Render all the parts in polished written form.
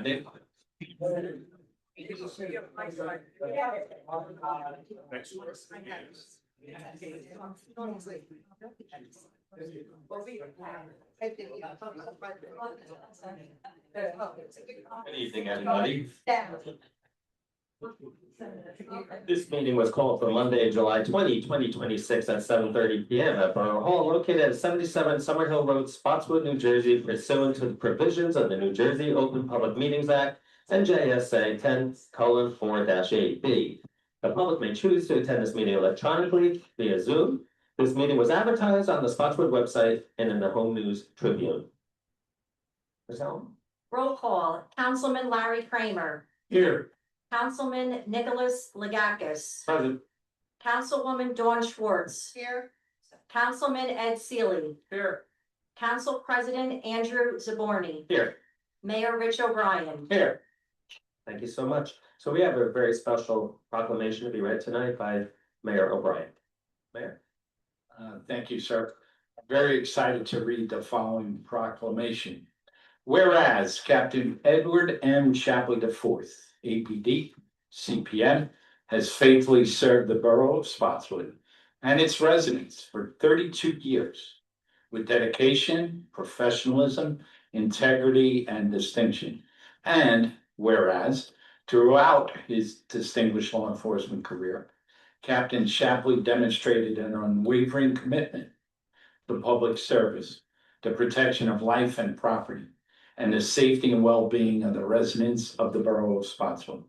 Nick. Good evening, everybody. This meeting was called for Monday, July 2026 at 7:30 p.m. at Borough Hall located at 77 Summerhill Road, Spotswood, New Jersey, pursuant to the provisions of the New Jersey Open Public Meetings Act and JSA 10:4-8B. The public may choose to attend this meeting electronically via Zoom. This meeting was advertised on the Spotswood website and in the Home News Tribune. Ms. Allen? Roll call, Councilman Larry Kramer, Here. Councilman Nicholas Legakis, Present. Councilwoman Dawn Schwartz. Here. Councilman Ed Seeley. Here. Council President Andrew Zaborni. Here. Mayor Rich O'Brien. Here. Thank you so much. So we have a very special proclamation to be read tonight by Mayor O'Brien. Mayor. Thank you, sir. I'm very excited to read the following proclamation. Whereas Captain Edward M. Shapley IV, APD, CPM, has faithfully served the Borough of Spotswood and its residents for 32 years with dedication, professionalism, integrity, and distinction. And whereas throughout his distinguished law enforcement career, Captain Shapley demonstrated an unwavering commitment to public service, the protection of life and property, and the safety and well-being of the residents of the Borough of Spotswood.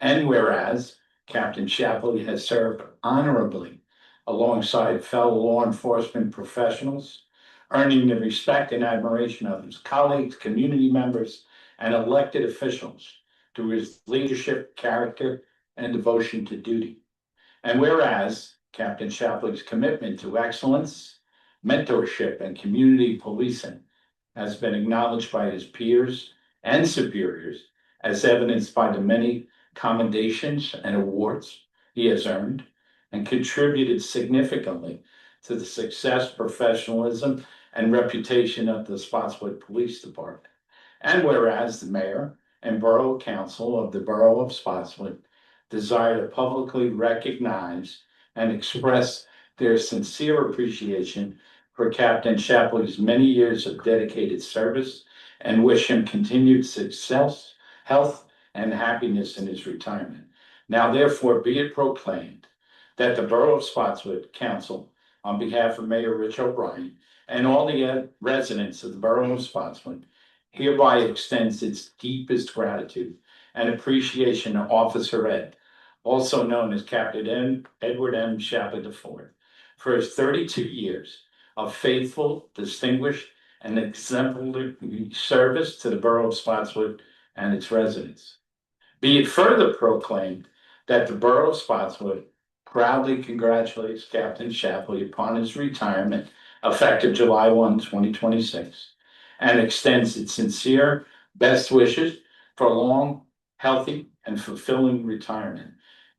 And whereas Captain Shapley has served honorably alongside fellow law enforcement professionals, earning the respect and admiration of his colleagues, community members, and elected officials through his leadership, character, and devotion to duty. And whereas Captain Shapley's commitment to excellence, mentorship, and community policing has been acknowledged by his peers and superiors, as evidenced by the many commendations and awards he has earned, and contributed significantly to the success, professionalism, and reputation of the Spotswood Police Department. And whereas the Mayor and Borough Council of the Borough of Spotswood desire to publicly recognize and express their sincere appreciation for Captain Shapley's many years of dedicated service and wish him continued success, health, and happiness in his retirement. Now therefore be it proclaimed that the Borough of Spotswood Council, on behalf of Mayor Rich O'Brien and all the residents of the Borough of Spotswood, hereby extends its deepest gratitude and appreciation to Officer Ed, also known as Captain Edward M. Shapley IV, for his 32 years of faithful, distinguished, and exemplary service to the Borough of Spotswood and its residents. Be it further proclaimed that the Borough of Spotswood proudly congratulates Captain Shapley upon his retirement effective July 1, 2026, and extends its sincere best wishes for a long, healthy, and fulfilling retirement.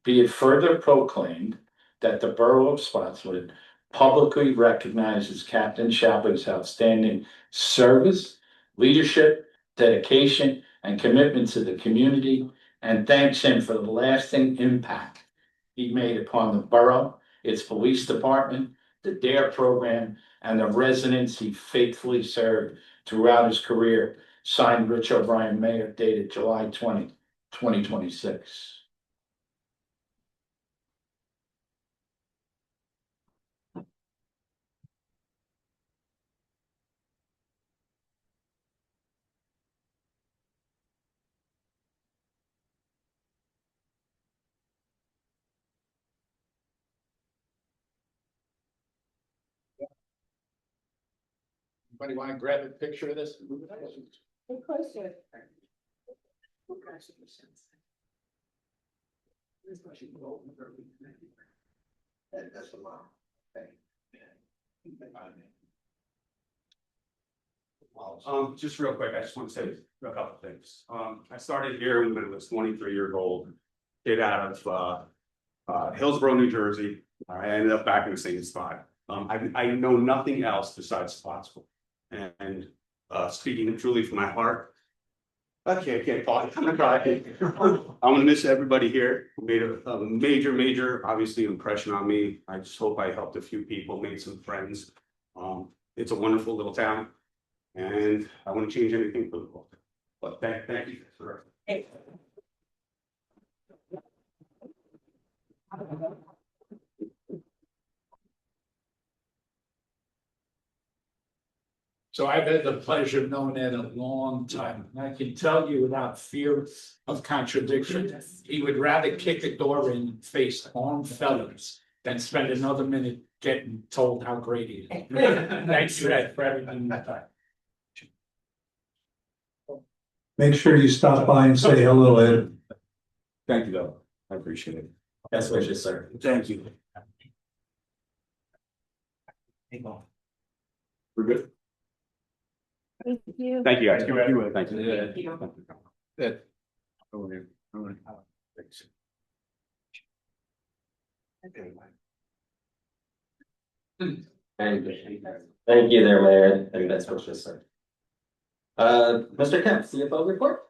Be it further proclaimed that the Borough of Spotswood publicly recognizes Captain Shapley's outstanding service, leadership, dedication, and commitment to the community, and thanks him for the lasting impact he made upon the borough, its police department, the DARE program, and the residents he faithfully served throughout his career. Signed, Rich O'Brien, Mayor, dated July 20, 2026. Anybody want to grab a picture of this? That's a lot. Just real quick, I just want to say a couple of things. I started here when I was 23 years old, kid out of Hillsborough, New Jersey. I ended up back in the same spot. I know nothing else besides Spotswood. And speaking truly from my heart, I can't talk. I'm gonna cry. I'm gonna miss everybody here who made a major, obviously, impression on me. I just hope I helped a few people, made some friends. It's a wonderful little town. And I want to change anything for the book. But thank you for. So I've had the pleasure of knowing Ed a long time, and I can tell you without fear of contradiction, he would rather kick a door in and face armed felons than spend another minute getting told how great he is. Thanks for that, for everything you've done. Make sure you stop by and say hello, Ed. Thank you, though. I appreciate it. Best wishes, sir. Thank you. We're good. Thank you. Thank you, guys. Thank you. Thank you. Ed. Thanks. Thank you there, Mayor, and best wishes, sir. Mr. Kemp, CFO report?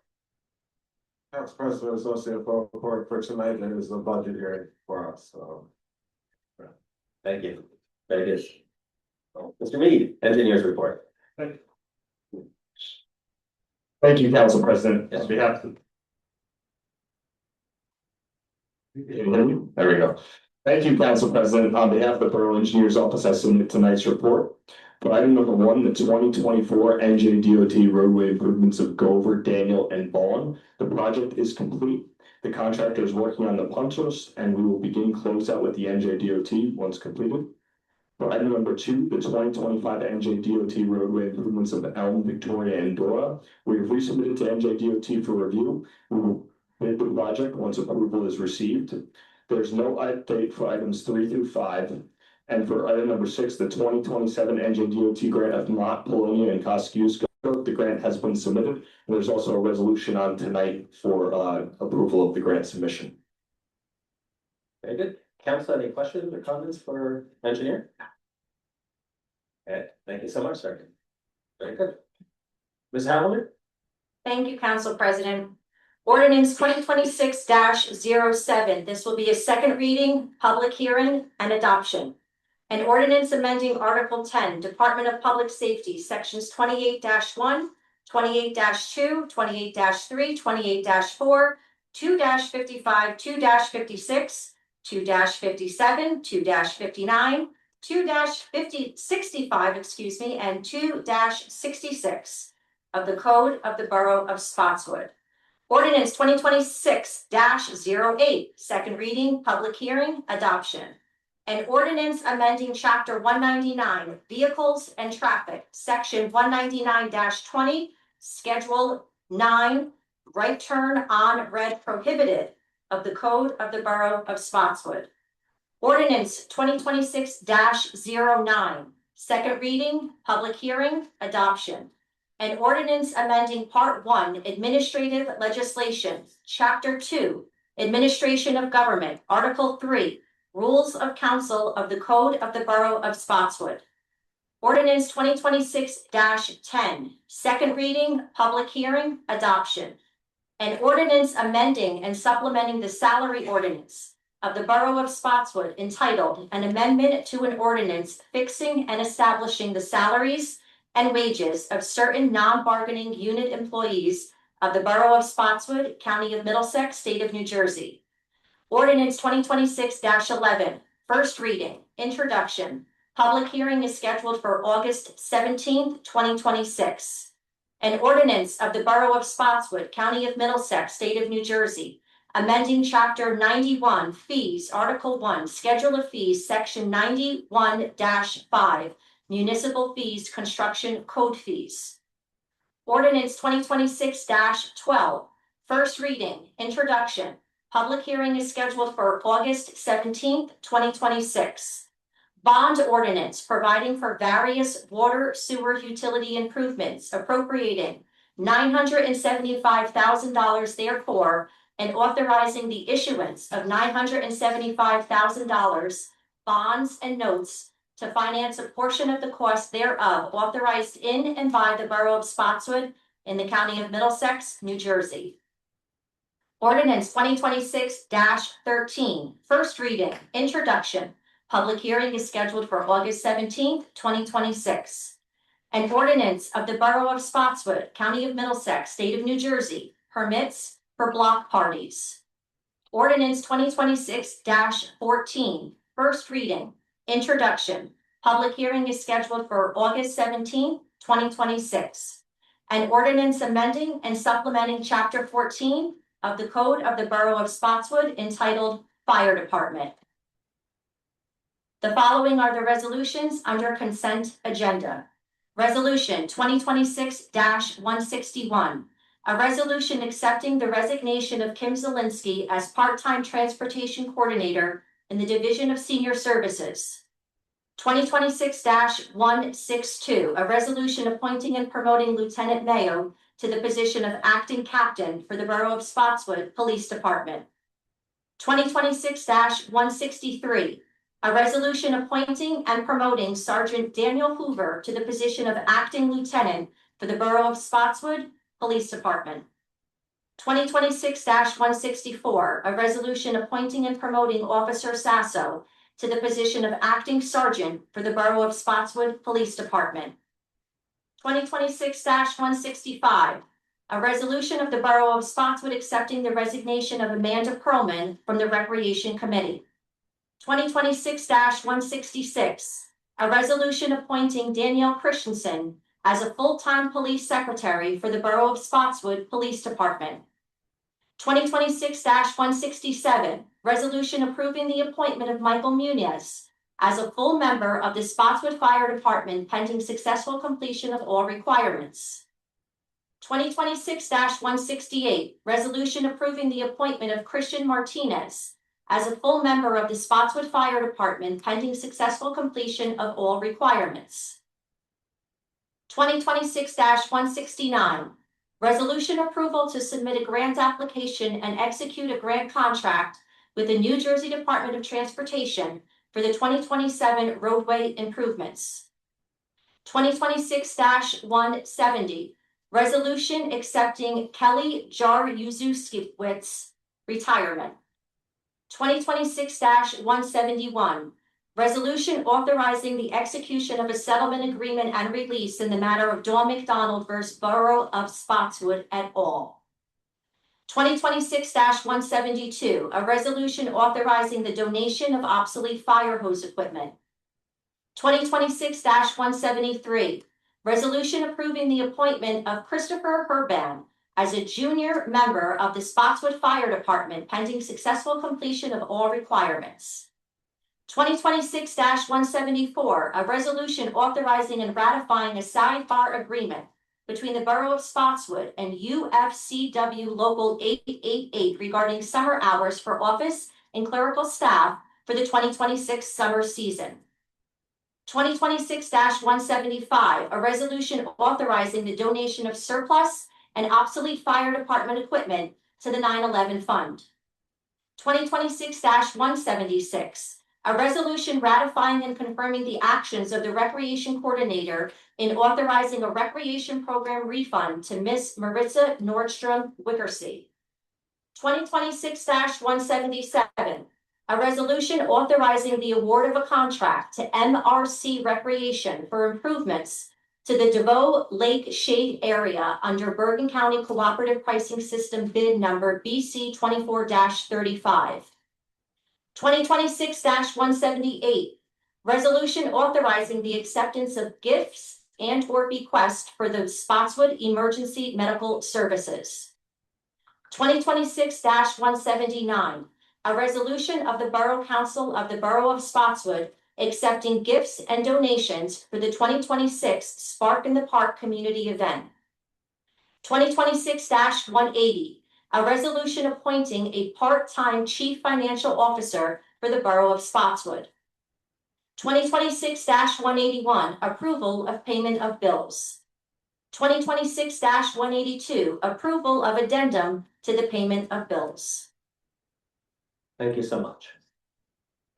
Council President, Associate Report for tonight, there is a budget hearing for us, so. Thank you. Very good. Mr. Mead, engineers report. Thank you, Council President. Yes. On behalf of. There we go. Thank you, Council President. On behalf of the Borough Engineers Office, I submit tonight's report. For item number one, the 2024 NJDOT roadway improvements of Gover, Daniel, and Vaughn. The project is complete. The contractor is working on the punch list, and we will begin closeout with the NJDOT once completed. For item number two, the 2025 NJDOT roadway improvements of Elm, Victoria, and Dora. We have resubmitted to NJDOT for review. We will bid the project once approval is received. There's no update for items 3 through 5. And for item number 6, the 2027 NJDOT grant of Mont, Polonia, and Kosciuszko, the grant has been submitted. And there's also a resolution on tonight for approval of the grant submission. Very good. Council, any questions or comments for engineer? Okay, thank you so much, sir. Very good. Ms. Howland? Thank you, Council President. Ordinance 2026-07. This will be a second reading, public hearing, and adoption. An ordinance amending Article 10, Department of Public Safety, Sections 28-1, 28-2, 28-3, 28-4, 2-55, 2-56, 2-57, 2-59, 2-65, and 2-66 of the Code of the Borough of Spotswood. Ordinance 2026-08, second reading, public hearing, adoption. An ordinance amending Chapter 199, Vehicles and Traffic, Section 199-20, Schedule 9, Right Turn on Red Prohibited of the Code of the Borough of Spotswood. Ordinance 2026-09, second reading, public hearing, adoption. An ordinance amending Part 1, Administrative Legislation, Chapter 2, Administration of Government, Article 3, Rules of Council of the Code of the Borough of Spotswood. Ordinance 2026-10, second reading, public hearing, adoption. An ordinance amending and supplementing the salary ordinance of the Borough of Spotswood entitled An Amendment to an Ordinance Fixing and Establishing the Salaries and Wages of Certain Non-Bargaining Unit Employees of the Borough of Spotswood, County of Middlesex, State of New Jersey. Ordinance 2026-11, first reading, introduction. Public hearing is scheduled for August 17th, 2026. An ordinance of the Borough of Spotswood, County of Middlesex, State of New Jersey, amending Chapter 91, Fees, Article 1, Schedule of Fees, Section 91-5, municipal fees, construction code fees. Ordinance 2026-12, first reading, introduction. Public hearing is scheduled for August 17th, 2026. Bond ordinance providing for various water sewer utility improvements appropriating $975,000 therefore, and authorizing the issuance of $975,000 bonds and notes to finance a portion of the cost thereof authorized in and by the Borough of Spotswood in the County of Middlesex, New Jersey. Ordinance 2026-13, first reading, introduction. Public hearing is scheduled for August 17th, 2026. An ordinance of the Borough of Spotswood, County of Middlesex, State of New Jersey, permits for block parties. Ordinance 2026-14, first reading, introduction. Public hearing is scheduled for August 17th, 2026. An ordinance amending and supplementing Chapter 14 of the Code of the Borough of Spotswood entitled Fire Department. The following are the resolutions under consent agenda. Resolution 2026-161, a resolution accepting the resignation of Kim Zielinski as part-time transportation coordinator in the Division of Senior Services. 2026-162, a resolution appointing and promoting Lieutenant Mayo to the position of acting captain for the Borough of Spotswood Police Department. 2026-163, a resolution appointing and promoting Sergeant Daniel Hoover to the position of acting lieutenant for the Borough of Spotswood Police Department. 2026-164, a resolution appointing and promoting Officer Sasso to the position of acting sergeant for the Borough of Spotswood Police Department. 2026-165, a resolution of the Borough of Spotswood accepting the resignation of Amanda Perlman from the Recreation Committee. 2026-166, a resolution appointing Danielle Christensen as a full-time police secretary for the Borough of Spotswood Police Department. 2026-167, resolution approving the appointment of Michael Muniz as a full member of the Spotswood Fire Department pending successful completion of all requirements. 2026-168, resolution approving the appointment of Christian Martinez as a full member of the Spotswood Fire Department pending successful completion of all requirements. 2026-169, resolution approval to submit a grant application and execute a grant contract with the New Jersey Department of Transportation for the 2027 roadway improvements. 2026-170, resolution accepting Kelly Jar-Yuzuskiewicz retirement. 2026-171, resolution authorizing the execution of a settlement agreement and release in the matter of Dawn McDonald versus Borough of Spotswood et al. 2026-172, a resolution authorizing the donation of obsolete fire hose equipment. 2026-173, resolution approving the appointment of Christopher Herban as a junior member of the Spotswood Fire Department pending successful completion of all requirements. 2026-174, a resolution authorizing and ratifying a sidebar agreement between the Borough of Spotswood and UFCW Local 888 regarding summer hours for office and clerical staff for the 2026 summer season. 2026-175, a resolution authorizing the donation of surplus and obsolete fire department equipment to the 9/11 Fund. 2026-176, a resolution ratifying and confirming the actions of the Recreation Coordinator in authorizing a recreation program refund to Miss Maritza Nordstrom Wickersey. 2026-177, a resolution authorizing the award of a contract to MRC Recreation for improvements to the DeVoe Lake Shade area under Bergen County Cooperative Pricing System bid number BC 24-35. 2026-178, resolution authorizing the acceptance of gifts and/or bequests for the Spotswood Emergency Medical Services. 2026-179, a resolution of the Borough Council of the Borough of Spotswood accepting gifts and donations for the 2026 Spark in the Park community event. 2026-180, a resolution appointing a part-time chief financial officer for the Borough of Spotswood. 2026-181, approval of payment of bills. 2026-182, approval of addendum to the payment of bills. Thank you so much.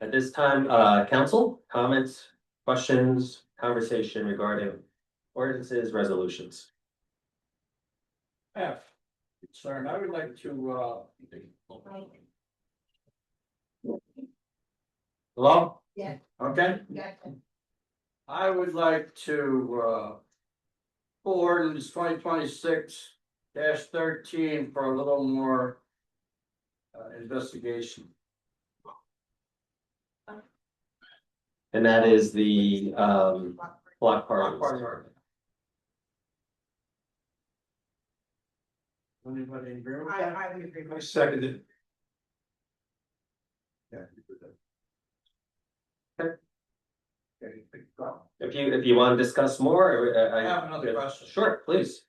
At this time, council, comments, questions, conversation regarding ordinances, resolutions. F, concern, I would like to, Hello? okay? I would like to, pull ordinance 2026-13 for a little more investigation. And that is the block parties. Anybody agree with I that? would agree with I second it. If you want to discuss more, I have another question. Sure, please.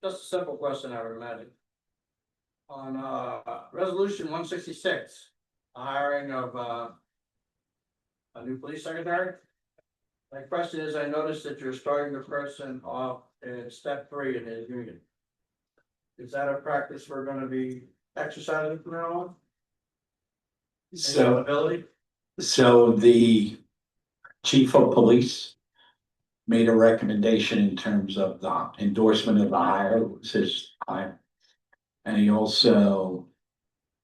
Just a simple question, I would imagine. On resolution 166, hiring of a new police secretary. My question is, I noticed that you're starting the person off in step 3 in his union. Is that a practice we're gonna be exercising from now on? So, Ability? so the chief of police made a recommendation in terms of the endorsement of the hire, it was his hire. And he also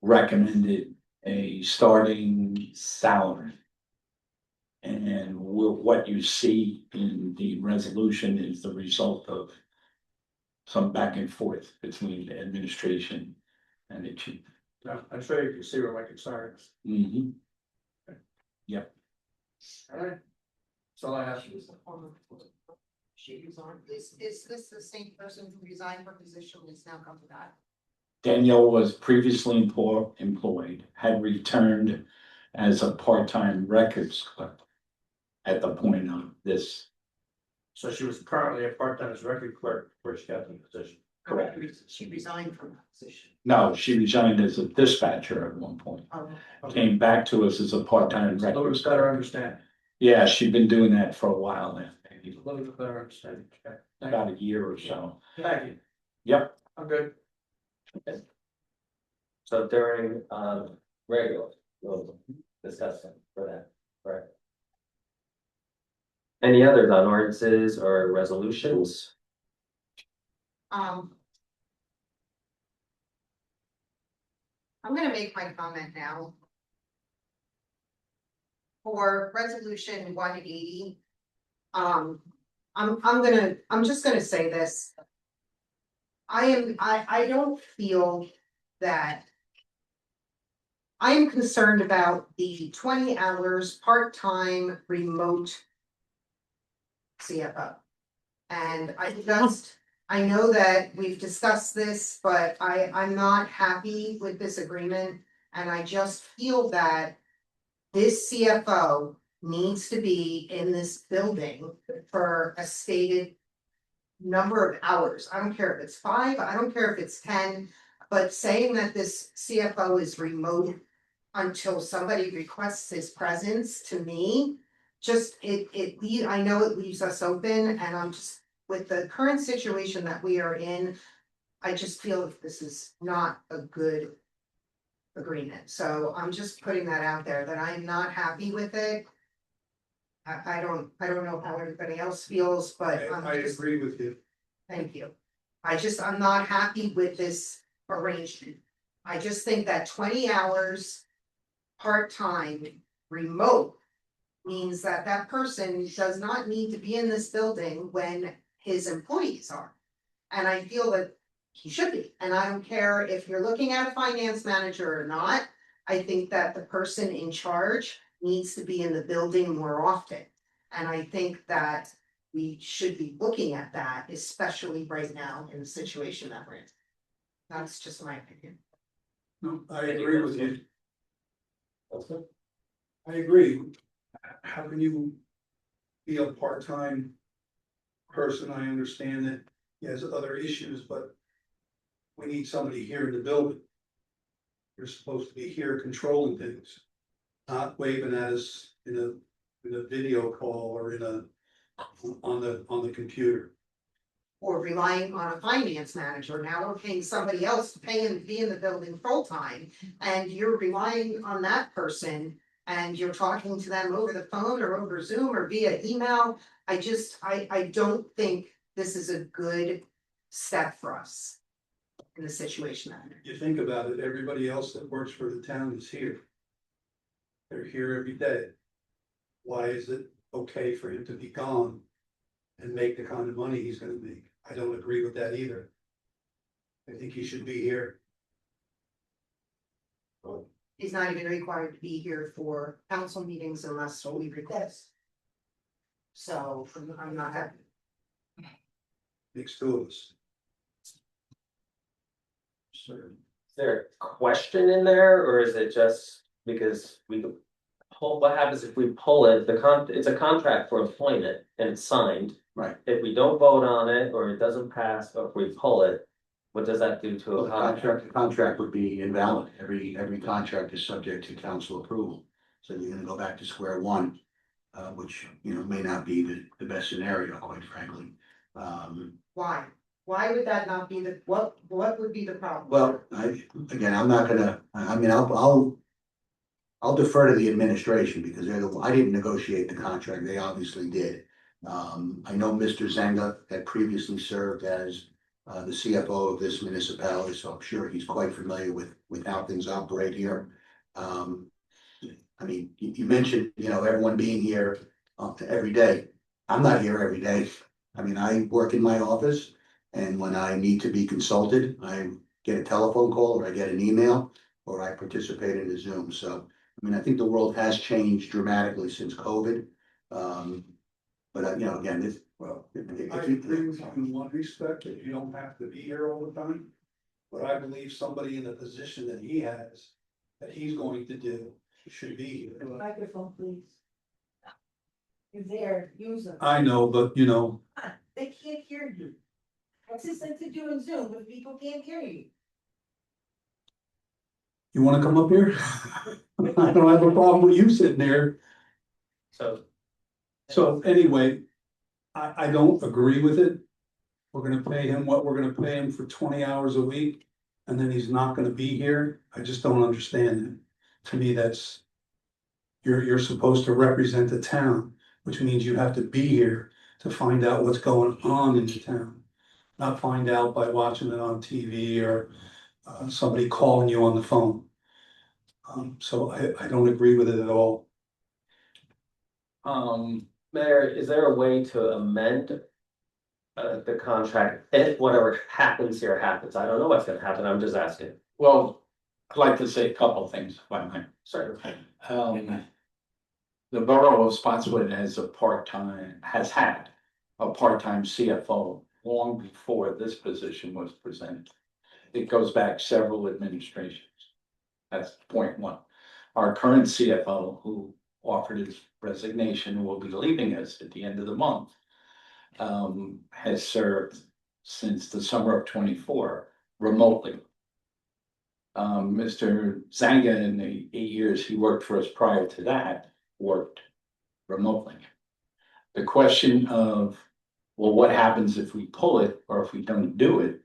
recommended a starting salary. And what you see in the resolution is the result of some back and forth between the administration and the chief. No, I'm sure you can see where my concern is. Mhm. All right. That's all I have. She resigned. Is this the same person who resigned her position that's now come back? Danielle was previously employed, had returned as a part-time records clerk at the point of this. So she was currently a part-time record clerk where she got the position. Correct. She resigned from that position. No, she resigned as a dispatcher at one point, came back to us as a part-time A little records bit better clerk. understanding. Yeah, she'd been doing that for a while now, maybe A little bit better understanding. Okay. about a year or so. Thank you. Yep. I'm good. So during regular, we'll discuss them for that, right? Any others on ordinances or resolutions? I'm gonna make my comment now. For resolution 180. I'm just gonna say this. I don't feel that. I am concerned about the 20 hours part-time remote. CFO. And I know that we've discussed this, but I'm not happy with this agreement. And I just feel that this CFO needs to be in this building for a stated number of hours. I don't care if it's 5, I don't care if it's 10, but saying that this CFO is remote until somebody requests his presence, to me, just I know it leaves us open, and I'm just, with the current situation that we are in, I just feel that this is not a good agreement. So I'm just putting that out there, that I'm not happy with it. I don't know how everybody else feels, but I agree with you. thank you. I'm not happy with this arrangement. I just think that 20 hours part-time remote means that that person does not need to be in this building when his employees are. And I feel that he should be, and I don't care if you're looking at a finance manager or not. I think that the person in charge needs to be in the building more often. And I think that we should be looking at that, especially right now in the situation that we're in. That's just my opinion. No, I agree with you. Okay. I agree. How can you be a part-time person? I understand that he has other issues, but we need somebody here in the building. You're supposed to be here controlling things, not waving at us in a video call or on the computer. Or relying on a finance manager. Now we're paying somebody else to pay him to be in the building full time. And you're relying on that person and you're talking to them over the phone or over Zoom or via email. I don't think this is a good step for us in the situation that we're in. You think about it, everybody else that works for the town is here. They're here every day. Why is it okay for him to be gone and make the kind of money he's gonna make? I don't agree with that either. I think he should be here. He's not even required to be here for council meetings unless we request. So I'm not happy. Makes two of us. Is there a question in there, or is it just because we pull, what happens if we pull it, it's a contract for employment and it's signed. Right. If we don't vote on it, or it doesn't pass, or if we pull it, what does that do to Well, a contract? the contract would be invalid. Every contract is subject to council approval. So you're gonna go back to square one, which, you know, may not be the best scenario, quite frankly. Why? Why would that not be what would be the problem? Well, I'm not gonna, I mean, I'll defer to the administration because I didn't negotiate the contract. They obviously did. I know Mr. Zanga had previously served as the CFO of this municipality, so I'm sure he's quite familiar with how things operate here. I mean, you mentioned, you know, everyone being here every day. I'm not here every day. I mean, I work in my office, and when I need to be consulted, I get a telephone call or I get an email or I participate in a Zoom. So, I mean, I think the world has changed dramatically since COVID. But you know, again, this, well, I agree with you in one respect, that you don't have to be here all the time. But I believe somebody in the position that he has, that he's going to do, should be here. Microphone, please. You're there, use them. I know, but you know, They can't hear you. What's this like to do in Zoom if people can't hear you? you wanna come up here? I don't have a problem with you sitting there. So anyway, I don't agree with it. We're gonna pay him what we're gonna pay him for 20 hours a week, and then he's not gonna be here. I just don't understand it. To me, that's. You're supposed to represent the town, which means you have to be here to find out what's going on in the town. Not find out by watching it on TV or somebody calling you on the phone. So I don't agree with it at all. Mayor, is there a way to amend the contract if whatever happens here happens? I don't know what's gonna happen, I'm just asking. Well, I'd like to say a couple of things, if I might. Sorry. The Borough of Spotswood has had a part-time CFO long before this position was presented. It goes back several administrations. That's point one. Our current CFO, who offered his resignation, will be leaving us at the end of the month, has served since the summer of 24 remotely. Mr. Zanga, in the 8 years he worked for us prior to that, worked remotely. The question of, well, what happens if we pull it or if we don't do it?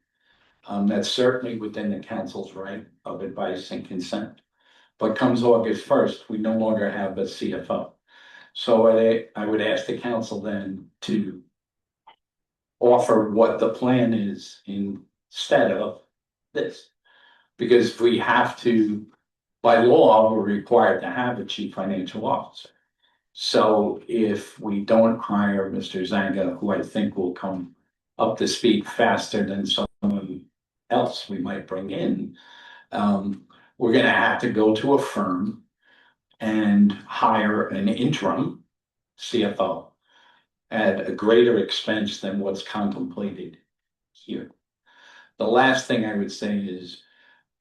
That's certainly within the council's right of advice and consent. But comes August 1st, we no longer have a CFO. So I would ask the council then to offer what the plan is instead of this. Because if we have to, by law, we're required to have a chief financial officer. So if we don't hire Mr. Zanga, who I think will come up to speed faster than someone else we might bring in, we're gonna have to go to a firm and hire an interim CFO at a greater expense than what's contemplated here. The last thing I would say is,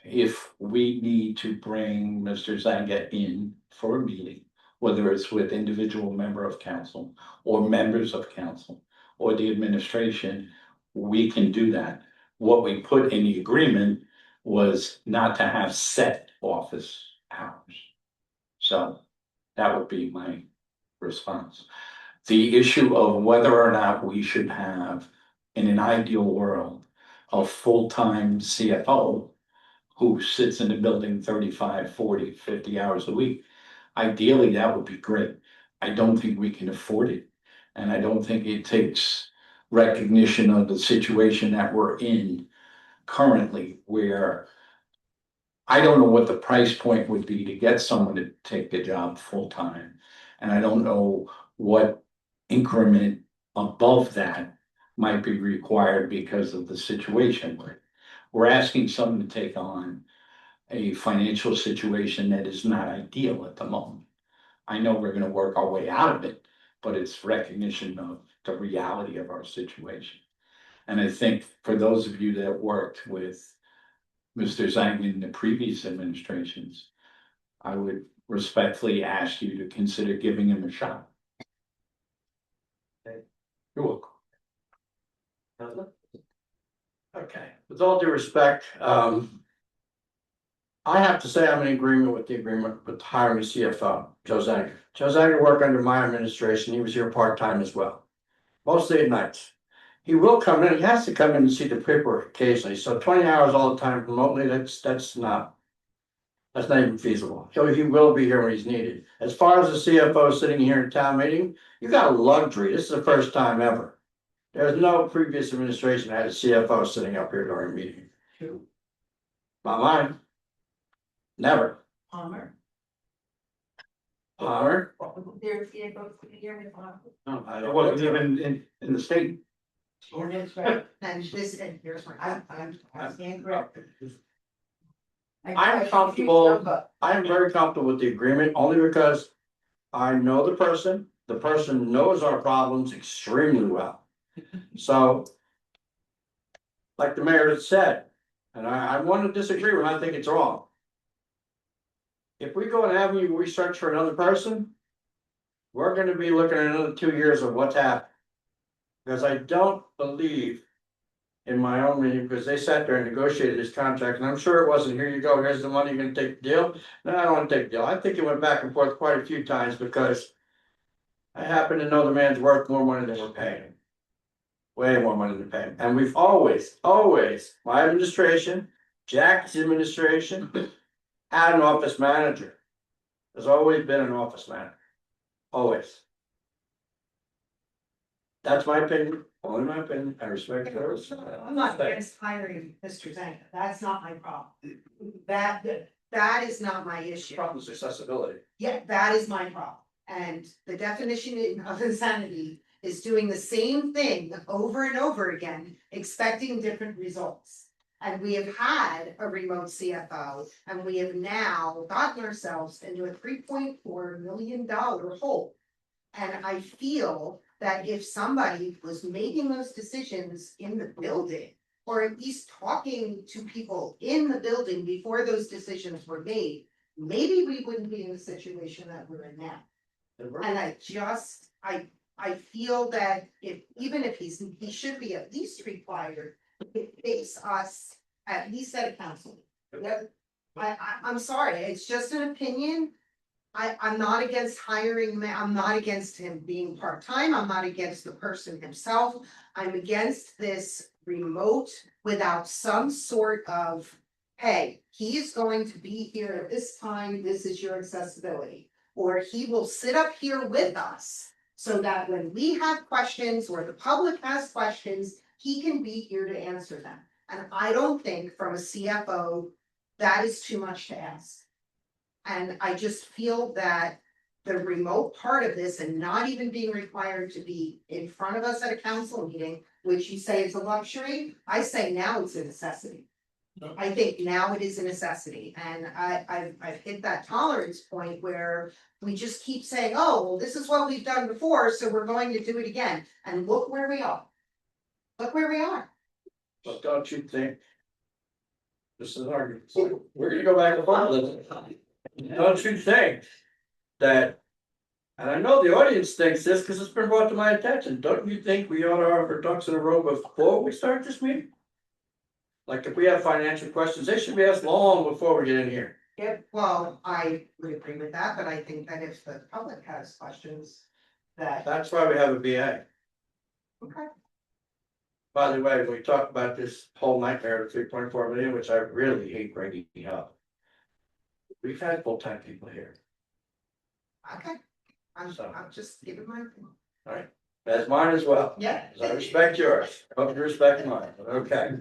if we need to bring Mr. Zanga in for a meeting, whether it's with individual member of council or members of council or the administration, we can do that. What we put in the agreement was not to have set office hours. So that would be my response. The issue of whether or not we should have, in an ideal world, a full-time CFO who sits in the building 35, 40, 50 hours a week. Ideally, that would be great. I don't think we can afford it. And I don't think it takes recognition of the situation that we're in currently, where I don't know what the price point would be to get someone to take the job full-time. And I don't know what increment above that might be required because of the situation. We're asking someone to take on a financial situation that is not ideal at the moment. I know we're gonna work our way out of it, but it's recognition of the reality of our situation. And I think for those of you that worked with Mr. Zhang in the previous administrations, I would respectfully ask you to consider giving him a shot. You're welcome. Okay, with all due respect, I have to say I'm in agreement with the agreement with hiring a CFO, Joe Zanger. Joe Zanger worked under my administration, he was here part-time as well, mostly at nights. He will come in, he has to come in and see the paperwork occasionally, so 20 hours all the time remotely, that's not even feasible. He will be here when he's needed. As far as the CFO sitting here in town meeting, you got a luxury, this is the first time ever. There's no previous administration that had a CFO sitting up here during a meeting. Not mine. Never. Palmer. Palmer. There's CFO here with Palmer. No, I It don't. wasn't even in the state. Ordinance, right? And this, and here's my. I stand corrected. I'm comfortable, I am very comfortable with the agreement, only because I know the person knows our problems extremely well. So, like the mayor had said, and I want to disagree when I think it's wrong. If we go and have you research for another person, we're gonna be looking at another 2 years of what's happened. Because I don't believe in my own meeting, because they sat there and negotiated this contract, and I'm sure it wasn't, here you go, here's the money, you're gonna take the deal. No, I don't wanna take the deal. I think it went back and forth quite a few times, because I happen to know the man's worth more money than we're paying him. Way more money than paying him. And we've always, my administration, Jack's administration, had an office manager. There's always been an office manager. Always. That's my opinion, only my opinion, I respect yours. I'm not against hiring Mr. Zanga, that's not my problem. That is not my issue. Problem is accessibility. Yeah, that is my problem. And the definition of insanity is doing the same thing over and over again, expecting different results. And we have had a remote CFO, and we have now gotten ourselves into a $3.4 million hole. And I feel that if somebody was making those decisions in the building, or at least talking to people in the building before those decisions were made, maybe we wouldn't be in the situation that we're in now. And I feel that even if he should be at least required to face us at least at a council. I'm sorry, it's just an opinion. I'm not against hiring, I'm not against him being part-time, I'm not against the person himself. I'm against this remote without some sort of, hey, he is going to be here at this time, this is your accessibility. Or he will sit up here with us so that when we have questions or the public has questions, he can be here to answer them. And I don't think from a CFO, that is too much to ask. And I just feel that the remote part of this and not even being required to be in front of us at a council meeting, which you say is a luxury, I say now it's a necessity. I think now it is a necessity, and I've hit that tolerance point where we just keep saying, oh, well, this is what we've done before, so we're going to do it again, and look where we are. Look where we are. But don't you think? This is an argument, we're gonna go back and forth. Don't you think that And I know the audience thinks this because it's been brought to my attention. Don't you think we ought to have our ducks in a row before we start this meeting? Like if we have financial questions, they should be asked long before we get in here. Yeah, well, I would agree with that, but I think that if the public has questions, that, That's why we have a BA. okay. By the way, we talked about this whole nightmare of 3.4 million, which I really hate bringing up. We've had full-time people here. Okay, I'm just giving my opinion. All right, that's mine as well. Yeah. 'Cause I respect yours. I hope you respect mine. Okay.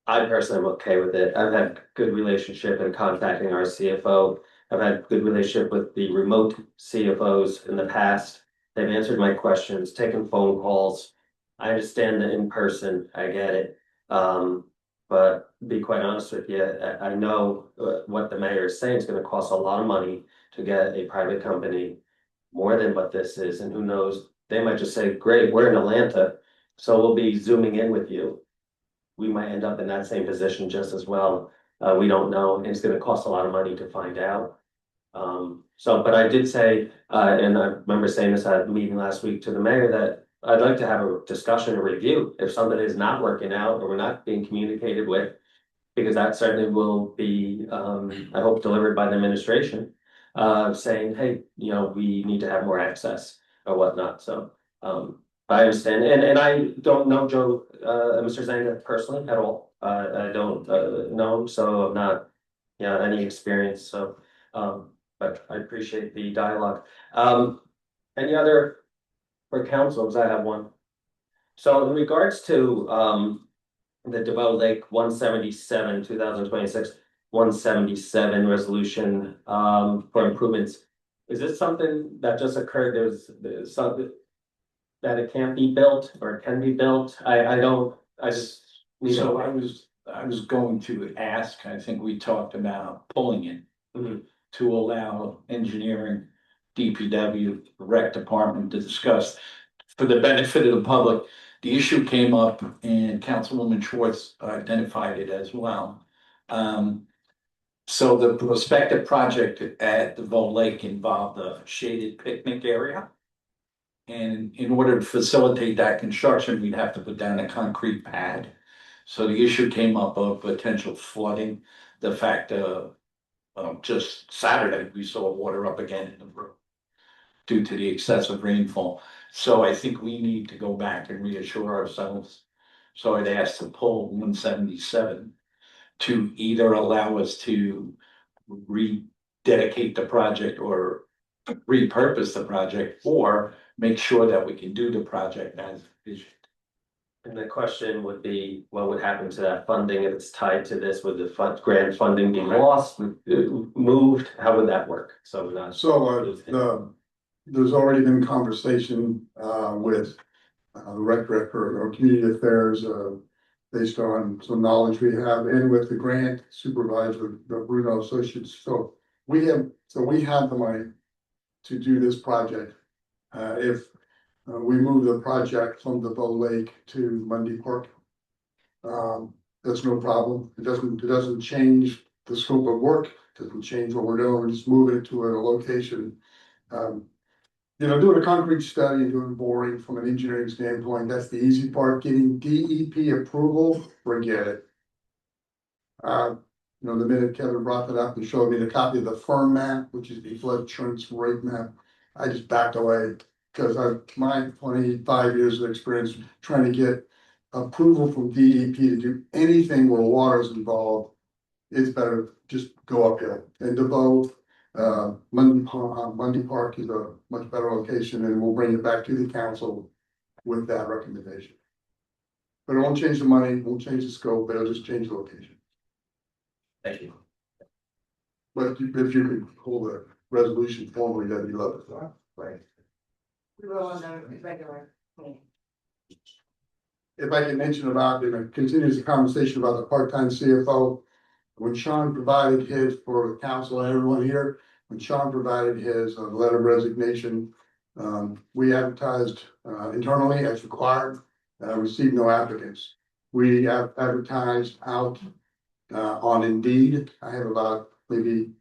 I personally am okay with it. I've had good relationship in contacting our CFO. I've had good relationship with the remote CFOs in the past. They've answered my questions, taken phone calls. I understand the in person, I get it. But to be quite honest with you, I know what the mayor is saying is gonna cost a lot of money to get a private company. More than what this is, and who knows, they might just say, great, we're in Atlanta, so we'll be zooming in with you. We might end up in that same position just as well. We don't know, and it's gonna cost a lot of money to find out. But I did say, and I remember saying this at a meeting last week to the mayor, that I'd like to have a discussion, a review, if something is not working out or we're not being communicated with. Because that certainly will be, I hope, delivered by the administration, saying, hey, we need to have more access or whatnot, so. I understand, and I don't know Joe, Mr. Zanga personally at all. I don't know him, so I'm not, any experience, so, but I appreciate the dialogue. Any other for councils? I have one. So in regards to the DeVoe Lake 177, 2026, 177 resolution for improvements. Is this something that just occurred? There's something that it can't be built or it can be built? I just. So I was going to ask, I think we talked about pulling it. Mhm. To allow engineering, DPW, rec department to discuss. For the benefit of the public, the issue came up and Councilwoman Schwartz identified it as well. So the prospective project at the Vol Lake involved a shaded picnic area. And in order to facilitate that construction, we'd have to put down a concrete pad. So the issue came up of potential flooding, the fact just Saturday, we saw water up again in the brook due to the excessive rainfall. So I think we need to go back and reassure ourselves. So I'd ask to pull 177 to either allow us to rededicate the project or repurpose the project, or make sure that we can do the project as envisioned. And the question would be, what would happen to that funding if it's tied to this? Would the grant funding be lost, moved? How would that work? So not. There's already been conversation with the rec director or community affairs based on some knowledge we have, and with the grant supervisor, the Bruno Associates. So we have the money to do this project. If we move the project from the Bow Lake to Mundy Park, that's no problem. It doesn't change the scope of work, doesn't change what we're doing. We're just moving it to a location. Doing a concrete study and doing boring from an engineering standpoint, that's the easy part. Getting DEP approval, forget it. The minute Kevin brought that up and showed me the copy of the firm map, which is the flood insurance rate map, I just backed away because my 25 years of experience trying to get approval from DEP to do anything where water is involved, it's better just go uphill. And DeVoe, Mundy Park is a much better location, and we'll bring it back to the council with that recommendation. But it won't change the money, it won't change the scope, but it'll just change the location. Thank you. But if you could hold a resolution formally, that'd be lovely. Right. We will on the regular. If I can mention about, continues the conversation about the part-time CFO. When Sean provided his, for the council and everyone here, when Sean provided his letter of resignation, we advertised internally as required, received no applicants. We have advertised out on Indeed. I have about maybe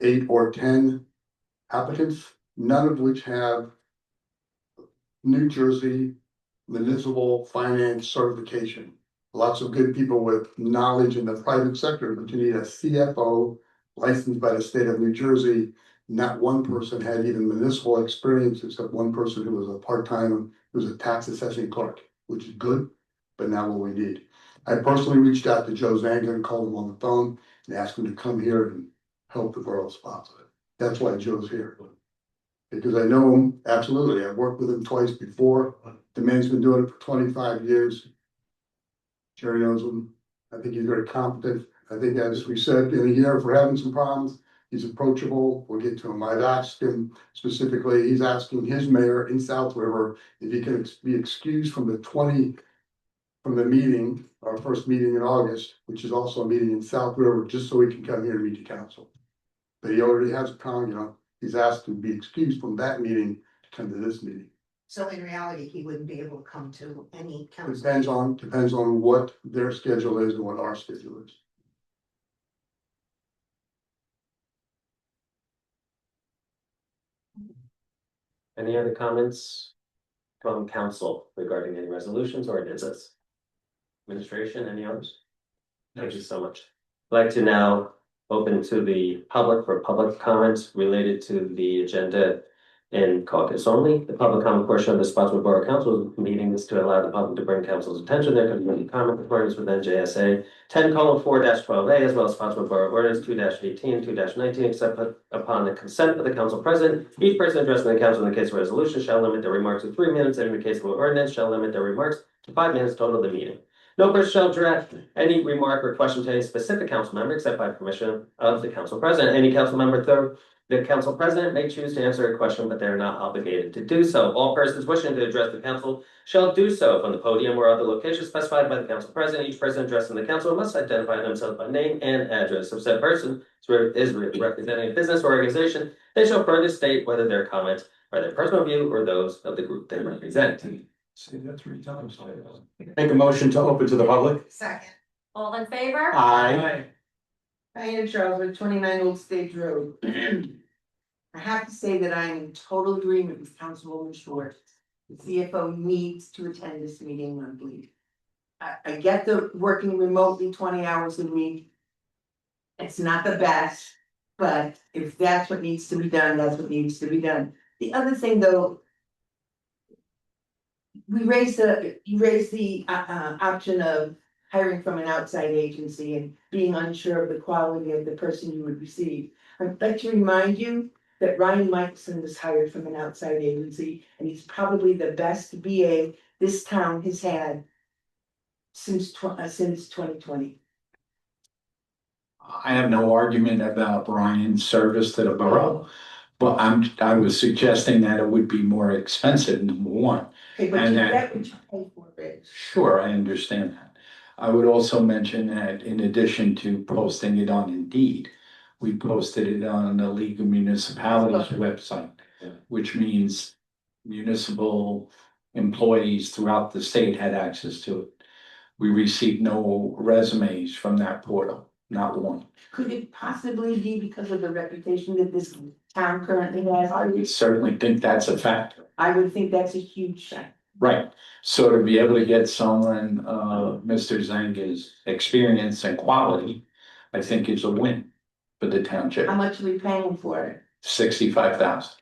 8 or 10 applicants, none of which have New Jersey municipal finance certification. Lots of good people with knowledge in the private sector, but you need a CFO licensed by the state of New Jersey. Not one person had even municipal experience, except one person who was a part-time, who was a tax assessing clerk, which is good, but not what we need. I personally reached out to Joe Zanga and called him on the phone and asked him to come here and help the borough sponsor it. That's why Joe's here. Because I know him, absolutely. I've worked with him twice before. The man's been doing it for 25 years. Jerry knows him. I think he's very competent. I think, as we said in a year, if we're having some problems, he's approachable. We'll get to him. I've asked him specifically, he's asking his mayor in South River if he can be excused from the meeting, our first meeting in August, which is also a meeting in South River, just so he can come here and meet the council. But he already has a time, he's asked to be excused from that meeting to come to this meeting. So in reality, he wouldn't be able to come to any council. Depends on what their schedule is and what our schedule is. Any other comments from council regarding any resolutions or ordinances? Administration, any others? Thank you so much. I'd like to now open to the public for public comments related to the agenda in caucus only. The public comment portion of the Spotswood Borough Council meeting is to allow the public to bring council's attention their community comment accordance with NJSA 10:4-12A, as well as Spotswood Borough Ordinance 2-18, 2-19, except upon the consent of the council president. Each person addressing the council in the case of resolution shall limit their remarks to 3 minutes, and in the case of an ordinance shall limit their remarks to 5 minutes total of the meeting. No person shall direct any remark or question to any specific council member except by permission of the council president. Any council member, the council president may choose to answer a question, but they are not obligated to do so. All persons wishing to address the council shall do so from the podium or other location specified by the council president. Each person addressing the council must identify themselves by name and address of said person is representing a business or organization. They shall further state whether their comments are their personal view or those of the group they represent. Say that 3 times. Make a motion to open to the public. Second. All in favor? Aye. Diana Charles with 29 Old Stage Road. I have to say that I am in total agreement with Councilwoman Short. The CFO needs to attend this meeting monthly. I get the working remotely 20 hours a week. It's not the best, but if that's what needs to be done, that's what needs to be done. The other thing, though, you raised the option of hiring from an outside agency and being unsure of the quality of the person you would receive. I'd like to remind you that Ryan Michelson was hired from an outside agency, and he's probably the best BA this town has had since 2020. I have no argument about Brian's service to the borough, but I was suggesting that it would be more expensive, number one. Okay, but And you that- get what you pay for, Rich. Sure, I understand that. I would also mention that in addition to posting it on Indeed, we posted it on the League of Municipalities website, which means municipal employees throughout the state had access to it. We received no resumes from that portal, not one. Could it possibly be because of the reputation that this town currently has? I would certainly think that's a factor. I would think that's a huge factor. Right, so to be able to get someone, Mr. Zanga's experience and quality, I think is a win for the township. How much are we paying for it? 65,000.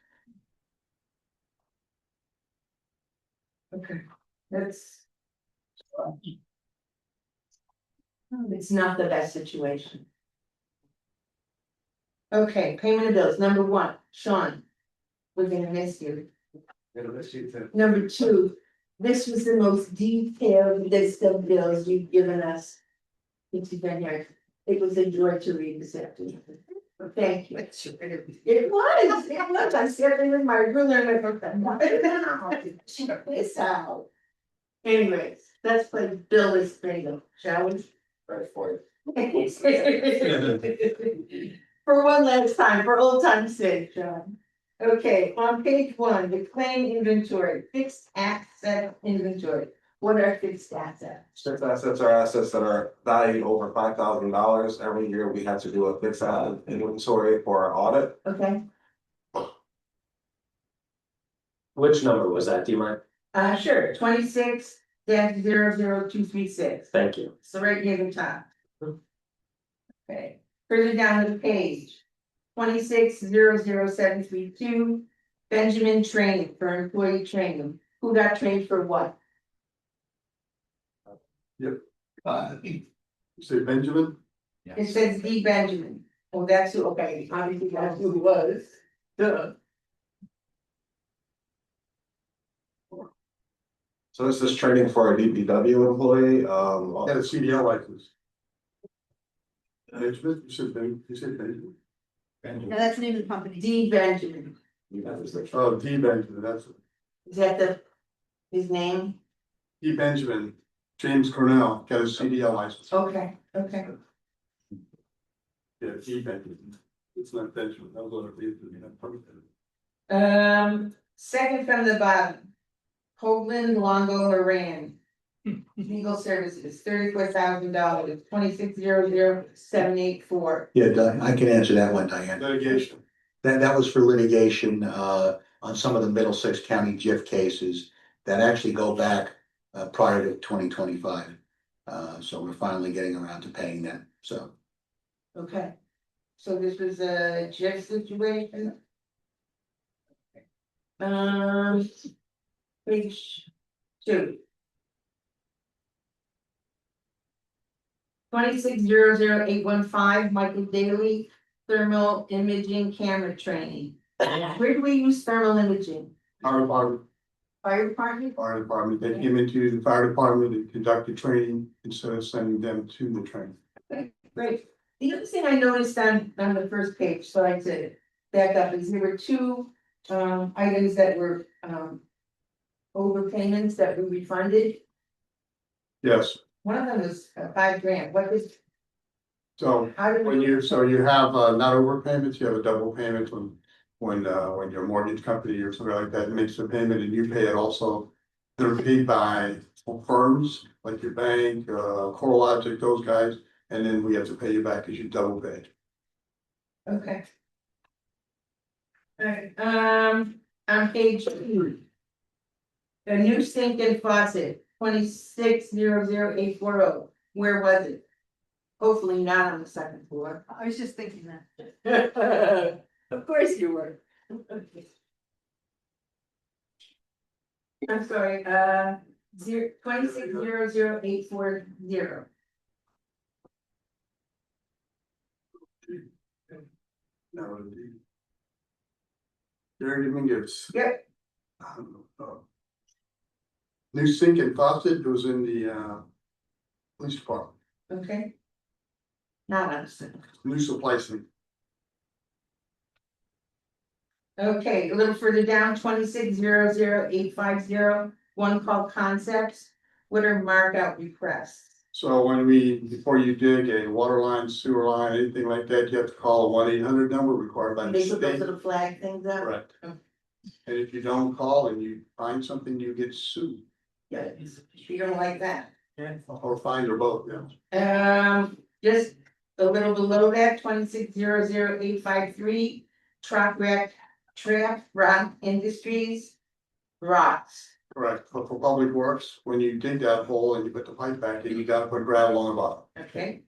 Okay, that's. It's not the best situation. Okay, payment of bills, number 1, Sean. We're gonna miss you. Number 2, this was the most detailed list of bills you've given us. Since you've been here, it was a joy to read this afternoon. Thank you. It was, I sat there with my ruler and I check this out. Anyways, let's play Bill is bingo, shall we? For one last time, for old time's sake, John. Okay, on page 1, the claim inventory, fixed asset inventory. What are fixed assets? Fixed assets are assets that are valued over $5,000. Every year we have to do a fixed asset inventory for our audit. Okay, Which number was that, do you mind? sure, 26-00236. Thank you. It's the right near the top. Okay, further down the page. 26-00732. Benjamin training for employee training. Who got trained for what? You say Benjamin? It says D Benjamin. Oh, that's who, okay, obviously that's who it was. Duh. So this is training for a DPW employee. Got a CDL license. Benjamin, you said Benjamin? No, that's the name of the company. D Benjamin. Oh, D Benjamin, that's Is that his name? D Benjamin, James Cornell, got a CDL license. Okay, okay. Yeah, D Benjamin, it's not Benjamin, that was what it is. Second from the bottom. Hoagland Longo Moran. Legal services, $34,000, 26-00784. Yeah, I can answer that one, Diane. Litigation. That was for litigation, on some of the Middlesex County JIF cases that actually go back, prior to 2025. So we're finally getting around to paying them, so. Okay, so this was a JIF situation. Page 2. 26-00815, Michael Daly, thermal imaging camera training. Where do we use thermal imaging? Fire department, Fire department? they came into the fire department and conducted training instead of sending them to the training. Okay, great. The other thing I noticed on the first page, so I said back up, is there were two items that were overpayments that were refunded. Yes, One of them was $5,000. What is, so how did when we? you have not overpayments, you have a double payment when your mortgage company or something like that makes a payment and you pay it also. They're paid by firms like your bank, CoreLogic, those guys, and then we have to pay you back because you double paid. Okay. Alright, on page 2. The new sink and faucet, 26-00840, where was it? Hopefully not on the second floor. I was just thinking that. Of course you were. I'm sorry, 26-00840. No, indeed. Gary Dominguez. Yep. New sink and faucet goes in the police department, Okay. Not on the second. new supply sink. Okay, a little further down, 26-00850, one called concepts. What are markout requests? So before you dig a water line, sewer line, anything like that, you have to call a 1-800 number required by the They put those state. little flag things up? Correct. Oh. And if you don't call and you find something, you get sued Yeah, you don't like that. or fined or both, yeah. Just a little below that, 26-00853, truck wreck, trap, rock industries, rocks. Correct. But for public works, when you dig that hole and you put the pipe back in, you gotta put gravel on the bottom. Okay.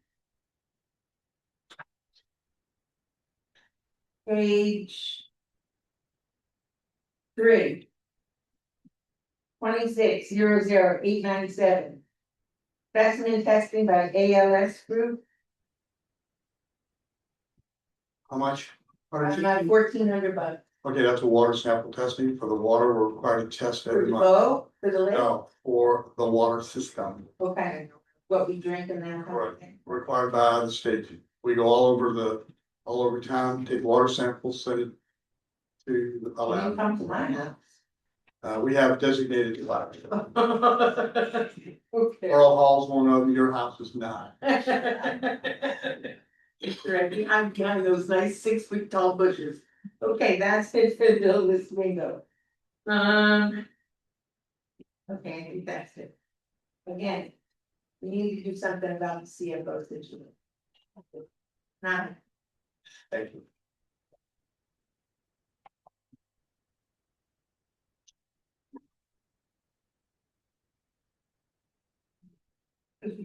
Page 3. 26-00897. Specimen testing by ALS group, How much? about $1,400. Okay, that's a water sample testing. For the water, we're required to test For every the month. bow, for the lake? No, for the water system, Okay, what we drink and that. Right. Required by the state. We go all over town, take water samples, send it to the When you lab. come to my house. We have designated labs. Okay. Earl Hall's one of them, your house is not. Right, I'm behind those nice 6 foot tall bushes. Okay, that's it for build this window. Okay, I think that's it. Again, we need to do something about the CFO situation. Not, Thank you. Good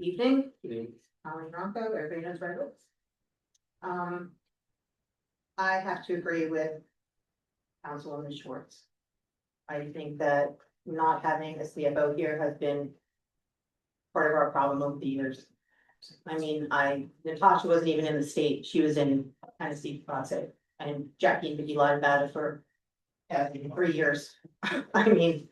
evening. Colleen Ronco, everybody knows where I live. I have to agree with Councilwoman Schwartz. I think that not having a CFO here has been part of our problem over the years. I mean, Natasha wasn't even in the state, she was in Tennessee, for God's sake, and Jackie and Vicky lied about it for 3 years. I mean,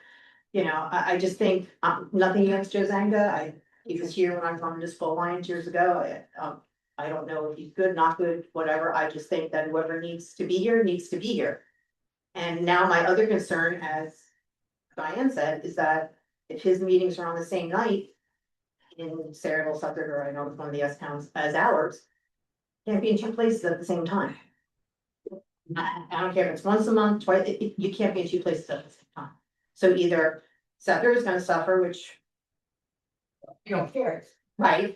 you know, I just think, nothing against Joe Zanga, he was here when I was on Municipal Alliance years ago. I don't know if he's good, not good, whatever, I just think that whoever needs to be here, needs to be here. And now my other concern, as Diane said, is that if his meetings are on the same night in Saraville, Suffolk, or I know it's one of the S towns as ours, can't be in two places at the same time. I don't care if it's once a month, twice, you can't be in two places at the same time. So either Suffolk is gonna suffer, which you don't care, right?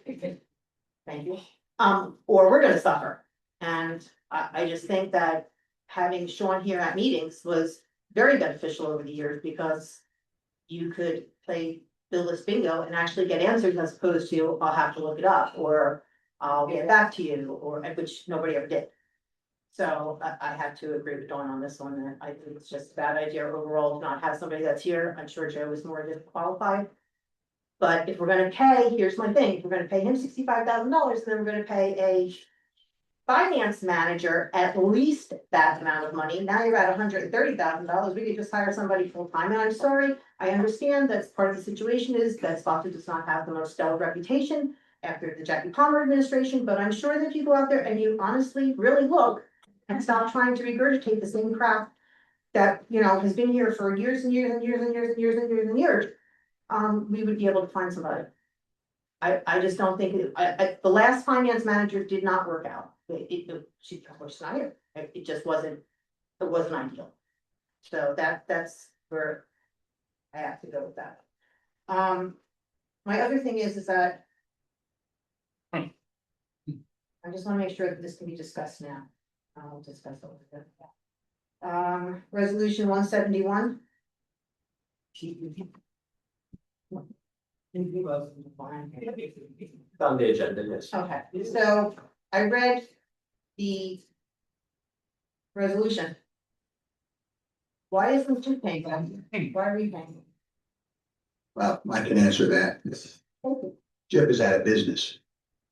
Thank you. Or we're gonna suffer. And I just think that having Sean here at meetings was very beneficial over the years because you could play Billis bingo and actually get answers as opposed to, I'll have to look it up, or I'll get back to you, or, which nobody ever did. So I have to agree with Dawn on this one, that I think it's just a bad idea overall to not have somebody that's here. I'm sure Joe is more than qualified. But if we're gonna pay, here's my thing, if we're gonna pay him $65,000, then we're gonna pay a finance manager at least that amount of money. Now you're at $130,000. We could just hire somebody full time. And I'm sorry, I understand that's part of the situation is that Spotswood does not have the most stellar reputation after the Jackie Palmer administration, but I'm sure that if you go out there and you honestly really look and stop trying to regurgitate the same crap that, you know, has been here for years and years and years and years and years and years and years, we would be able to find somebody. I just don't think, the last finance manager did not work out. She's not here. It just wasn't, it wasn't ideal. So that's where I have to go with that. My other thing is that I just wanna make sure that this can be discussed now. I'll discuss it with them. Resolution 171. On the agenda, yes. Okay, so I read the resolution. Why isn't Jim paying them? Why are we paying? Well, I can answer that. JIF is out of business.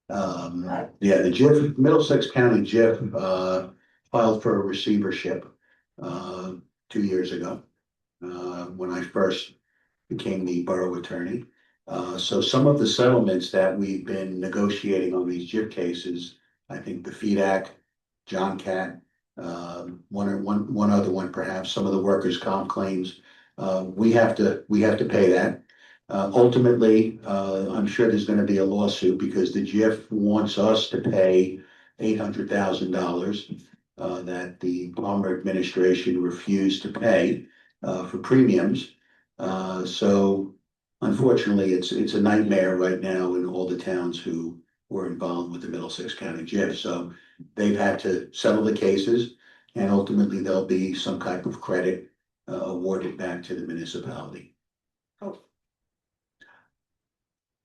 Yeah, the JIF, Middlesex County JIF, filed for a receivership, 2 years ago. When I first became the borough attorney. So some of the settlements that we've been negotiating on these JIF cases, I think the FEDAC, John Cat, one other one perhaps, some of the workers' comp claims, we have to pay that. Ultimately, I'm sure there's gonna be a lawsuit because the JIF wants us to pay $800,000 that the Palmer administration refused to pay for premiums. So unfortunately, it's a nightmare right now in all the towns who were involved with the Middlesex County JIF. So they've had to settle the cases and ultimately there'll be some type of credit awarded back to the municipality. Oh.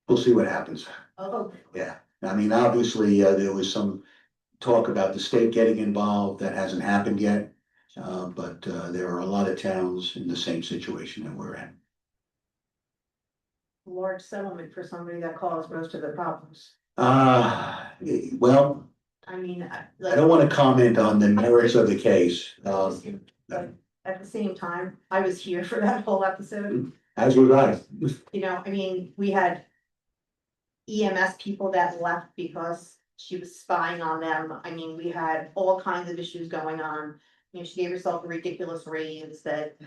We'll see what happens. Oh, Yeah, I mean, obviously, there was some talk about the state getting involved. That hasn't happened yet. But there are a lot of towns in the same situation that we're in. large settlement for somebody that caused most of the problems. Well, I mean, I don't want to comment on the merits of the case. but at the same time, I was here for that whole episode. As was I. You know, I mean, we had EMS people that left because she was spying on them. I mean, we had all kinds of issues going on. You know, she gave herself a ridiculous raise that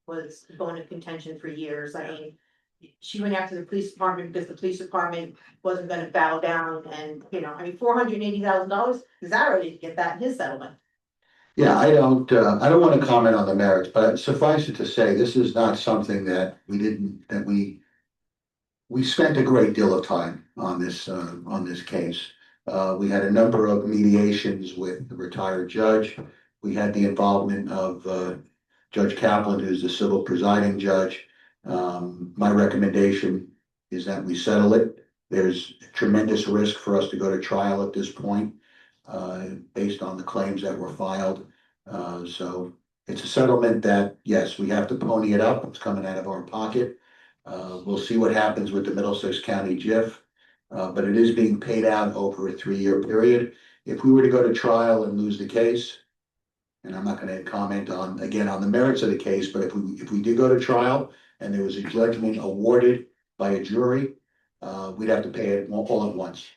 was bone of contention for years. I mean, she went after the police department because the police department wasn't gonna bow down and, you know, I mean, $480,000, Zara didn't get that in his settlement. Yeah, I don't want to comment on the merits, but suffice it to say, this is not something that we spent a great deal of time on this case. We had a number of mediations with the retired judge. We had the involvement of, Judge Kaplan, who's the civil presiding judge. My recommendation is that we settle it. There's tremendous risk for us to go to trial at this point, based on the claims that were filed. So it's a settlement that, yes, we have to pony it up. It's coming out of our pocket. We'll see what happens with the Middlesex County JIF. But it is being paid out over a 3-year period. If we were to go to trial and lose the case, and I'm not gonna comment on, again, on the merits of the case, but if we did go to trial and there was a judgment awarded by a jury, we'd have to pay it all at once.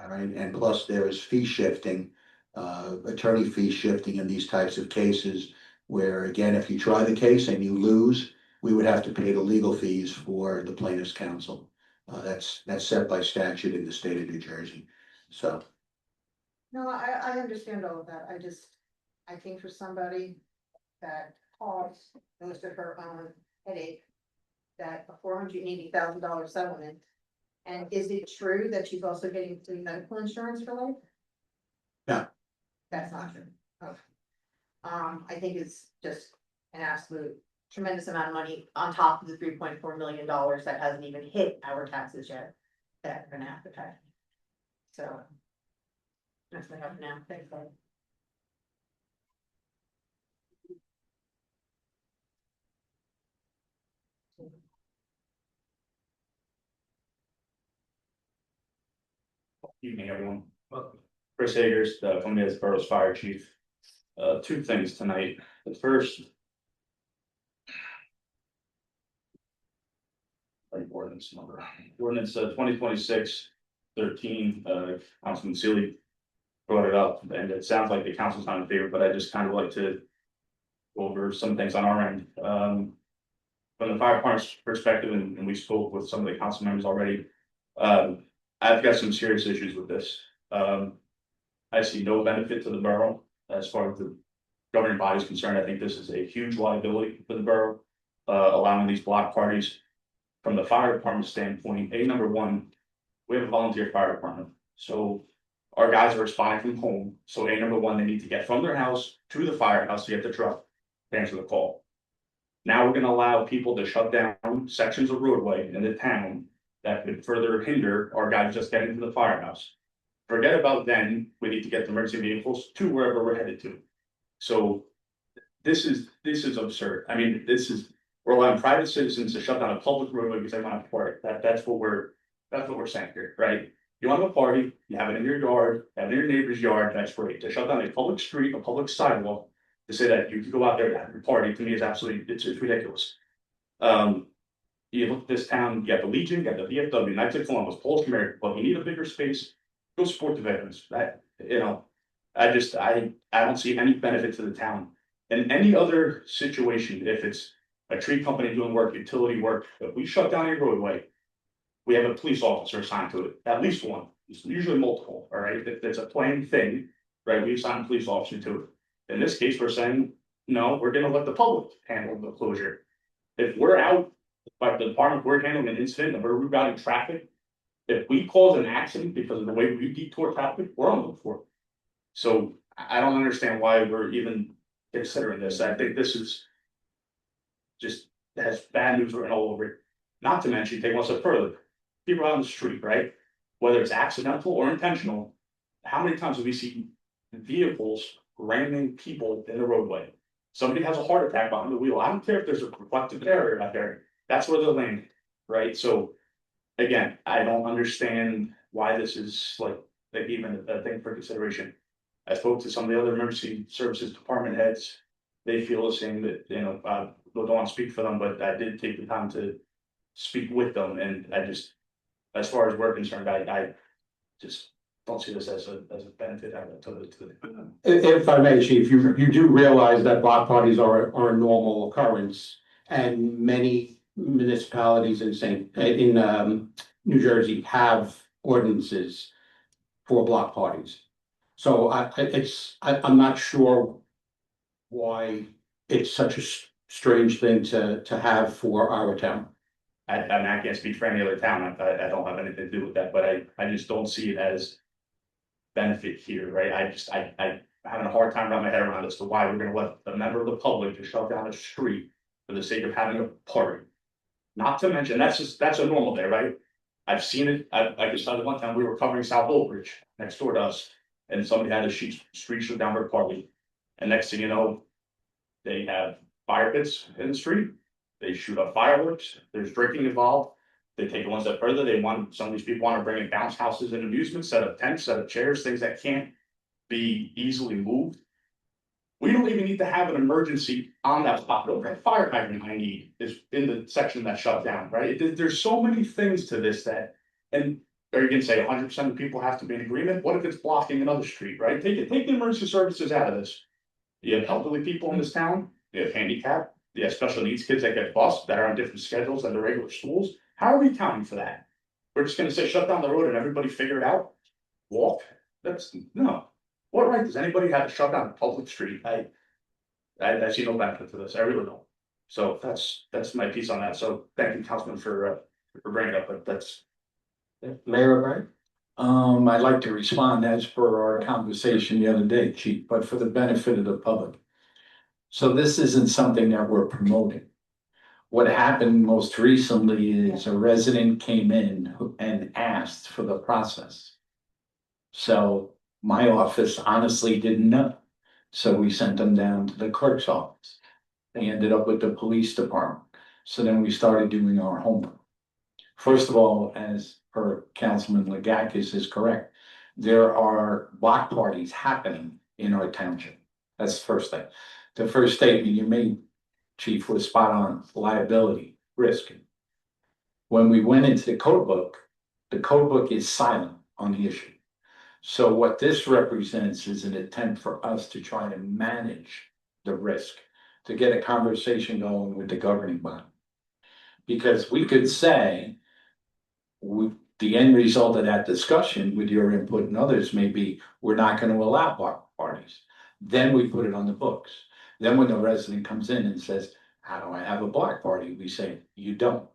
All right, and plus there is fee shifting, attorney fee shifting in these types of cases, where again, if you try the case and you lose, we would have to pay the legal fees for the plaintiff's counsel. That's set by statute in the state of New Jersey, so. No, I understand all of that. I think for somebody that caused most of her own headache, that a $480,000 settlement. And is it true that she's also getting free medical insurance for life? No. That's not true. Okay. I think it's just an absolute tremendous amount of money on top of the $3.4 million that hasn't even hit our taxes yet, that we're gonna have to pay. So. That's what I have now. Thanks, guys. Evening, everyone. Chris Agers, coming as Borough's fire chief. Two things tonight. The first. Ordinance number. Ordinance 2026-13, Councilman Sealy brought it up, and it sounds like the council's not in favor, but I just kind of like to go over some things on our end. From the fire department's perspective, and we spoke with some of the council members already, I've got some serious issues with this. I see no benefit to the borough as far as the governing body is concerned. I think this is a huge liability for the borough, allowing these block parties. From the fire department standpoint, number one, we have a volunteer fire department. So our guys are responding from home. So number one, they need to get from their house to the firehouse to get the truck to answer the call. Now we're gonna allow people to shut down sections of roadway in the town that could further hinder our guys just getting to the firehouse. Forget about then, we need to get the emergency vehicles to wherever we're headed to. So this is absurd. I mean, we're allowing private citizens to shut down a public roadway because they want to party. That's what we're saying here, right? You want to have a party, you have it in your yard, have it in your neighbor's yard, that's great. To shut down a public street, a public sidewalk, to say that you can go out there and have your party, to me is absolutely, it's ridiculous. You look at this town, you have the Legion, you have the VFW, Knights of Columbus, Polish American, but you need a bigger space, go support the veterans. That, I don't see any benefit to the town. In any other situation, if it's a tree company doing work, utility work, if we shut down a roadway, we have a police officer assigned to it, at least one, usually multiple, all right? If it's a planned thing, right, we assign a police officer to it. In this case, we're saying, no, we're gonna let the public handle the closure. If we're out, by the department, we're handling an incident and we're rerouting traffic, if we cause an accident because of the way we detour traffic, we're on the hook for it. So I don't understand why we're even considering this. I think this is just has bad news written all over it. Not to mention, take one step further, people out on the street, right? Whether it's accidental or intentional, how many times have we seen vehicles ramming people in the roadway? Somebody has a heart attack behind the wheel. I don't care if there's a reflective barrier out there. That's where they're landing, right? So again, I don't understand why this is like even a thing for consideration. I spoke to some of the other emergency services department heads. They feel the same, that, I don't want to speak for them, but I did take the time to speak with them, and I just, as far as we're concerned, I just don't see this as a benefit to the. If I may, Chief, you do realize that block parties are a normal occurrence, and many municipalities in New Jersey have ordinances for block parties. So I'm not sure why it's such a strange thing to have for our town. I mean, I can't speak for any other town, I don't have anything to do with that, but I just don't see it as benefit here, right? I'm having a hard time wrapping my head around as to why we're gonna let a member of the public to shut down a street for the sake of having a party. Not to mention, that's a normal day, right? I've seen it, I just saw it one time, we were covering South Oak Ridge next door to us, and somebody had a street shut down their party. And next thing you know, they have fire pits in the street, they shoot up fireworks, there's drinking involved. They take it one step further, some of these people want to bring in bounce houses and amusements, set up tents, set up chairs, things that can't be easily moved. We don't even need to have an emergency on that spot. The fire hydrant I need is in the section that shut down, right? There's so many things to this that, and are you gonna say 100% of people have to be in agreement? What if it's blocking another street, right? Take the emergency services out of this. You have elderly people in this town, you have handicapped, you have special needs kids that get bused that are on different schedules than the regular schools. How are we accounting for that? We're just gonna say shut down the road and everybody figure it out? Walk? No. What right does anybody have to shut down a public street? I see no benefit to this, I really don't. So that's my piece on that, so thank you, Councilman, for bringing it up, but that's. Mayor O'Brien? I'd like to respond as per our conversation the other day, Chief, but for the benefit of the public. So this isn't something that we're promoting. What happened most recently is a resident came in and asked for the process. So my office honestly didn't know. So we sent them down to the clerk's office. They ended up with the police department. So then we started doing our homework. First of all, as per Councilman Legakis is correct, there are block parties happening in our township. That's the first thing. The first statement you made, Chief, was spot on: liability, risk. When we went into the code book is silent on the issue. So what this represents is an attempt for us to try to manage the risk, to get a conversation going with the governing body. Because we could say, the end result of that discussion with your input and others may be, we're not going to allow block parties. Then we put it on the books. Then when the resident comes in and says, how do I have a block party? We say, you don't.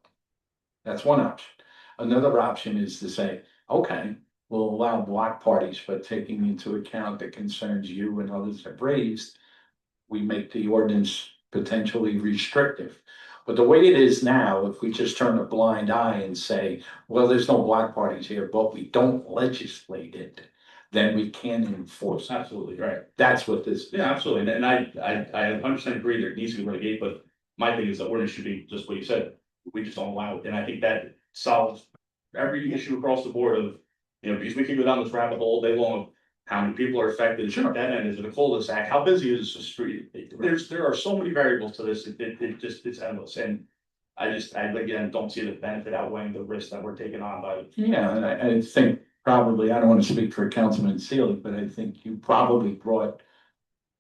That's one option. Another option is to say, okay, we'll allow block parties, but taking into account the concerns you and others have raised, we make the ordinance potentially restrictive. But the way it is now, if we just turn a blind eye and say, well, there's no block parties here, but we don't legislate it, then we can enforce it. Absolutely, right. That's what this. Yeah, absolutely, and I 100% agree there needs to be litigated, but my thing is the ordinance should be just what you said, we just don't allow it, and I think that solves every issue across the board of, because we can go down this rabbit hole all day long of how many people are affected, sure, that end, is it a cul-de-sac, how busy is the street? There are so many variables to this, it's endless, and I again don't see the benefit outweighing the risk that we're taking on by. Yeah, and I think probably, I don't want to speak for Councilman Sealy, but I think you probably brought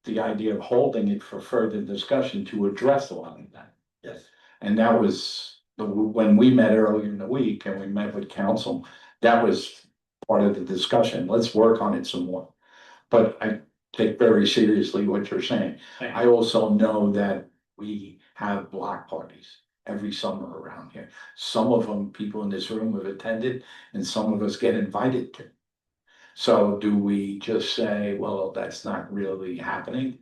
the idea of holding it for further discussion to address a lot of that. Yes. And that was when we met earlier in the week and we met with council, that was part of the discussion. Let's work on it some more. But I take very seriously what you're saying. I also know that we have block parties every summer around here. Some of them people in this room have attended and some of us get invited to. So do we just say, well, that's not really happening?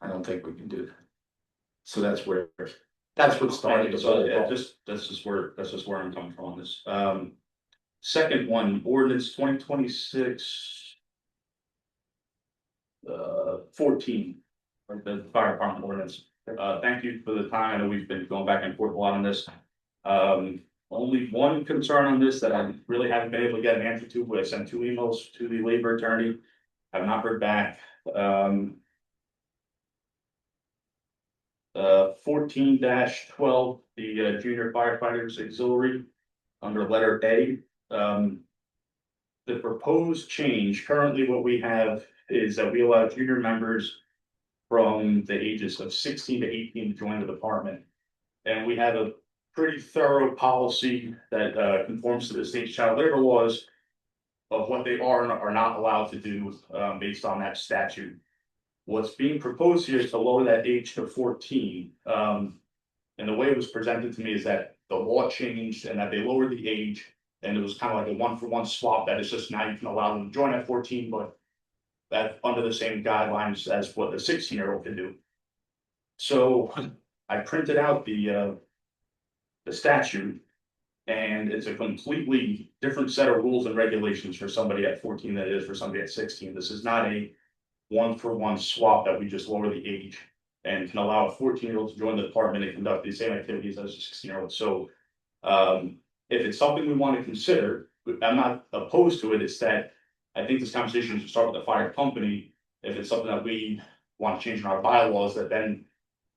I don't think we can do that. So that's what started. So that's just where I'm coming from on this. Second one, ordinance 2026. 14, or the fire department ordinance. Thank you for the time. I know we've been going back and forth a lot on this. Only one concern on this that I really haven't been able to get an answer to, but I sent 2 emails to the labor attorney. I've not heard back. 14-12, the junior firefighters auxiliary under letter A. The proposed change, currently what we have is that we allow junior members from the ages of 16 to 18 to join the department. And we have a pretty thorough policy that conforms to the state child labor laws of what they are and are not allowed to do based on that statute. What's being proposed here is to lower that age to 14. And the way it was presented to me is that the law changed and that they lowered the age. And it was kind of like a one-for-one swap, that it's just now you can allow them to join at 14, but that under the same guidelines as what the 16-year-old can do. So I printed out the statute. And it's a completely different set of rules and regulations for somebody at 14 than it is for somebody at 16. This is not a one-for-one swap that we just lower the age and can allow a 14-year-old to join the department and conduct the same activities as a 16-year-old. So if it's something we want to consider, I'm not opposed to it. It's that I think this conversation should start with the fire company. If it's something that we want to change in our bylaws, that then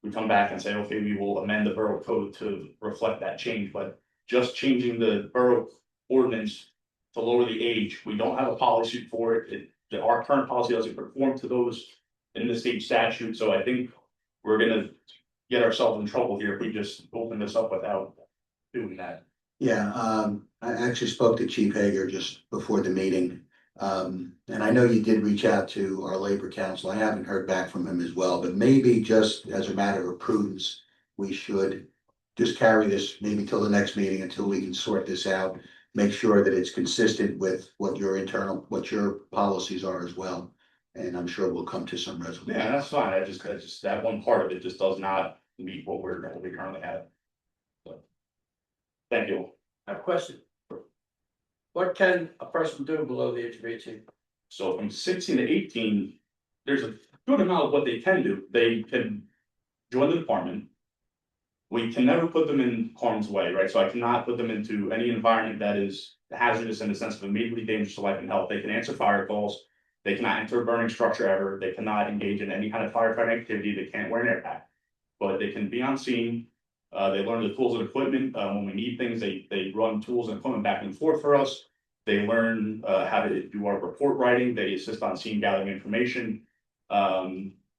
we come back and say, okay, we will amend the borough code to reflect that change. But just changing the borough ordinance to lower the age, we don't have a policy for it. Our current policy doesn't conform to those in the state statute, so I think we're gonna get ourselves in trouble here if we just open this up without doing that. Yeah, I actually spoke to Chief Hager just before the meeting. And I know you did reach out to our labor council. I haven't heard back from him as well, but maybe just as a matter of prudence, we should just carry this maybe till the next meeting until we can sort this out. Make sure that it's consistent with what your policies are as well. And I'm sure we'll come to some resolution. Yeah, that's fine. I just that one part of it just does not meet what we currently have. So, thank you. I have a question. What can a person do below the age of 18? So from 16 to 18, there's a good amount of what they can do. They can join the department. We can never put them in harm's way, right? So I cannot put them into any environment that is hazardous in the sense of immediately dangerous to life and health. They can answer fire calls. They cannot enter a burning structure ever. They cannot engage in any kind of firefighting activity. They can't wear an air pack, but they can be on scene. They learn the tools and equipment. When we need things, they run tools and equipment back and forth for us. They learn how to do our report writing. They assist on scene gathering information.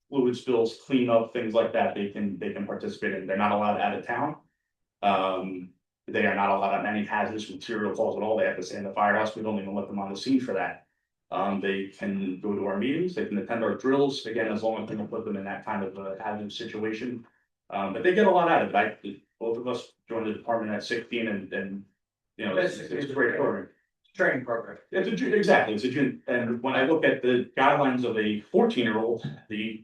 Fluid spills, cleanup, things like that, they can participate in. They're not allowed out of town. They are not allowed on any hazardous material calls at all. They have to stay in the firehouse. We don't even let them on the scene for that. They can go to our meetings, they can attend our drills, again, as long as we don't put them in that kind of a hazardous situation. But they get a lot out of it. Both of us joined the department at 16 and you know, it's a great program. Training program. Exactly, and when I look at the guidelines of a 14-year-old, the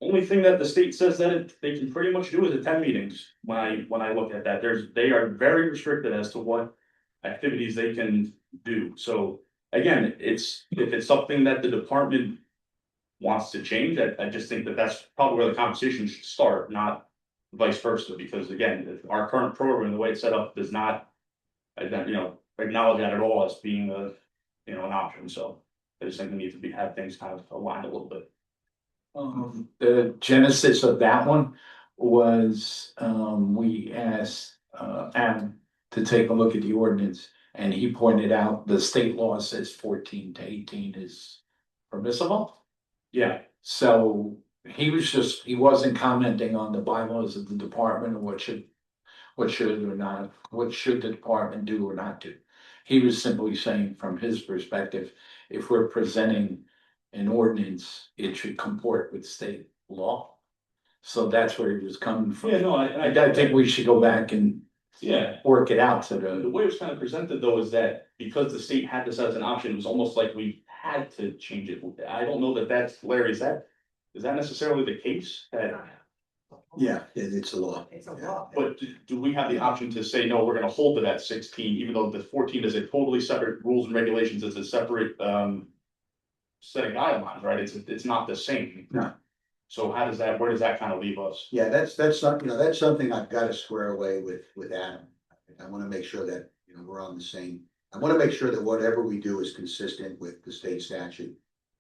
only thing that the state says that they can pretty much do is attend meetings. When I look at that, they are very restricted as to what activities they can do. So again, if it's something that the department wants to change, I just think that that's probably where the conversation should start, not vice versa. Because again, our current program, the way it's set up, does not, acknowledge that at all as being an option. So I just think we need to have things kind of aligned a little bit. The genesis of that one was, we asked, Adam to take a look at the ordinance, and he pointed out the state law says 14 to 18 is permissible. Yeah, So he wasn't commenting on the bylaws of the department or what should the department do or not do. He was simply saying from his perspective, if we're presenting an ordinance, it should comport with state law. So that's where he was coming from. yeah, no, I think we should go back and work it out to the way it was kind of presented though is that because the state had this as an option, it was almost like we had to change it. I don't know that's Larry, is that necessarily the case? Yeah, it's a law. It's a law. But do we have the option to say, no, we're gonna hold it at 16, even though the 14 is a totally separate rules and regulations, it's a separate set of guidelines, right? It's not the same. No. So where does that kind of leave us? Yeah, that's something I've got to square away with Adam. I want to make sure that, we're on the same. I want to make sure that whatever we do is consistent with the state statute.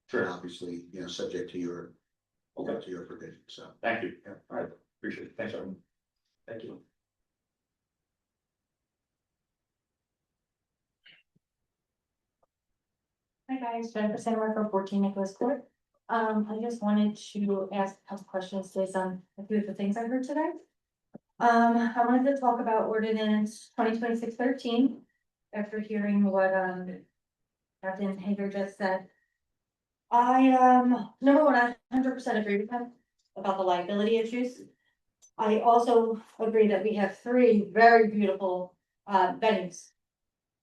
Sure. And obviously, subject to your provision, so. Thank you. Yeah, all right, appreciate it. Thanks, everyone. Thank you. Hi guys, Jennifer Sandberg from 14 Nicholas Court. I just wanted to ask a couple questions based on a few of the things I heard today. I wanted to talk about ordinance 2026-13 after hearing what Captain Hager just said. Number one, I 100% agree with him about the liability issues. I also agree that we have three very beautiful venues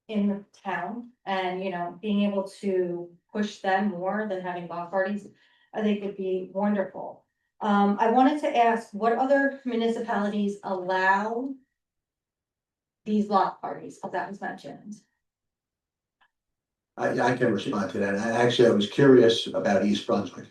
in the town, and being able to push them more than having block parties, I think would be wonderful. I wanted to ask, what other municipalities allow these block parties, because that was mentioned? I can respond to that. I was curious about East Brunswick.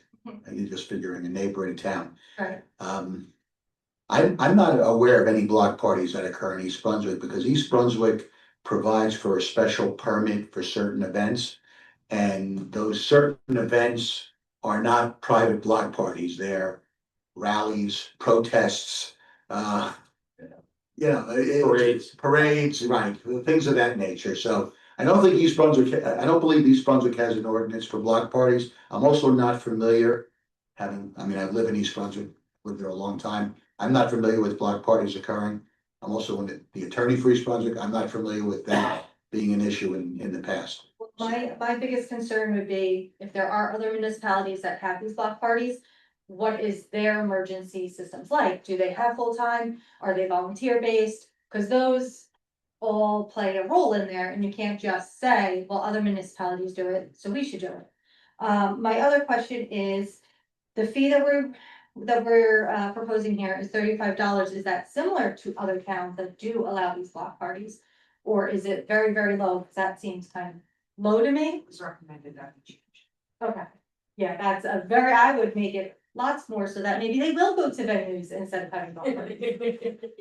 You just figuring a neighboring town. Right. I'm not aware of any block parties that occur in East Brunswick because East Brunswick provides for a special permit for certain events. And those certain events are not private block parties, they're rallies, protests, parades, right, things of that nature. So I don't believe East Brunswick has an ordinance for block parties. I'm also not familiar, I live in East Brunswick, lived there a long time. I'm not familiar with block parties occurring. I'm also the attorney for East Brunswick. I'm not familiar with that being an issue in the past. My biggest concern would be if there are other municipalities that have these block parties, what is their emergency systems like? Do they have full-time? Are they volunteer based? Because those all play a role in there, and you can't just say, well, other municipalities do it, so we should do it. My other question is, the fee that we're proposing here is $35. Is that similar to other towns that do allow these block parties? Or is it very, very low? Because that seems kind of low to me. It's recommended that we change. Okay, yeah, I would make it lots more so that maybe they will go to venues instead of having golf parties.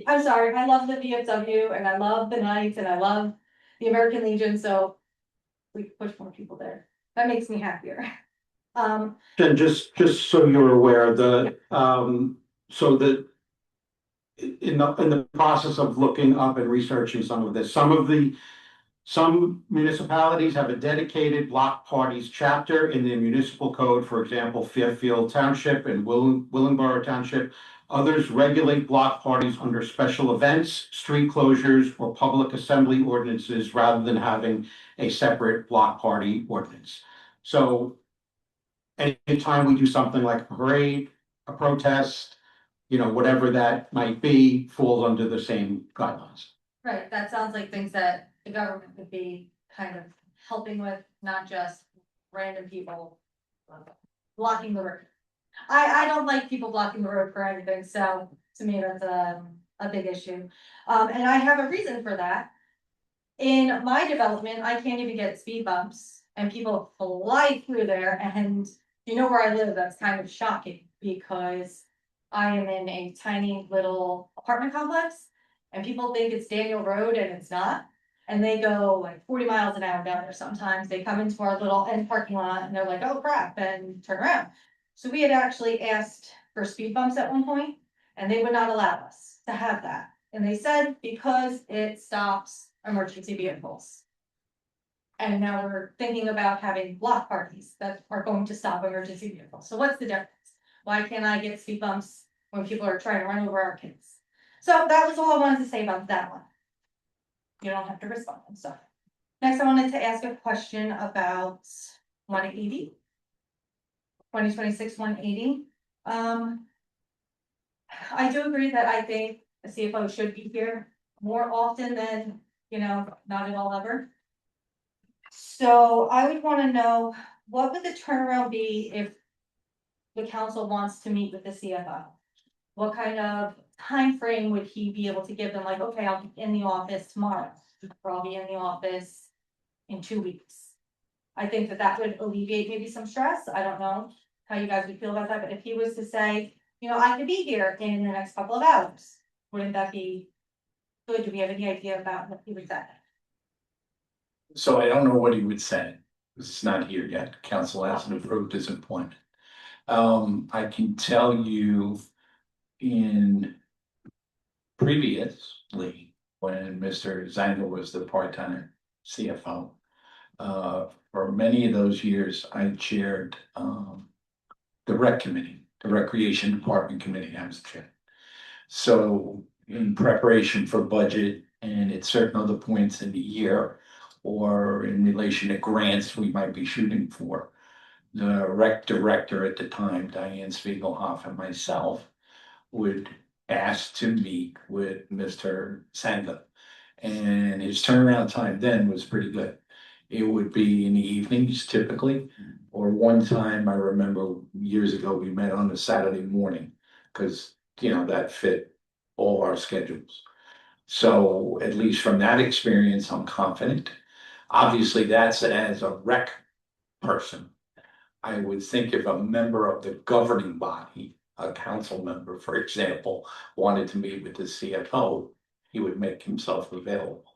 I'm sorry, I love the VFW and I love the Knights and I love the American Legion, so we push more people there. That makes me happier. And just so you're aware, so that in the process of looking up and researching some of this, some municipalities have a dedicated block parties chapter in their municipal code, for example, Fairfield Township and Willingboro Township. Others regulate block parties under special events, street closures, or public assembly ordinances rather than having a separate block party ordinance. So anytime we do something like a parade, a protest, whatever that might be, falls under the same guidelines. Right, that sounds like things that the government would be kind of helping with, not just random people blocking the road. I don't like people blocking the road for anything, so to me, that's a big issue. And I have a reason for that. In my development, I can't even get speed bumps and people fly through there, and where I live, that's kind of shocking because I am in a tiny little apartment complex and people think it's Daniel Road and it's not. And they go like 40 miles an hour down there sometimes. They come into our little end parking lot and they're like, oh crap, and turn around. So we had actually asked for speed bumps at one point and they would not allow us to have that. And they said because it stops emergency vehicles. And now we're thinking about having block parties that are going to stop emergency vehicles. So what's the difference? Why can't I get speed bumps when people are trying to run over our kids? So that was all I wanted to say about that one. You don't have to respond, so. Next, I wanted to ask a question about 180. 2026 180. I do agree that I think the CFO should be here more often than, not at all ever. So I would want to know, what would the turnaround be if the council wants to meet with the CFO? What kind of time frame would he be able to give them? Like, okay, I'll be in the office tomorrow, or I'll be in the office in 2 weeks. I think that would alleviate maybe some stress. I don't know how you guys would feel about that, but if he was to say, I could be here in the next couple of hours, wouldn't that be good? Do we have any idea about what he would say? So I don't know what he would say. It's not here yet. Council hasn't approved his appointment. I can tell you previously, when Mr. Zanger was the part-time CFO, for many of those years, I chaired the rec committee, the recreation department committee. I was the chair. So in preparation for budget and at certain other points in the year, or in relation to grants we might be shooting for, the rec director at the time, Diane Spiegelhoff, and myself would ask to meet with Mr. Sanga. And his turnaround time then was pretty good. It would be in the evenings typically, or one time I remember years ago, we met on a Saturday morning. Cause that fit all our schedules. So at least from that experience, I'm confident. Obviously, that's as a rec person. I would think if a member of the governing body, a council member, for example, wanted to meet with the CFO, he would make himself available.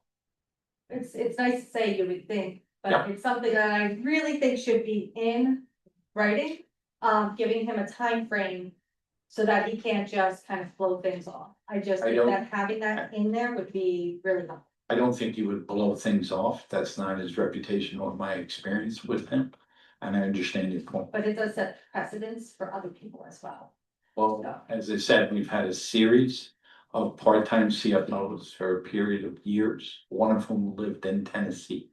It's nice to say you would think, Yeah. but it's something that I really think should be in writing. Giving him a time frame so that he can't just kind of blow things off. I just I think don't- that having that in there would be really helpful. I don't think he would blow things off. That's not his reputation or my experience with him. And I understand your point. But it does set precedence for other people as well. Well, as I said, we've had a series of part-time CFOs for a period of years, one of whom lived in Tennessee.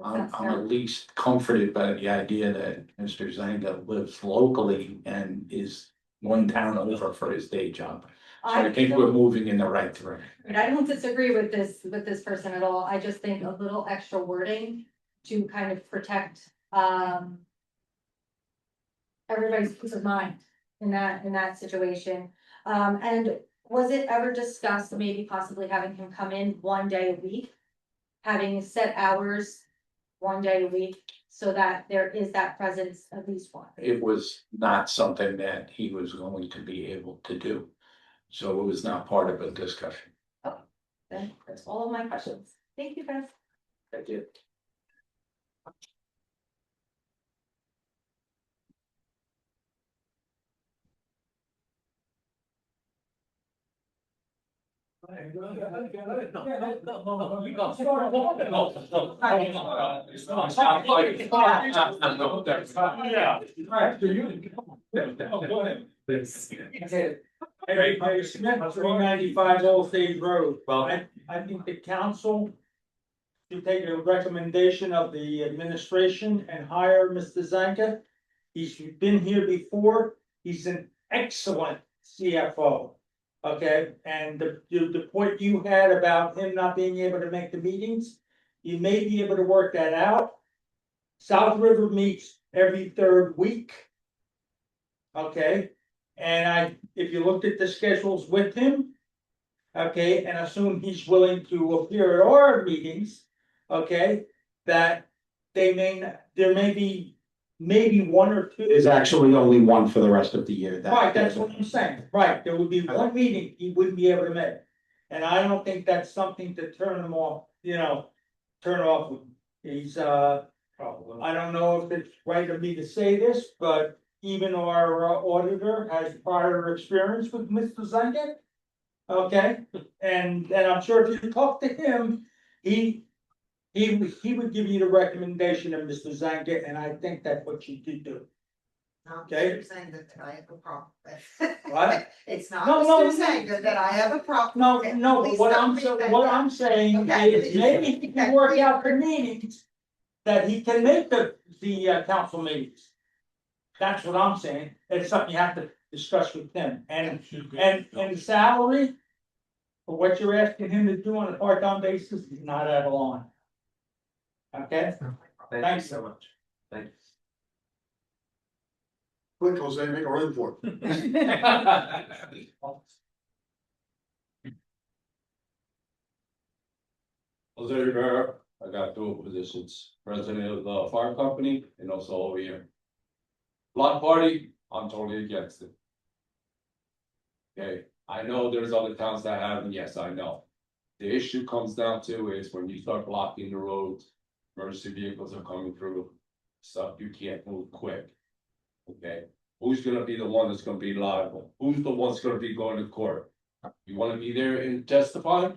I'm at least comforted by the idea that Mr. Zanga lives locally and is one town over for his day job. So I think we're moving in the right direction. I don't disagree with this person at all. I just think a little extra wording to kind of protect, everybody's peace of mind in that situation. And was it ever discussed, maybe possibly having him come in one day a week? Having set hours one day a week, so that there is that presence at least one. It was not something that he was going to be able to do. So it was not part of a discussion. Then that's all of my questions. Thank you, guys. Thank you. Hey, Smith, 395 Old Stage Road. Well, I think the council should take a recommendation of the administration and hire Mr. Zanka. He's been here before. He's an excellent CFO. Okay, and the point you had about him not being able to make the meetings, you may be able to work that out. South River meets every third week. Okay, and if you looked at the schedules with him, okay, and assume he's willing to appear at our meetings, okay, that there may be maybe one or two. There's actually only one for the rest of the year. Right, that's what I'm saying, right, there would be one meeting he wouldn't be able to make. And I don't think that's something to turn him off, turn off. He's, I don't know if it's right of me to say this, but even our auditor has prior experience with Mr. Zanket. Okay, and I'm sure if you talk to him, he would give you the recommendation of Mr. Zanket, and I think that's what you did do. Okay. Mr. Zanga that I have a problem with. What? It's not No, Mr. no. Zanga that I have a problem. No, with. no, but Please what don't I'm, make that what up. I'm saying Okay, is maybe he can work out the meetings. That he can make the council meetings. That's what I'm saying, it's something you have to discuss with them, and the salary. For what you're asking him to do on a part-time basis is not out of line. Okay? Thanks so much. Thanks. Quick, Jose, make a run for it. Jose Rivera, I got dual positions, president of the fire company and also over here. Block party, I'm totally against it. Okay, I know there's other towns that have, and yes, I know. The issue comes down to is when you start blocking the roads, emergency vehicles are coming through, stuff you can't move quick. Okay, who's gonna be the one that's gonna be liable? Who's the one's gonna be going to court? You wanna be there and testify?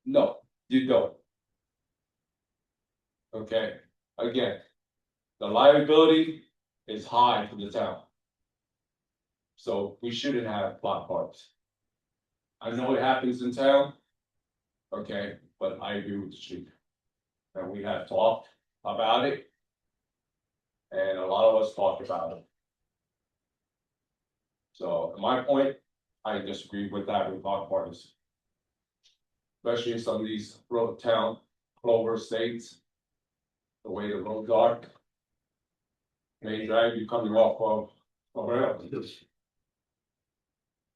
No, you don't. Okay, again, the liability is high for the town. So we shouldn't have block parties. I know it happens in town. Okay, but I agree with the chief. And we have talked about it. And a lot of us talked about it. So at my point, I disagree with that with block parties. Especially in some of these road town clover states. The way the roads are. May drive you coming off of Borough.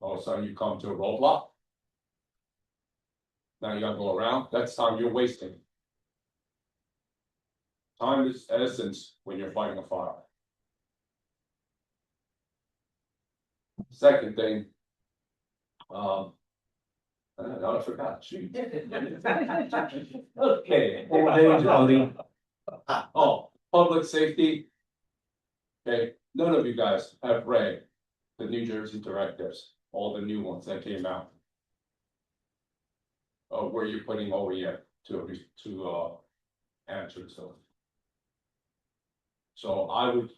All of a sudden you come to a roadblock. Now you gotta go around, that's time you're wasting. Time is essence when you're fighting a fire. Second thing. I forgot, shoot. Okay. Oh, public safety. Okay, none of you guys have read the New Jersey directives, all the new ones that came out. Where you're putting OEM to answer to. So I would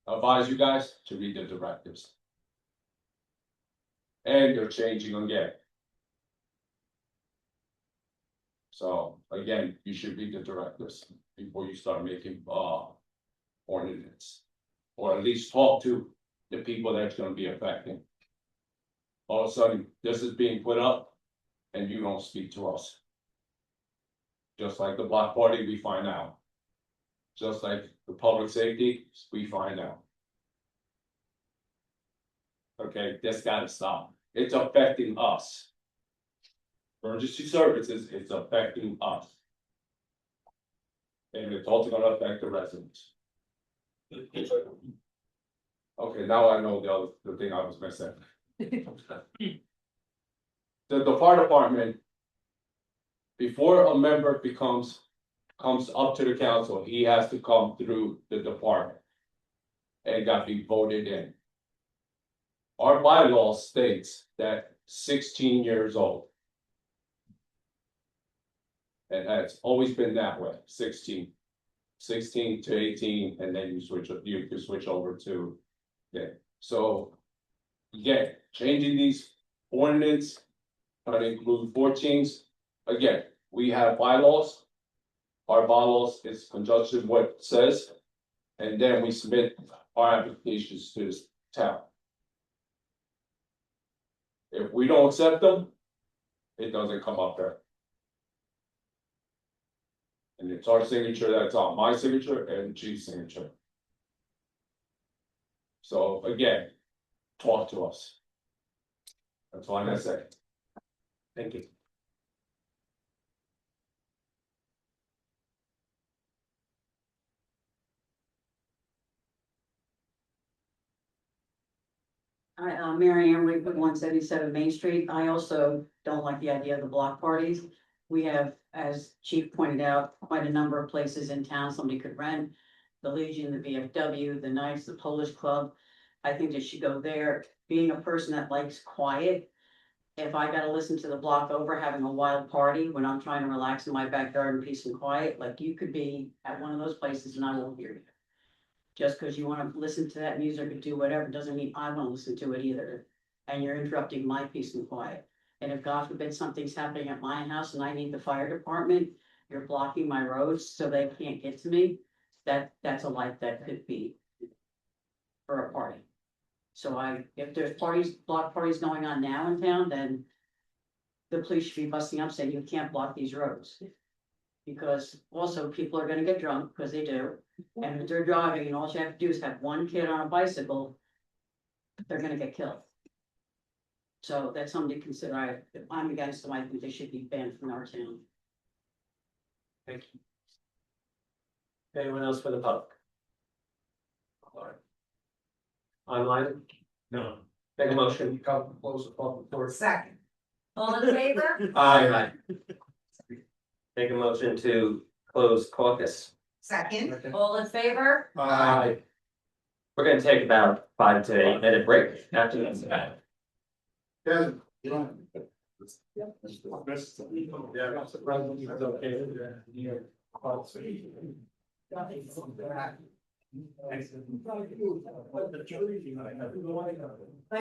advise you guys to read the directives. And they're changing again. So again, you should read the directives before you start making ordinance. Or at least talk to the people that's gonna be affecting. All of a sudden, this is being put up and you don't speak to us. Just like the block party, we find out. Just like the public safety, we find out. Okay, this gotta stop. It's affecting us. Emergency services, it's affecting us. And it's also gonna affect the residents. Okay, now I know the thing I was missing. The fire department. Before a member comes up to the council, he has to come through the department. And got to be voted in. Our bylaw states that 16 years old. And it's always been that way, 16 to 18, and then you can switch over to, yeah, so. Again, changing these ordinance, trying to include 14s, again, we have bylaws. Our bylaws is conjunction what it says, and then we submit our applications to this town. If we don't accept them, it doesn't come up there. And it's our signature that's on my signature and G's signature. So again, talk to us. That's all I'm gonna say. Thank you. Hi, Mary Ann Wigwood, 177 Main Street. I also don't like the idea of the block parties. We have, as Chief pointed out, quite a number of places in town somebody could rent. The Legion, the VFW, the Knights, the Polish Club. I think they should go there. Being a person that likes quiet, if I gotta listen to the block over having a wild party when I'm trying to relax in my backyard in peace and quiet, like you could be at one of those places and I won't hear you. Just because you want to listen to that music or do whatever, doesn't mean I want to listen to it either. And you're interrupting my peace and quiet. And if God forbid something's happening at my house and I need the fire department, you're blocking my roads so they can't get to me. That's a life that could be for a party. So if there's block parties going on now in town, then the police should be busting up saying you can't block these roads. Because also people are gonna get drunk, because they do, and if they're driving and all you have to do is have one kid on a bicycle, they're gonna get killed. So that's something to consider. I'm against them, I think they should be banned from our town. Thank you. Anyone else for the public? Online? No. Make a motion. Close the public door. Second. All in favor? Aye. Make a motion to close caucus. Second. All in favor? Aye. We're gonna take about 5 to 8 minute break after this. Yeah, You don't. Yeah. My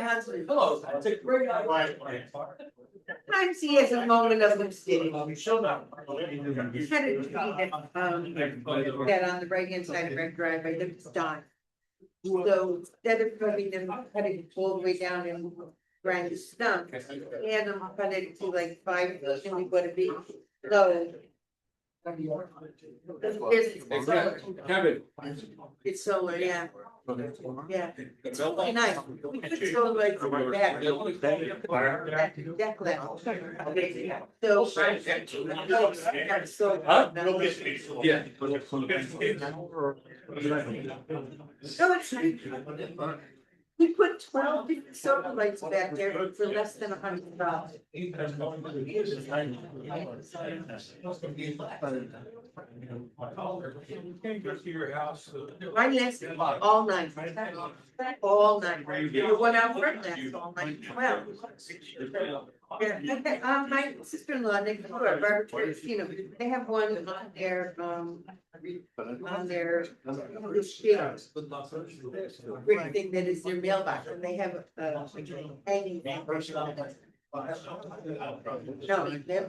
husband. Hello. Sometimes he has a moment of lucidity. He's had a tree that on the right hand side of our driveway that was dying. So instead of cutting them, cutting it all the way down and grind the stump, he had them cut it to like 5 feet and we put a big low. Kevin. It's solar, yeah. Yeah, it's really nice. We put solar lights in the back. Deck level. So. Yeah. No, it's not. We put 12 different solar lights back there for less than $100. Right next to all night. All night. The one out front lasts all night, 12. Yeah, my sister-in-law, next door, Barbara, you know, they have one on their, brick thing that is their mailbox, and they have a hanging. No, they have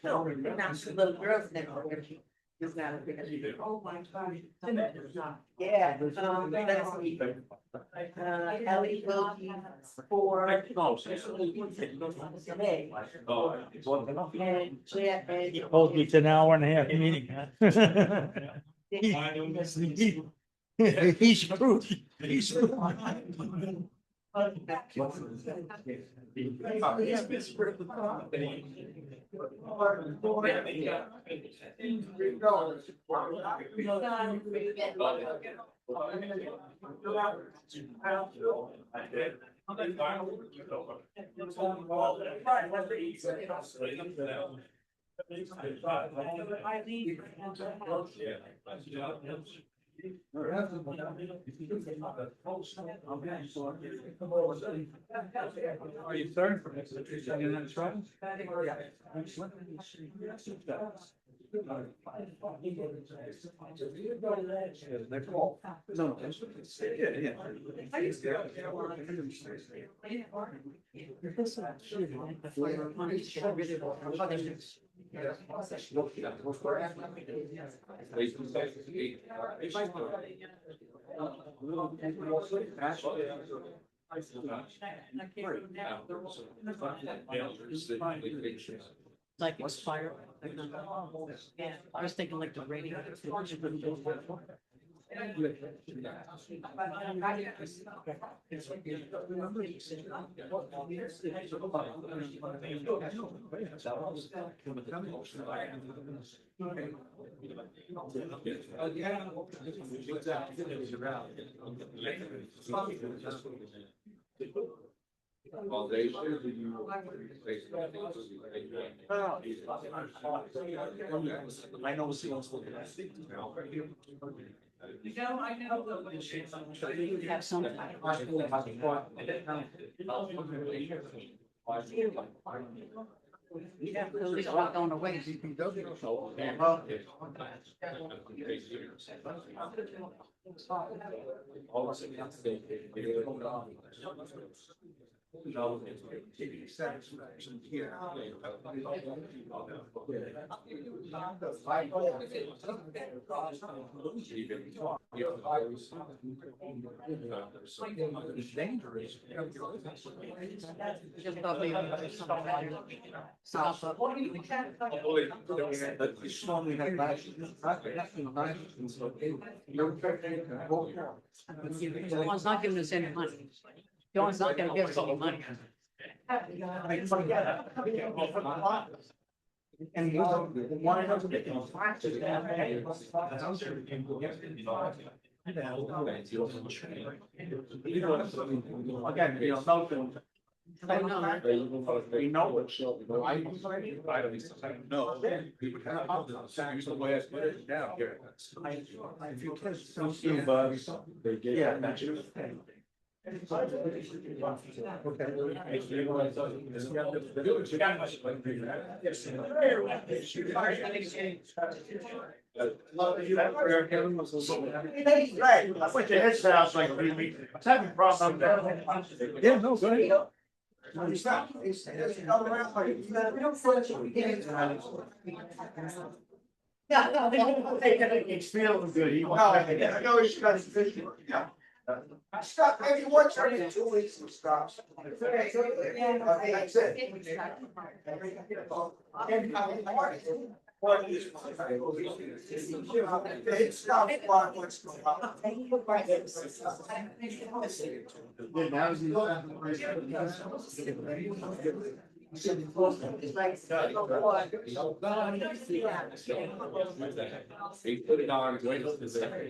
no, they're not the little girls next door. It's not a big. Yeah, let's see. Ellie will be for. Told me it's an hour and a half meeting, huh? He's screwed. He's screwed. Are you starting from next to the next one? Excellent. No, Like expire. Yeah, I was thinking like the radio. Well, they should you. I know it's. I know. You have something. Yeah, those are not going away. John's not giving us any money. John's not gonna give us any money. And one of them. Again, you know, something. I know. We know it. No. Use the way I put it down here. If you catch some. Yeah. I went to his house like 3 weeks ago. I was having problems there. Yeah, no, go ahead. He's feeling good. He I know he's got his vision. Yeah. Stop, maybe once every 2 weeks he stops. That's it. He put it on. You're in a position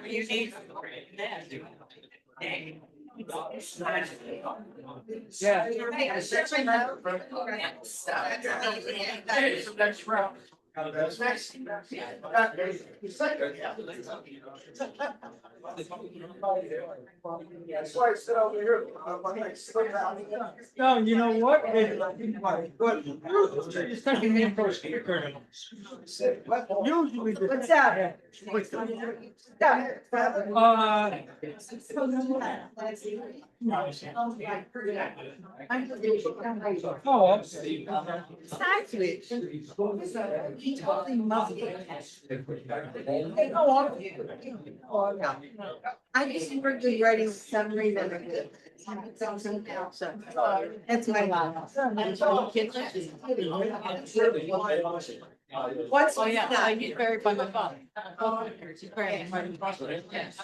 where you need. Yeah. Next round. That's next. That's why I sit over here. No, you know what? It's not gonna be a first speaker. Usually. What's that? Oh. He totally must be. They go on. Oh, no. I just super good writing summary that are good. So, that's my lot. What's? Oh, yeah, I get very by my phone. She's very by my phone. Yes.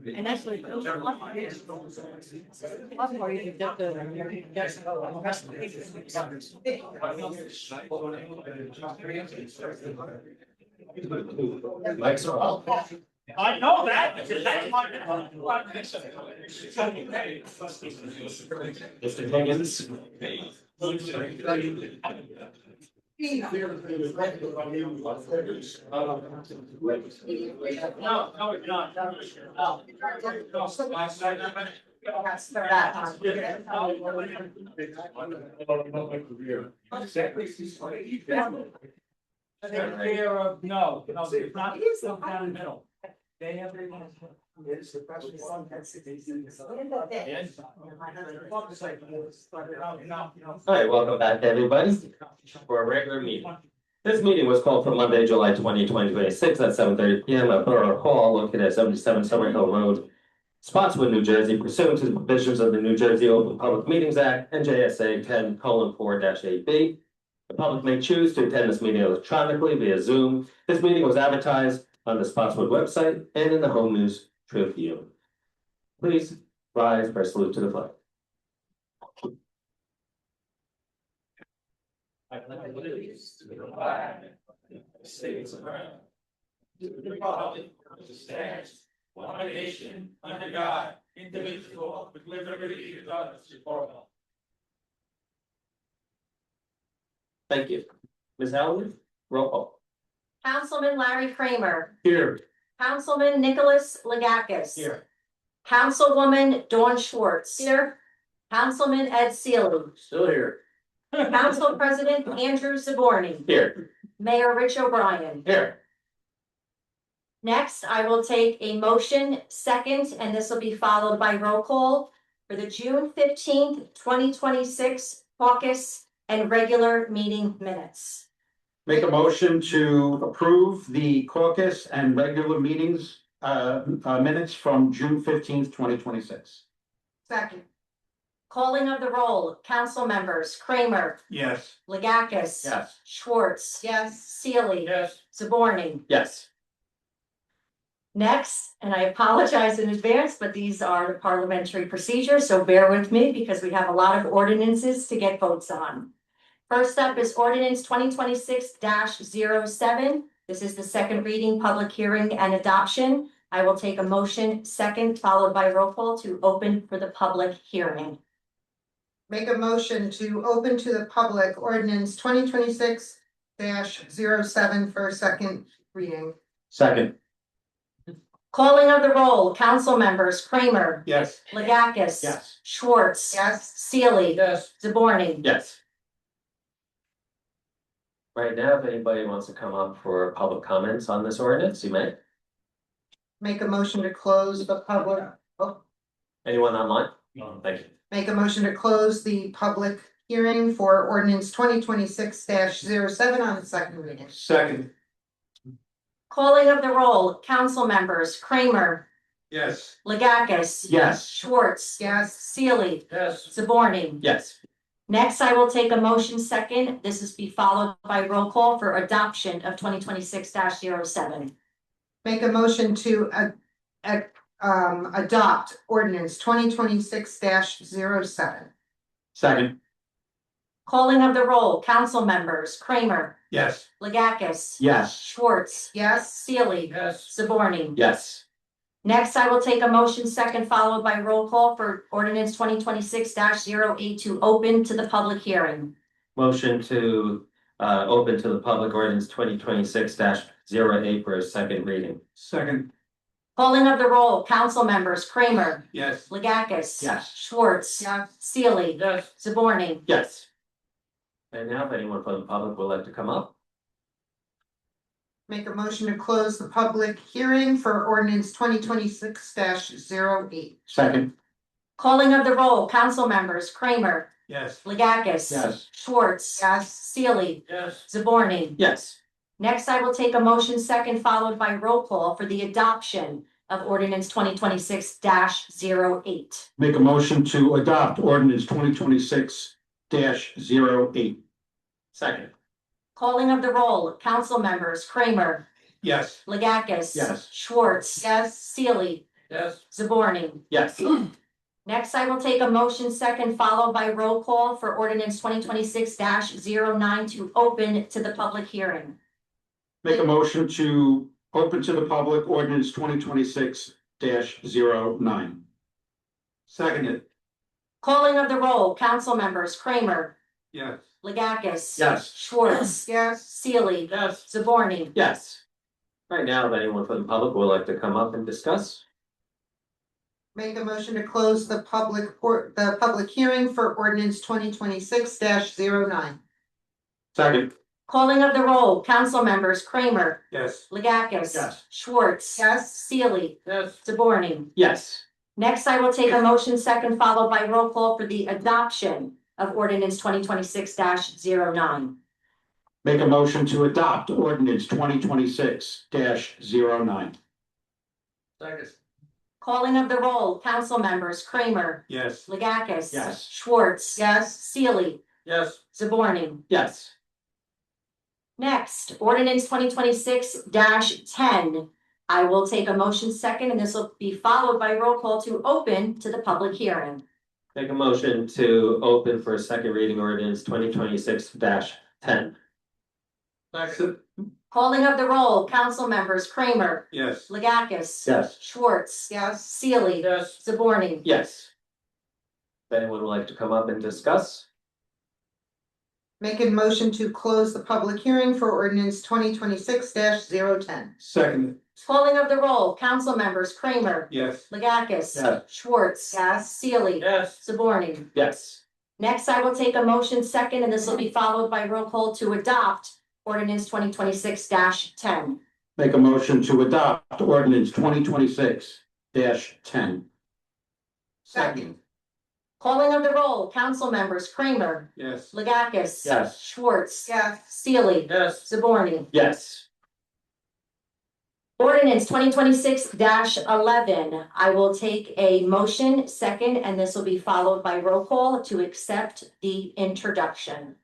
And actually. Mike's are off. I know that. Mr. Higgins. No, it's not. No, it's not. It's down in the middle. They have their. It's the president. All right, welcome back, everybody, for a regular meeting. This meeting was called for Monday, July 20, 2026 at 7:30 PM at Borough Hall located at 77 Summer Hill Road, Spotswood, New Jersey, pursuant to the provisions of the New Jersey Open Public Meetings Act, NJSA 10:4-8B. The public may choose to attend this meeting electronically via Zoom. This meeting was advertised on the Spotswood website and in the Home News Tribune. Please rise for a salute to the flag. I pledge allegiance to the flag of the States of America, to the republic which stands one nation under God, indivisible, with liberty and justice for all. Thank you. Ms. Howard, roll call. Councilman Larry Kramer, Here. Councilman Nicholas Legakis. Here. Councilwoman Dawn Schwartz. Here. Councilman Ed Sealy. Still here. Council President Andrew Zaborni. Here. Mayor Rich O'Brien. Here. Next, I will take a motion second, and this will be followed by roll call for the June 15th, 2026 caucus and regular meeting minutes. Make a motion to approve the caucus and regular meetings, minutes from June 15th, 2026. Second. Calling of the roll, council members Kramer, Yes. Legakis. Yes. Schwartz. Yes. Sealy. Yes. Zaborni. Yes. Next, and I apologize in advance, but these are the parliamentary procedures, so bear with me because we have a lot of ordinances to get votes on. First up is ordinance 2026-07. This is the second reading, public hearing and adoption. I will take a motion second, followed by roll call to open for the public hearing. Make a motion to open to the public ordinance 2026-07 for a second reading. Second. Calling of the roll, council members Kramer, Yes. Legakis. Yes. Schwartz. Yes. Sealy. Yes. Zaborni. Yes. Right now, if anybody wants to come up for public comments on this ordinance, you may. Make a motion to close the public, Anyone online? No, thank you. make a motion to close the public hearing for ordinance 2026-07 on its second reading. Second. Calling of the roll, council members Kramer, Yes. Legakis. Yes. Schwartz. Yes. Sealy. Yes. Zaborni. Yes. Next, I will take a motion second. This is be followed by roll call for adoption of 2026-07. Make a motion to adopt ordinance 2026-07. Second. Calling of the roll, council members Kramer, Yes. Legakis. Yes. Schwartz. Yes. Sealy. Yes. Zaborni. Yes. Next, I will take a motion second, followed by roll call for ordinance 2026-08 to open to the public hearing. Motion to open to the public ordinance 2026-08 for a second reading. Second. Calling of the roll, council members Kramer, Yes. Legakis. Yes. Schwartz. Yes. Sealy. Yes. Zaborni. Yes. And now, if anyone from the public would like to come up, Make a motion to close the public hearing for ordinance 2026-08. Second. Calling of the roll, council members Kramer, Yes. Legakis. Yes. Schwartz. Yes. Sealy. Yes. Zaborni. yes. Next, I will take a motion second, followed by roll call for the adoption of ordinance 2026-08. Make a motion to adopt ordinance 2026-08. Second. Calling of the roll, council members Kramer, Yes. Legakis. Yes. Schwartz. Yes. Sealy. Yes. Zaborni. Yes. Next, I will take a motion second, followed by roll call for ordinance 2026-09 to open to the public hearing. Make a motion to open to the public ordinance 2026-09. Seconded. Calling of the roll, council members Kramer, Yes. Legakis. Yes. Schwartz. Yes. Sealy. Yes. Zaborni. Yes. Right now, if anyone from the public would like to come up and discuss, Make a motion to close the public hearing for ordinance 2026-09. Second. Calling of the roll, council members Kramer, Yes. Legakis. Yes. Schwartz. Yes. Sealy. Yes. Zaborni. yes. Next, I will take a motion second, followed by roll call for the adoption of ordinance 2026-09. Make a motion to adopt ordinance 2026-09. Second. Calling of the roll, council members Kramer, Yes. Legakis. Yes. Schwartz. Yes. Sealy. Yes. Zaborni. Yes. Next, ordinance 2026-10. I will take a motion second, and this will be followed by roll call to open to the public hearing. Make a motion to open for a second reading ordinance 2026-10. Second. Calling of the roll, council members Kramer, Yes. Legakis. Yes. Schwartz. Yes. Sealy. Yes. Zaborni. Yes. If anyone would like to come up and discuss, Make a motion to close the public hearing for ordinance 2026-010. Seconded. Calling of the roll, council members Kramer, Yes. Legakis. Yes. Schwartz. Yes. Sealy. Yes. Zaborni. yes. Next, I will take a motion second, and this will be followed by roll call to adopt ordinance 2026-10. Make a motion to adopt ordinance 2026-10. Second. Calling of the roll, council members Kramer, Yes. Legakis. Yes. Schwartz. Yes. Seely. Yes. Zaborni. Yes. Ordinance 2026-11. I will take a motion second, and this will be followed by roll call to accept the introduction.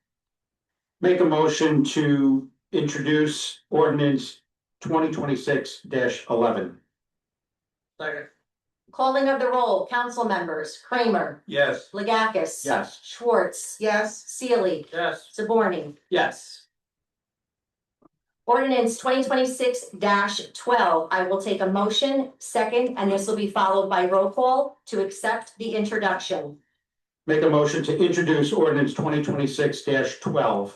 Make a motion to introduce ordinance 2026-11. Second. Calling of the roll, council members Kramer, Yes. Legakis. Yes. Schwartz. Yes. Seely. Yes. Zaborni. Yes. Ordinance 2026-12. I will take a motion second, and this will be followed by roll call to accept the introduction. Make a motion to introduce ordinance 2026-12.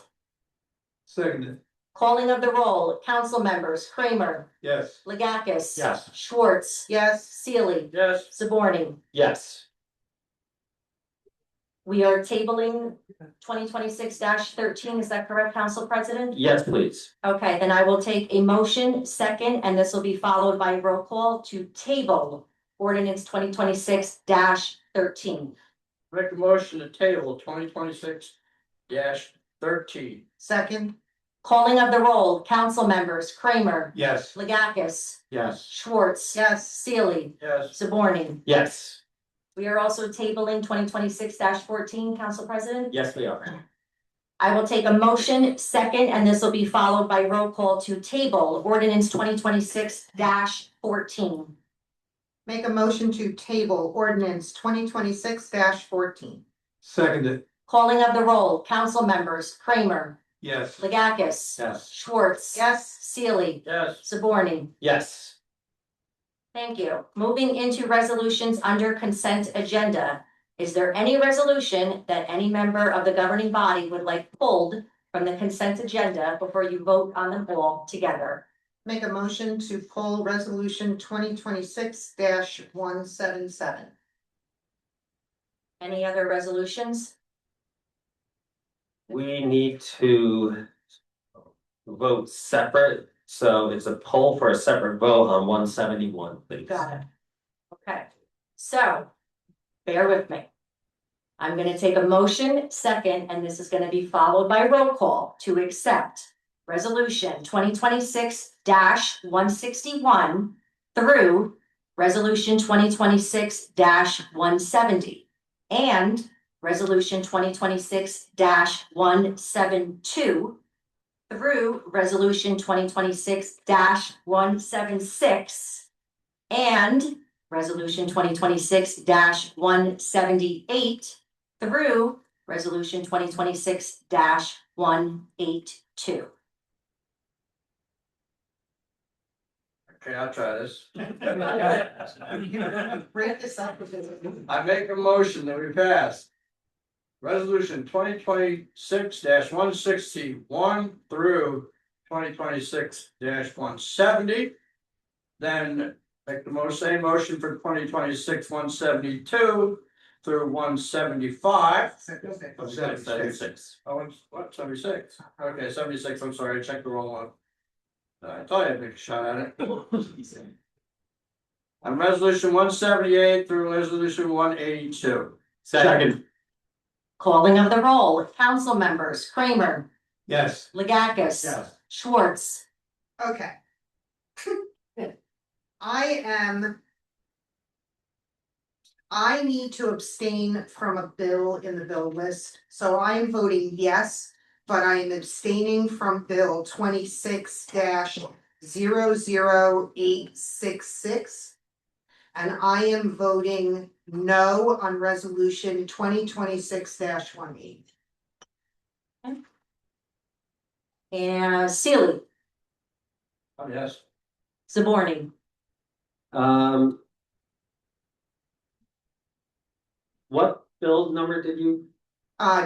Second. Calling of the roll, council members Kramer, Yes. Legakis. Yes. Schwartz. Yes. Seely. Yes. Zaborni. Yes. We are tabling 2026-13. Is that correct, Council President? Yes, please. Okay, then I will take a motion second, and this will be followed by roll call to table ordinance 2026-13. Make a motion to table 2026-13. Second. Calling of the roll, council members Kramer, Yes. Legakis. Yes. Schwartz. Yes. Seely. Yes. Zaborni. Yes. We are also tabling 2026-14, Council President. Yes, we are. I will take a motion second, and this will be followed by roll call to table ordinance 2026-14. Make a motion to table ordinance 2026-14. Seconded. Calling of the roll, council members Kramer, Yes. Legakis. Yes. Schwartz. Yes. Seely. Yes. Zaborni. Yes. Thank you. Moving into resolutions under consent agenda. Is there any resolution that any member of the governing body would like pulled from the consent agenda before you vote on them all together? Make a motion to pull resolution 2026-177. Any other resolutions? We need to vote separate, so it's a poll for a separate vote on 171, please. Got it. Okay, so bear with me. I'm gonna take a motion second, and this is gonna be followed by roll call to accept resolution 2026-161 through resolution 2026-170 and resolution 2026-172 through resolution 2026-176 and resolution 2026-178 through resolution 2026-182. Okay, I'll try this. Break this up. I make a motion that we pass resolution 2026-161 through 2026-170. Then make the same motion for 2026-172 through 175. 76. Oh, what, 76? Okay, 76, I'm sorry, I checked the wrong one. I thought I'd make a shot at it. And resolution 178 through resolution 182. Second. Calling of the roll, council members Kramer, Yes. Legakis. Yes. Schwartz. Okay. I need to abstain from a bill in the bill list, so I am voting yes, but I am abstaining from bill 26-00866. And I am voting no on resolution 2026-18. And Seely. Oh, yes. Zaborni. What bill number did you?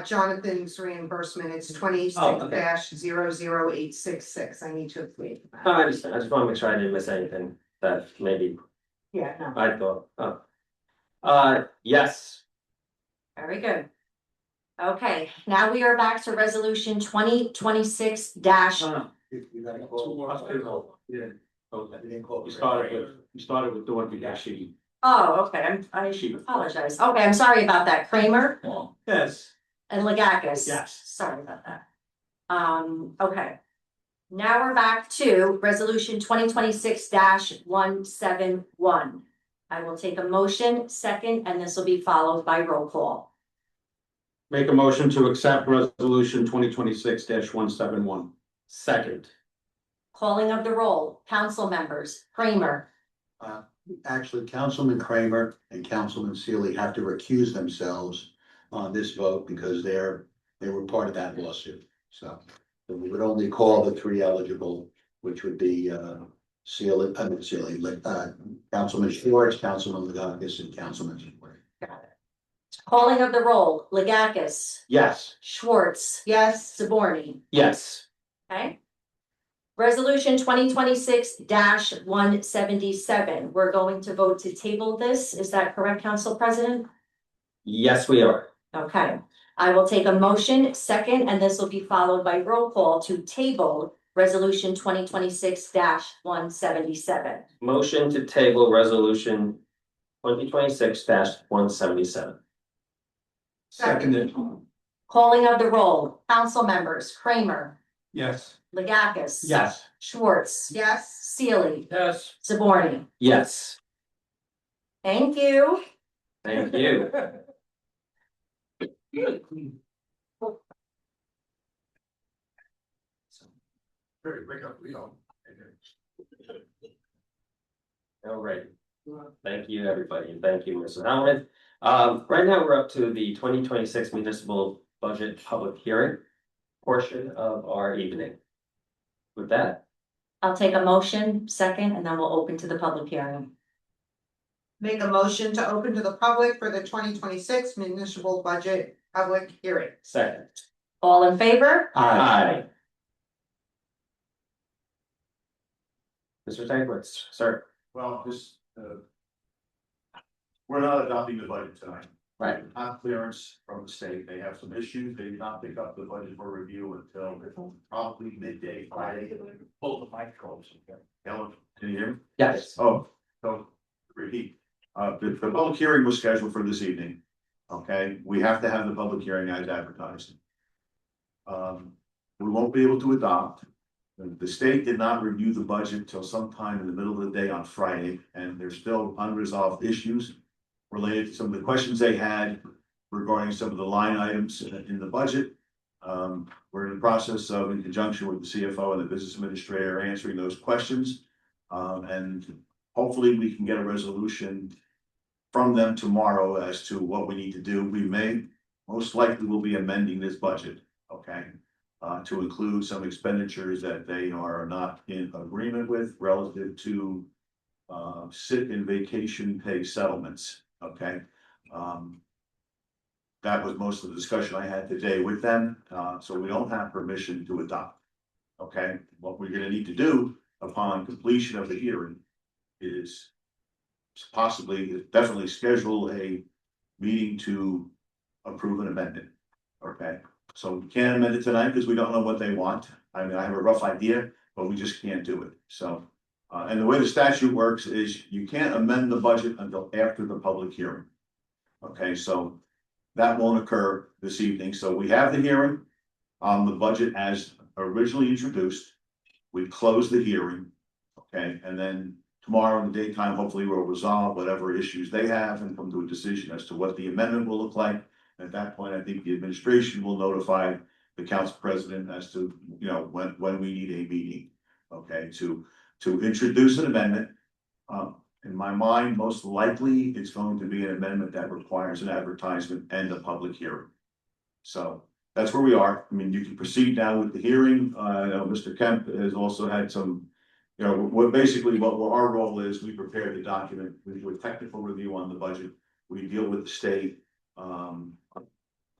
Jonathan's reimbursement, it's 26-00866. I need to wait. Oh, I understand. I just want to make sure I didn't miss anything that maybe Yeah, no, I thought, yes. very good. Okay, now we are back to resolution 2026- You started with Dorothy, actually. Oh, okay, I apologize. Okay, I'm sorry about that. Kramer Yes. and Legakis. Yes. Sorry about that. Okay. Now we're back to resolution 2026-171. I will take a motion second, and this will be followed by roll call. Make a motion to accept resolution 2026-171. Second. Calling of the roll, council members, Kramer, Actually, Councilman Kramer and Councilman Sealy have to recuse themselves on this vote because they were part of that lawsuit. So we would only call the three eligible, which would be Sealy, Councilman Schwartz, Councilman Legakis, and Councilman Sealy. calling of the roll, Legakis, Yes. Schwartz, Yes. Zaborni, Yes. okay? Resolution 2026-177, we're going to vote to table this, is that correct, Council President? Yes, we are. Okay, I will take a motion second, and this will be followed by roll call to table resolution 2026-177. Motion to table resolution 2026-177. Seconded. Calling of the roll, council members, Kramer, Yes. Legakis. Yes. Schwartz. Yes. Sealy. Yes. Zaborni. Yes. Thank you. Thank you. All right. Thank you, everybody, and thank you, Mrs. Howard. Right now, we're up to the 2026 municipal budget public hearing portion of our evening. With that, I'll take a motion second, and then we'll open to the public hearing. Make a motion to open to the public for the 2026 municipal budget public hearing. second. All in favor? Aye. Mr. Tankwitz, sir. Well, we're not adopting the budget tonight. Right. Not clearance from the state. They have some issues. They did not pick up the budget for review until probably midday Friday. Pull the microphones. Ellen, can you hear me? Yes. Oh, so repeat. The public hearing was scheduled for this evening. Okay, we have to have the public hearing as advertised. We won't be able to adopt. The state did not review the budget till sometime in the middle of the day on Friday, and there's still unresolved issues related to some of the questions they had regarding some of the line items in the budget. We're in the process of, in conjunction with the CFO and the business administrator, answering those questions. And hopefully we can get a resolution from them tomorrow as to what we need to do. We may, most likely will be amending this budget, okay? To include some expenditures that they are not in agreement with relative to sick and vacation pay settlements, okay? That was most of the discussion I had today with them, so we don't have permission to adopt. Okay, what we're gonna need to do upon completion of the hearing is definitely schedule a meeting to approve an amendment. Okay, so we can't amend it tonight because we don't know what they want. I mean, I have a rough idea, but we just can't do it. So, and the way the statute works is you can't amend the budget until after the public hearing. Okay, so that won't occur this evening. So we have the hearing on the budget as originally introduced. We close the hearing, okay, and then tomorrow in the daytime, hopefully we'll resolve whatever issues they have and come to a decision as to what the amendment will look like. At that point, I think the administration will notify the council president as to, you know, when we need a meeting, okay, to introduce an amendment. In my mind, most likely, it's going to be an amendment that requires an advertisement and a public hearing. So that's where we are. I mean, you can proceed now with the hearing. I know Mr. Kemp has also had some, you know, what our role is, we prepare the document, we do a technical review on the budget. We deal with the state,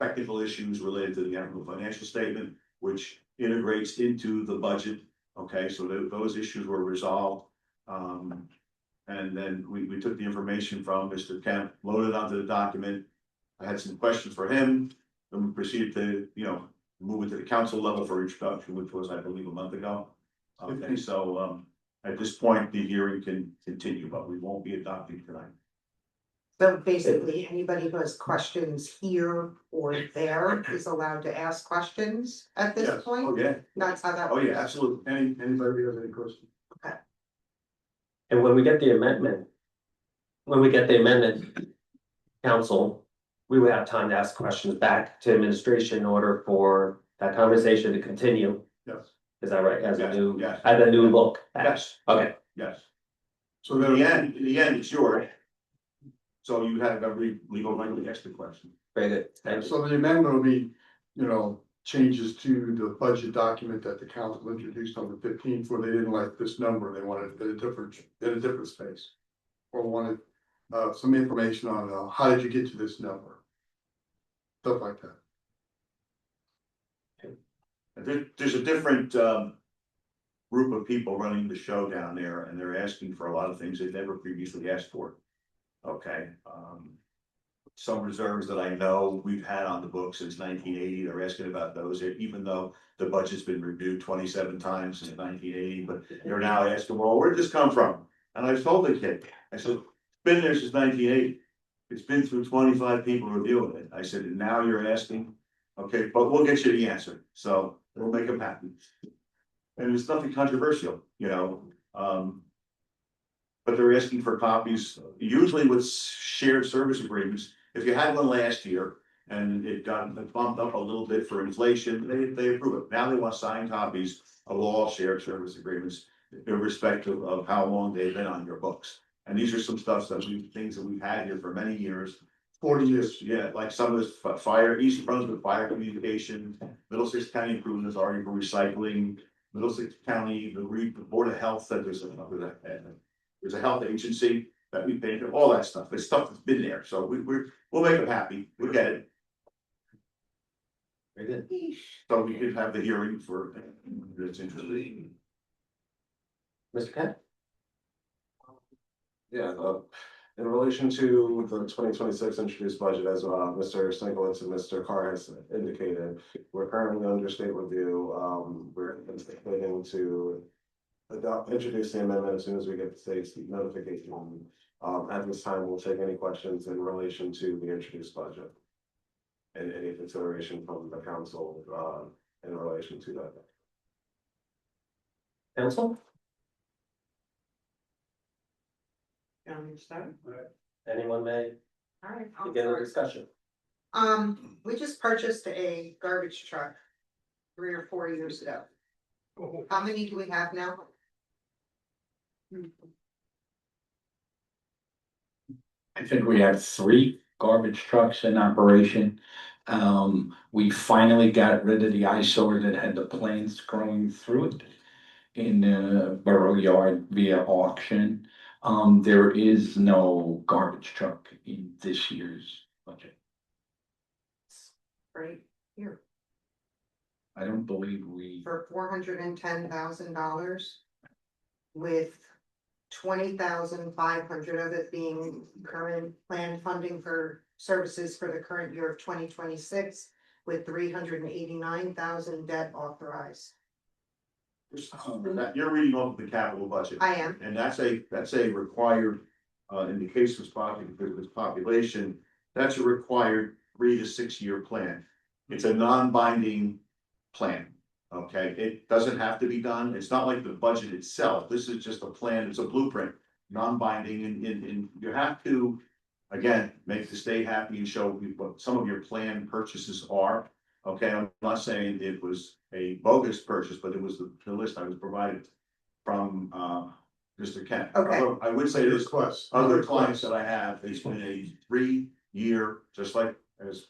technical issues related to the annual financial statement, which integrates into the budget. Okay, so those issues were resolved. And then we took the information from Mr. Kemp, loaded onto the document. I had some questions for him, then we proceeded to, you know, move it to the council level for introduction, which was, I believe, a month ago. Okay, so, at this point, the hearing can continue, but we won't be adopting tonight. So basically, anybody who has questions here or there is allowed to ask questions at this Yes. point? Oh, yeah. That's how that. Oh, yeah, works. absolutely. Anybody has any questions? And when we get the amendment. When we get the amendment. Council, we would have time to ask questions back to administration in order for that conversation to continue. Yes. Is that right? As a Yes, new, yes. as a new look? Yes. Okay, Yes. So in the end, it's yours. So you have every legal right to ask the question. very good. Thank you. So the amendment will be, changes to the budget document that the council introduced on the fifteenth, where they didn't like this number, they wanted it in a different space. Or wanted, some information on, how did you get to this number? Stuff like that. There's a different, group of people running the show down there, and they're asking for a lot of things they've never previously asked for. Okay, some reserves that I know we've had on the books since 1980, they're asking about those, even though the budget's been reviewed 27 times since 1980, but they're now asking, well, where'd this come from? And I told the kid, I said, it's been there since 1980. It's been through 25 people reviewing it. I said, and now you're asking, okay, but we'll get you the answer, so we'll make them happy. And it's nothing controversial, but they're asking for copies, usually with shared service agreements. If you had one last year and it got bumped up a little bit for inflation, they approve it. Now they want signed copies of all shared service agreements, irrespective of how long they've been on your books. And these are some things that we've had here for many years. 40 years, yeah, like some of this fire, East Brunswick Fire Communication, Middlesex County Improvement Authority for Recycling, Middlesex County, the Board of Health, there's a health agency that we pay for, all that stuff. It's stuff that's been there, so we'll make them happy. We'll get it. Very good. So we could have the hearing for that's interesting. Mr. Kent? Yeah, in relation to the 2026 introduced budget, as Mr. Singlets and Mr. Carr has indicated, we're currently under state review. We're anticipating to introduce the amendment as soon as we get the state's notification. At this time, we'll take any questions in relation to the introduced budget and any consideration from the council in relation to that. Council? Start? Anyone may All right. begin the discussion. We just purchased a garbage truck 3 or 4 years ago. How many do we have now? I think we have 3 garbage trucks in operation. We finally got rid of the eyesore that had the plants growing through it in the Borough yard via auction. There is no garbage truck in this year's budget. Right here, I don't believe we, for $410,000. With 20,500 of it being current planned funding for services for the current year of 2026, with 389,000 debt authorized. You're reading off the capital budget. I am. And that's a required, in the case of this population, that's a required 3 to 6 year plan. It's a non-binding plan. Okay, it doesn't have to be done. It's not like the budget itself. This is just a plan. It's a blueprint, non-binding, and you have to, again, make the state happy and show what some of your planned purchases are. Okay, I'm not saying it was a bogus purchase, but it was the list I was provided from Mr. Kent. Okay. Although I would say this, other clients that I have, it's been a 3-year, just like as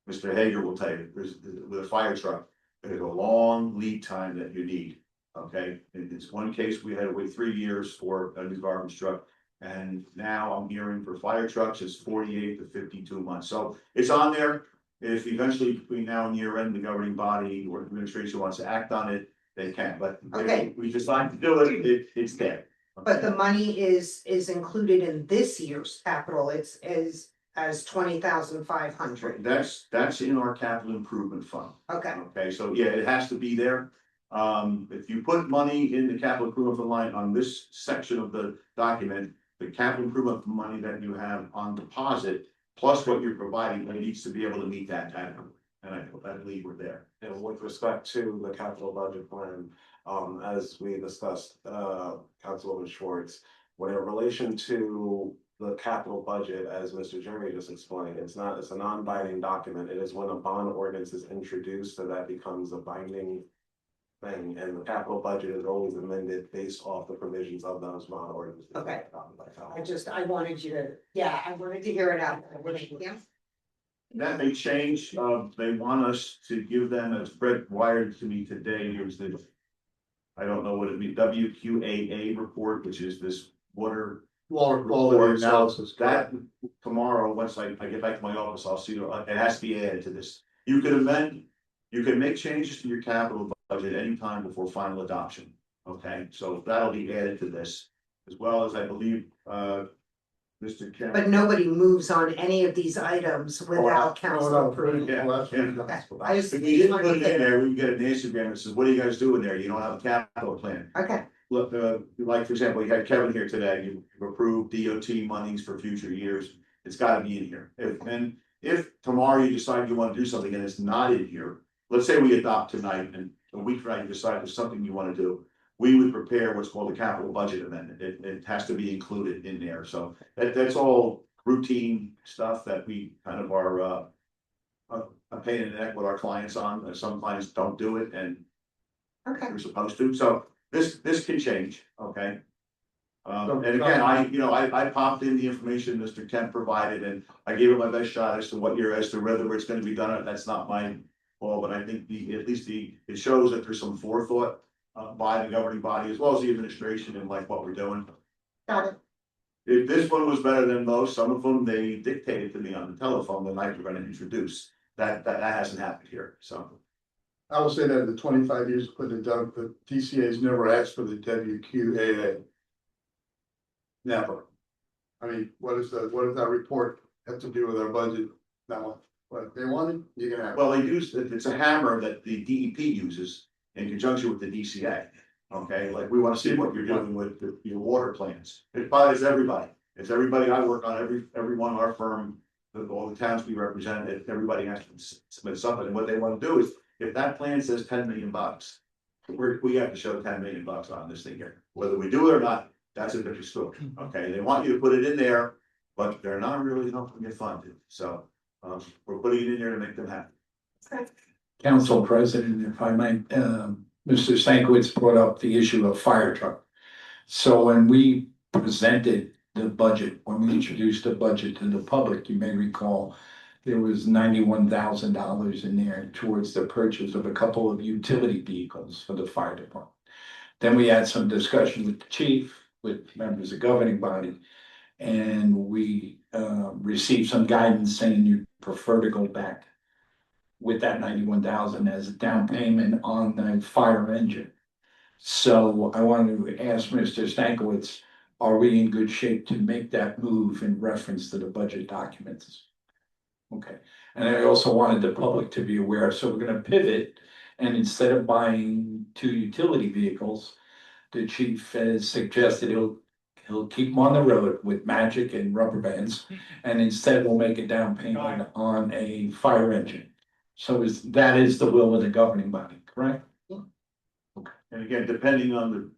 Mr. Hager will tell you, with a fire truck, there's a long lead time that you need. Okay, in this one case, we had to wait 3 years for a new garbage truck. And now I'm hearing for fire trucks, it's 48 to 52 months. So it's on there. If eventually between now and year end, the governing body or administration wants to act on it, they can, but Okay. we decide to do it, it's there. But the money is included in this year's capital. It's as 20,500. That's in our capital improvement fund. Okay. Okay, so yeah, it has to be there. If you put money in the capital improvement line on this section of the document, the capital improvement money that you have on deposit, plus what you're providing, it needs to be able to meet that number. And I believe we're there. And with respect to the capital budget plan, as we discussed, Councilwoman Schwartz, when in relation to the capital budget, as Mr. Jeremy just explained, it's a non-binding document. It is when a bond ordinance is introduced that that becomes a binding thing, and the capital budget is always amended based off the provisions of those bond ordinances. Okay. I wanted you to, yeah, I wanted to hear it out. Yeah. That may change, they want us to give them, as Fred wired to me today, here's the. I don't know what it means, WQAA report, which is this water quality analysis. That tomorrow, once I get back to my office, I'll see, it has to be added to this. You can make changes to your capital budget anytime before final adoption, okay? So that'll be added to this, as well as I believe, Mr. Kemp. But nobody moves on any of these items without council approval. Yeah, yeah. Okay. I just. If you didn't put it in there, we can get an Instagram that says, what are you guys doing there? You don't have a capital plan. Okay, Look, like, for example, you had Kevin here today, you've approved DOT monies for future years, it's gotta be in here. If tomorrow you decide you wanna do something and it's not in here, let's say we adopt tonight and a week from now you decide there's something you wanna do. We would prepare what's called a capital budget amendment, it has to be included in there, so that's all routine stuff that we kind of are, a pain in the neck with our clients on, some clients don't do it and okay. we're supposed to, so this can change, okay? And again, I popped in the information Mr. Kemp provided and I gave it my best shot as to whether it's gonna be done, that's not my call, but I think it shows that there's some forethought by the governing body as well as the administration and like what we're doing. Got it. If this one was better than most, some of them, they dictated to me on the telephone the night we're gonna introduce, that hasn't happened here, so. I will say that in the 25 years put it done, the TCA has never asked for the WQAA. Never. I mean, what does that report have to do with our budget? Now, what they wanted, you can have. Well, it's a hammer that the DEP uses in conjunction with the DCA. Okay, like we wanna see what you're doing with your water plans. It applies to everybody. It's everybody I work on, everyone in our firm, all the towns we represent, everybody has to submit something. And what they wanna do is, if that plan says 10 million bucks, we have to show 10 million bucks on this thing here. Whether we do it or not, that's a different story. Okay, they want you to put it in there, but they're not really helping it funded. So, we're putting it in there to make them happy. Council President, if I might, Mr. Stankiewicz brought up the issue of fire truck. So when we presented the budget, when we introduced the budget to the public, you may recall, there was $91,000 in there towards the purchase of a couple of utility vehicles for the fire department. Then we had some discussion with the chief, with members of the governing body, and we received some guidance saying you prefer to go back with that 91,000 as a down payment on the fire engine. So I wanted to ask Mr. Stankiewicz, are we in good shape to make that move in reference to the budget documents? Okay, and I also wanted the public to be aware, so we're gonna pivot, and instead of buying 2 utility vehicles, the chief has suggested he'll keep them on the road with magic and rubber bands, and instead we'll make a down payment on a fire engine. So that is the will of the governing body, correct? And again, depending on the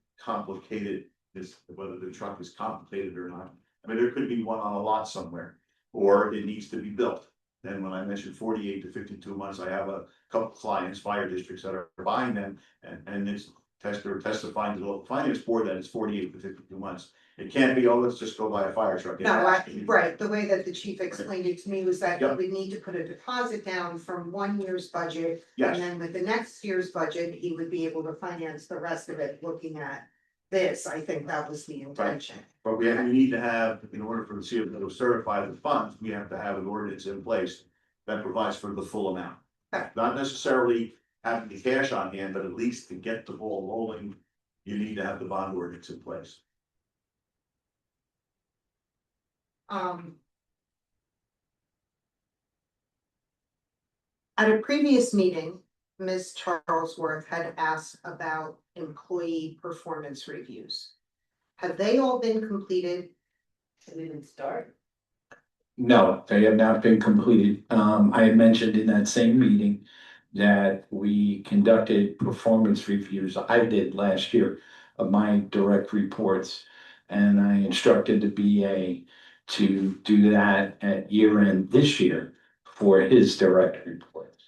whether the truck is complicated or not. I mean, there could be one on a lot somewhere, or it needs to be built. Then when I mentioned 48 to 52 months, I have a couple clients, fire districts that are buying them, and it's testifying to the local finance board that it's 48 to 52 months. It can't be, oh, let's just go buy a fire truck. No, right, the way that the chief explained it to me was that Yep. we need to put a deposit down from 1 year's budget. Yes. And then with the next year's budget, he would be able to finance the rest of it, looking at this, I think that was the intention. But we need to have, in order for the CFO to certify the funds, we have to have an ordinance in place that provides for the full amount. Okay. Not necessarily having the cash on hand, but at least to get the ball rolling, you need to have the bond ordinance in place. At a previous meeting, Ms. Charlesworth had asked about employee performance reviews. Have they all been completed? They didn't start. No, they have not been completed. I had mentioned in that same meeting that we conducted performance reviews. I did last year of my direct reports. And I instructed the BA to do that at year end this year for his direct reports.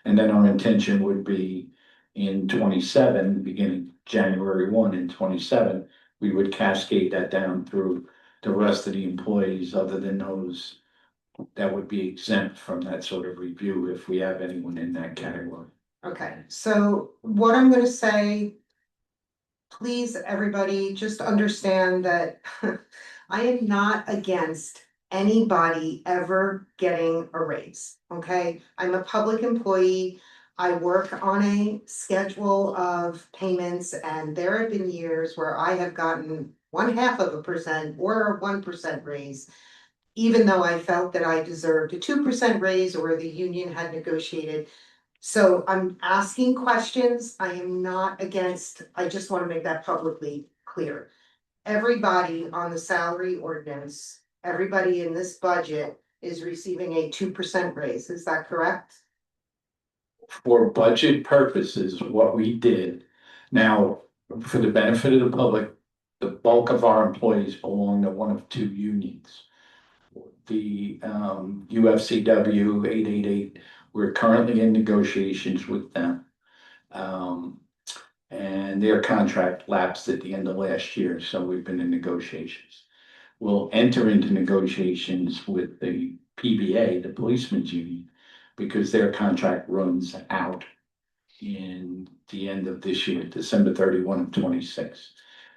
And then our intention would be in 27, beginning January 1 and 27, we would cascade that down through the rest of the employees other than those that would be exempt from that sort of review if we have anyone in that category. Okay, so what I'm gonna say. Please, everybody, just understand that I am not against anybody ever getting a raise, okay? I'm a public employee. I work on a schedule of payments and there have been years where I have gotten 0.5% or a 1% raise. Even though I felt that I deserved a 2% raise or the union had negotiated. So I'm asking questions, I am not against, I just wanna make that publicly clear. Everybody on the salary ordinance, everybody in this budget is receiving a 2% raise, is that correct? For budget purposes, what we did, now, for the benefit of the public, the bulk of our employees belong to one of two unions. The UFCW 888, we're currently in negotiations with them. And their contract lapsed at the end of last year, so we've been in negotiations. We'll enter into negotiations with the PBA, the Policemen's Union, because their contract runs out in the end of this year, December 31 of 26.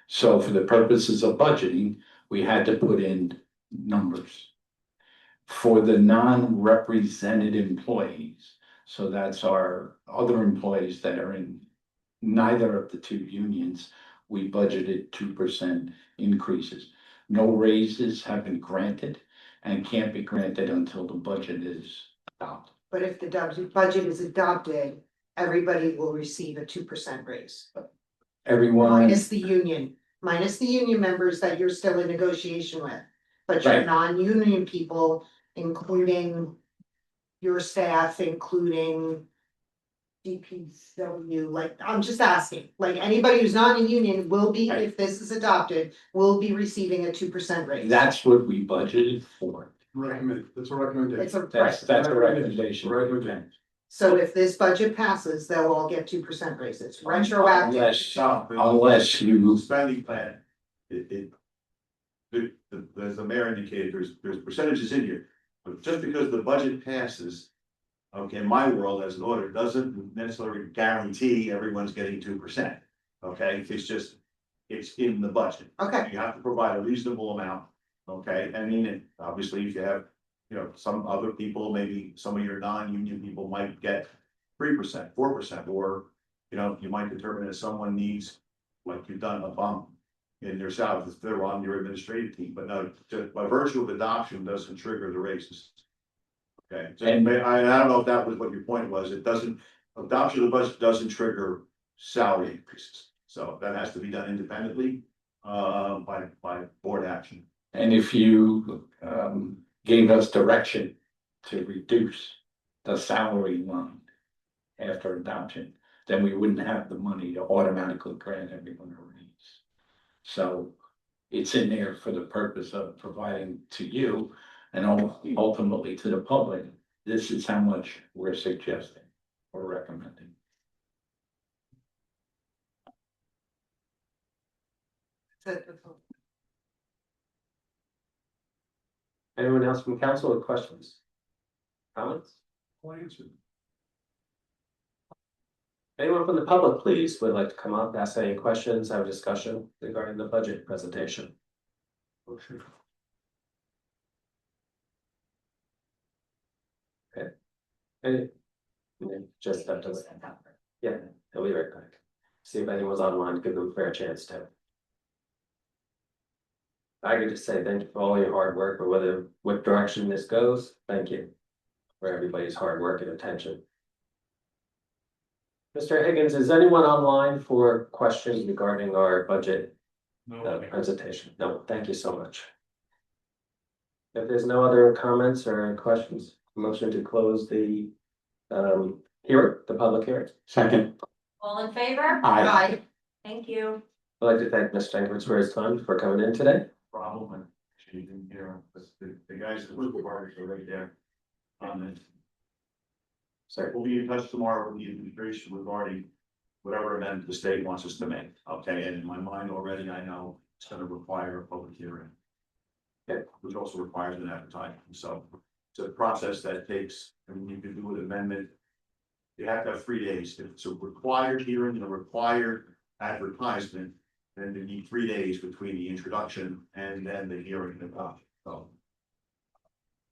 So for the purposes of budgeting, we had to put in numbers. For the non-represented employees, so that's our other employees that are in neither of the two unions, we budgeted 2% increases. No raises have been granted and can't be granted until the budget is adopted. But if the budget is adopted, everybody will receive a 2% raise. Everyone, Minus the union members that you're still in negotiation with. But your Right. non-union people, including your staff, including DPW, like, I'm just asking, like, anybody who's not in a union will be, if this is adopted, will be receiving a 2% raise. that's what we budgeted for. That's a recommendation. It's a, That's a recommendation. Recommendation. so if this budget passes, they'll all get 2% raises, retroactive. Unless you, Spending plan, as the mayor indicated, there's percentages in here, but just because the budget passes. Okay, in my world as an auditor, doesn't necessarily guarantee everyone's getting 2%. Okay, it's in the budget. Okay, You have to provide a reasonable amount, okay, I mean, and obviously if you have, some other people, maybe some of your non-union people might get 3%, 4%, or, you might determine that someone needs, like you've done, a bump in their salary if they're on your administrative team, but no, just by virtue of adoption doesn't trigger the raises. Okay, And- I don't know if that was what your point was, adoption of the budget doesn't trigger salary increases. So that has to be done independently, by board action. and if you gave us direction to reduce the salary line after adoption, then we wouldn't have the money to automatically grant everyone a raise. So it's in there for the purpose of providing to you and ultimately to the public, this is how much we're suggesting or recommending. Anyone else from council with questions? Comments? Anyone from the public, please, would like to come up, ask any questions, have a discussion regarding the budget presentation? Okay. Any? Just have to, yeah, he'll be right back. See if anyone's online, give them a fair chance to. I can just say thank you for all your hard work, or what direction this goes, thank you. For everybody's hard work and attention. Mr. Higgins, is anyone online for questions regarding our budget presentation? No, thank you so much. If there's no other comments or questions, motion to close the hearing, the public hearing. Second. All in favor? Aye. Thank you. I'd like to thank Mr. Jenkins for his time for coming in today. Problem and she didn't hear, because the guys that work the parties are right there. On it. Sorry. We'll be in touch tomorrow with the administration regarding whatever amendment the state wants us to make, okay, and in my mind already, I know it's gonna require a public hearing. Okay. Which also requires an advertisement, so it's a process that takes, I mean, you can do an amendment. You have to have 3 days, if it's a required hearing and a required advertisement, then you need 3 days between the introduction and then the hearing and adoption, so.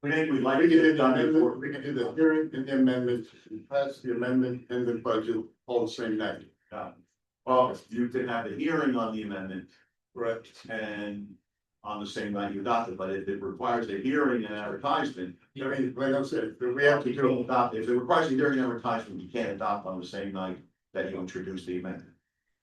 We think we'd like to get it done before. We can do the hearing and the amendment, pass the amendment and the budget all the same night. Well, you can have the hearing on the amendment Right. and on the same night you adopt it, but if it requires a hearing and advertisement. I mean, like I said, we have to do. Adopt, if it requires a hearing and advertisement, you can't adopt on the same night that you introduce the amendment.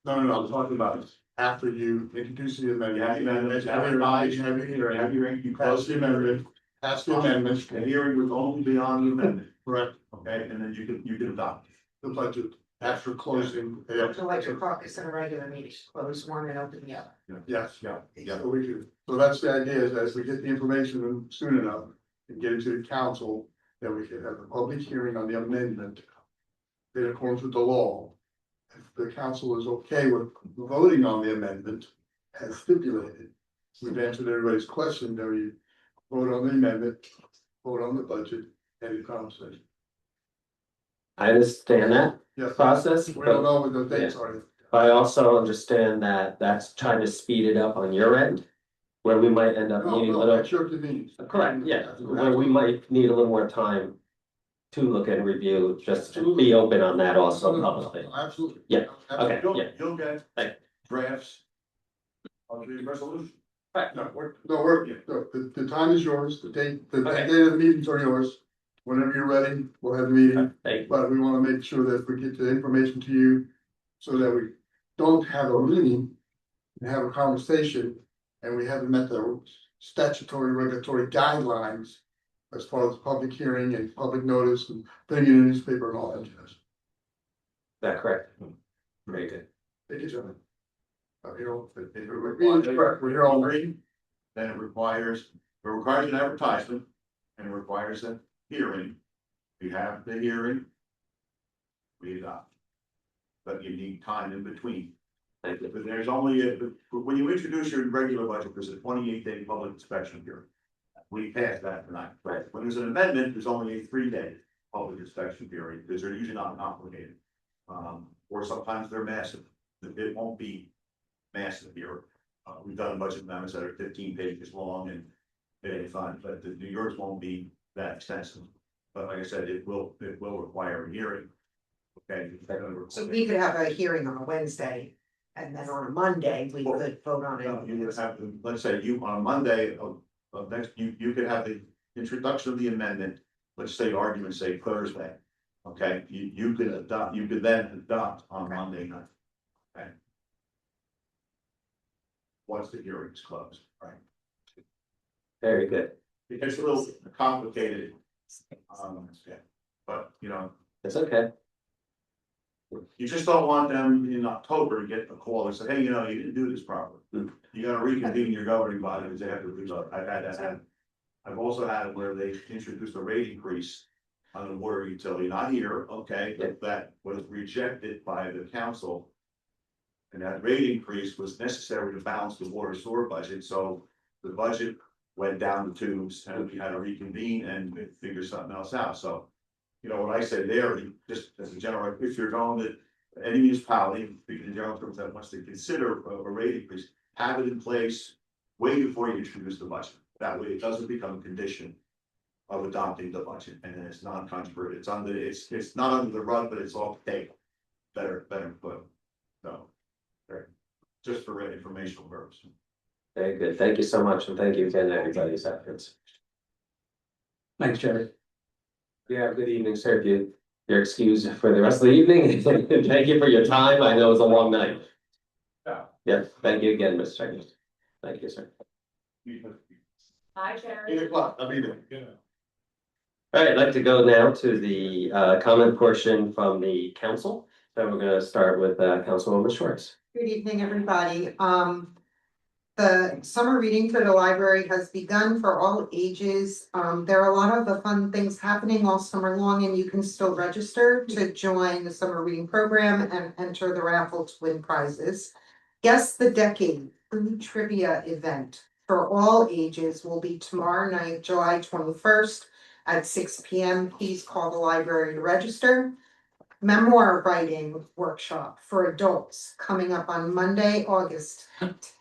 No, I'm talking about after you introduce the amendment. You have the amendment, advertise, have your hearing, you Pass close the the amendment, pass the amendment, The hearing would only be on the amendment, correct, okay, and then you can adopt. the budget after closing. So like your caucus and a regular meeting, close one and open the other. Yes, Yeah. so we do. So that's the idea, is as we get the information soon enough and get it to the council, then we can have a public hearing on the amendment. In accordance with the law. If the council is okay with voting on the amendment as stipulated. We've answered everybody's question, then we vote on the amendment, vote on the budget, and the conversation. I understand that Yes, process, we don't but know what the dates are. I also understand that that's trying to speed it up on your end. Where we might end up No, needing a no, little, that's your convenience. correct, yeah, where we might need a little more time. To look and review, just to be open on that also publicly. Absolutely. Yeah, okay, You'll, yeah. you'll get Thank drafts of the resolution. No, the time is yours, the date, the Okay. date of the meetings are yours. Whenever you're ready, we'll have the meeting, Thank you. but we wanna make sure that we get the information to you. So that we don't have a meeting and have a conversation, and we haven't met the statutory regulatory guidelines. As far as public hearing and public notice and putting in the newspaper and all that jazz. Is that correct? Very good. Thank you, gentlemen. If it requires, We're here all agree, then it requires an advertisement and it requires a hearing. We have the hearing. We adopt. But you need time in between. Thank you. But there's only, when you introduce your regular budget, there's a 28-day public inspection period. We passed that tonight. Right. When there's an amendment, there's only a 3-day public inspection period, because they're usually not complicated. Or sometimes they're massive. It won't be massive here. We've done budget amendments that are 15 pages long and it ain't fun, but yours won't be that extensive. But like I said, it will require a hearing. Okay. So we could have a hearing on a Wednesday, and then on a Monday, we Well, could vote on No, it. you would have, let's say you, on Monday of next, you could have the introduction of the amendment, let's say argument, say Thursday. Okay, you could then adopt on Monday night. Okay. Once the hearing is closed, right? Very good. It's a little complicated. Yeah, but It's okay. you just don't want them in October to get a call and say, hey, you didn't do this properly. You gotta reconvene your governing body, because they have to do that. I've had that happen. I've also had it where they introduced a rate increase on the water utility, not here, okay, but that was rejected by the council. And that rate increase was necessary to balance the water sewer budget, so the budget went down the tubes and we had to reconvene and figure something else out, so. What I say there, just as a general, if you're going to any municipality, speaking in general terms, that wants to consider a rate increase, have it in place way before you introduce the budget. That way it doesn't become a condition of adopting the budget, and then it's not controversial. It's not under the rug, but it's off the table. Better put. So, just for informational purposes. Very good. Thank you so much, and thank you again, everybody's efforts. Thanks, Jerry. Yeah, good evening, sir. If you You're excused for the rest of the evening. Thank you for your time. I know it's a long night. Yeah, thank you again, Mr. Secretary. Thank you, sir. Hi, Sharon. 8 o'clock, I'll be there. All right, I'd like to go now to the comment portion from the council. So we're gonna start with Councilwoman Schwartz. Good evening, everybody. The summer reading for the library has begun for all ages. There are a lot of the fun things happening all summer long, and you can still register to join the summer reading program and enter the raffle to win prizes. Guess the Decade food trivia event for all ages will be tomorrow night, July 21st at 6 p.m. Please call the library to register. Memoir writing workshop for adults coming up on Monday, August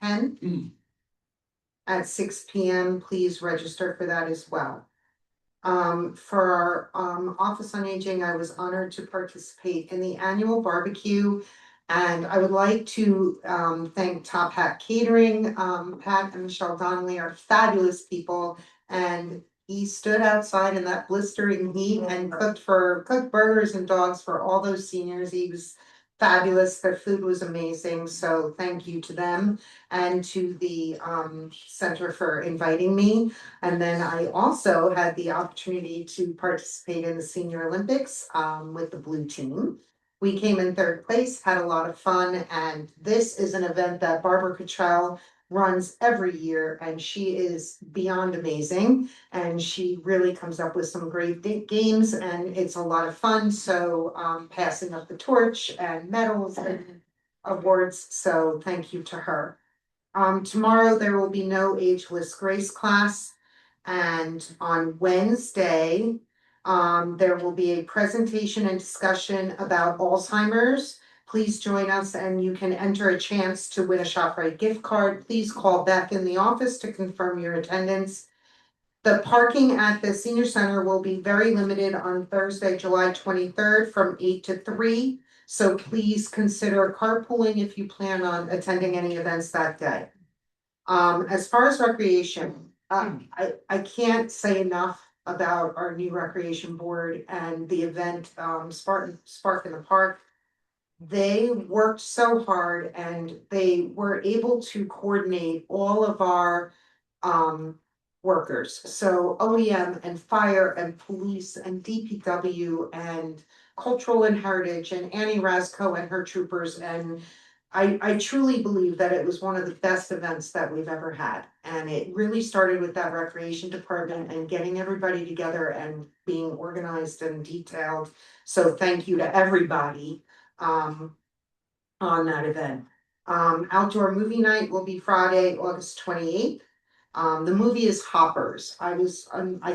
10th at 6 p.m. Please register for that as well. For our Office on Aging, I was honored to participate in the annual barbecue. And I would like to thank Top Hat Catering. Pat and Michelle Donnelly are fabulous people. And he stood outside in that blistering heat and cooked burgers and dogs for all those seniors. He was fabulous. Their food was amazing. So thank you to them and to the center for inviting me. And then I also had the opportunity to participate in the Senior Olympics with the blue team. We came in third place, had a lot of fun, and this is an event that Barbara Cottrell runs every year, and she is beyond amazing. And she really comes up with some great games, and it's a lot of fun. So passing up the torch and medals and awards. So thank you to her. Tomorrow there will be no ageless grace class, and on Wednesday there will be a presentation and discussion about Alzheimer's. Please join us and you can enter a chance to win a ShopRite gift card. Please call back in the office to confirm your attendance. The parking at the senior center will be very limited on Thursday, July 23rd from 8 to 3. So please consider carpooling if you plan on attending any events that day. As far as recreation, I can't say enough about our new recreation board and the event, Spark in the Park. They worked so hard and they were able to coordinate all of our workers. So OEM and fire and police and DPW and cultural and heritage and Annie Rasco and her troopers. And I truly believe that it was one of the best events that we've ever had. And it really started with that recreation department and getting everybody together and being organized and detailed. So thank you to everybody on that event. Outdoor movie night will be Friday, August 28th. The movie is Hoppers. I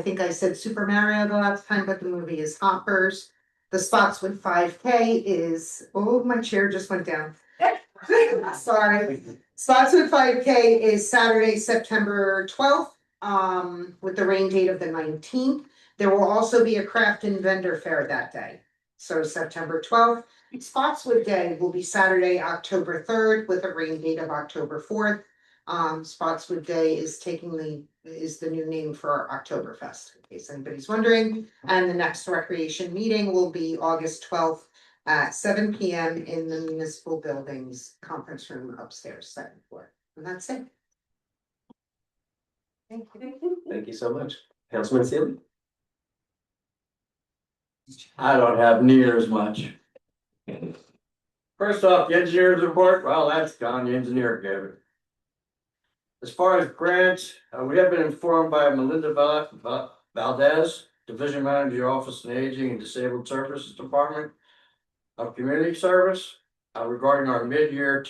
think I said Super Mario the last time, but the movie is Hoppers. The Spotswood 5K is, oh, my chair just went down. Sorry. Spotswood 5K is Saturday, September 12th, with the rain date of the 19th. There will also be a craft and vendor fair that day. So September 12th. Spotswood Day will be Saturday, October 3rd, with a rain date of October 4th. Spotswood Day is the new name for our Oktoberfest, in case anybody's wondering. And the next recreation meeting will be August 12th at 7 p.m. in the municipal buildings conference room upstairs, second floor. And that's it. Thank you. Thank you so much. Councilman Sealy? I don't have near as much. First off, the engineer's report, well, that's gone, the engineer gave it. As far as grants, we have been informed by Melinda Valdez, Division Manager, Office on Aging and Disabled Services Department of Community Service, regarding our mid-year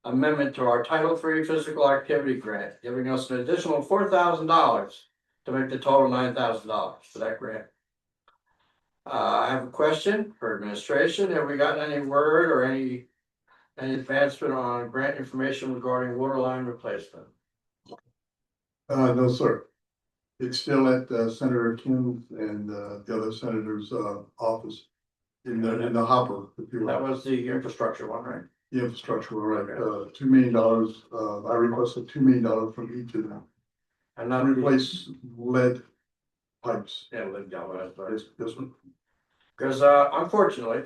amendment to our Title III Physical Activity Grant, giving us an additional $4,000 to make the total $9,000 for that grant. I have a question for administration. Have we gotten any word or any advancement on grant information regarding water line replacement? No, sir. It's still at Senator Kim and the other senator's office in the hopper, if you will. That was the infrastructure one, right? The infrastructure, right, $2 million, I requested $2 million from each of them. And not replace lead pipes. Yeah, lead galvanized. This one. Cause unfortunately,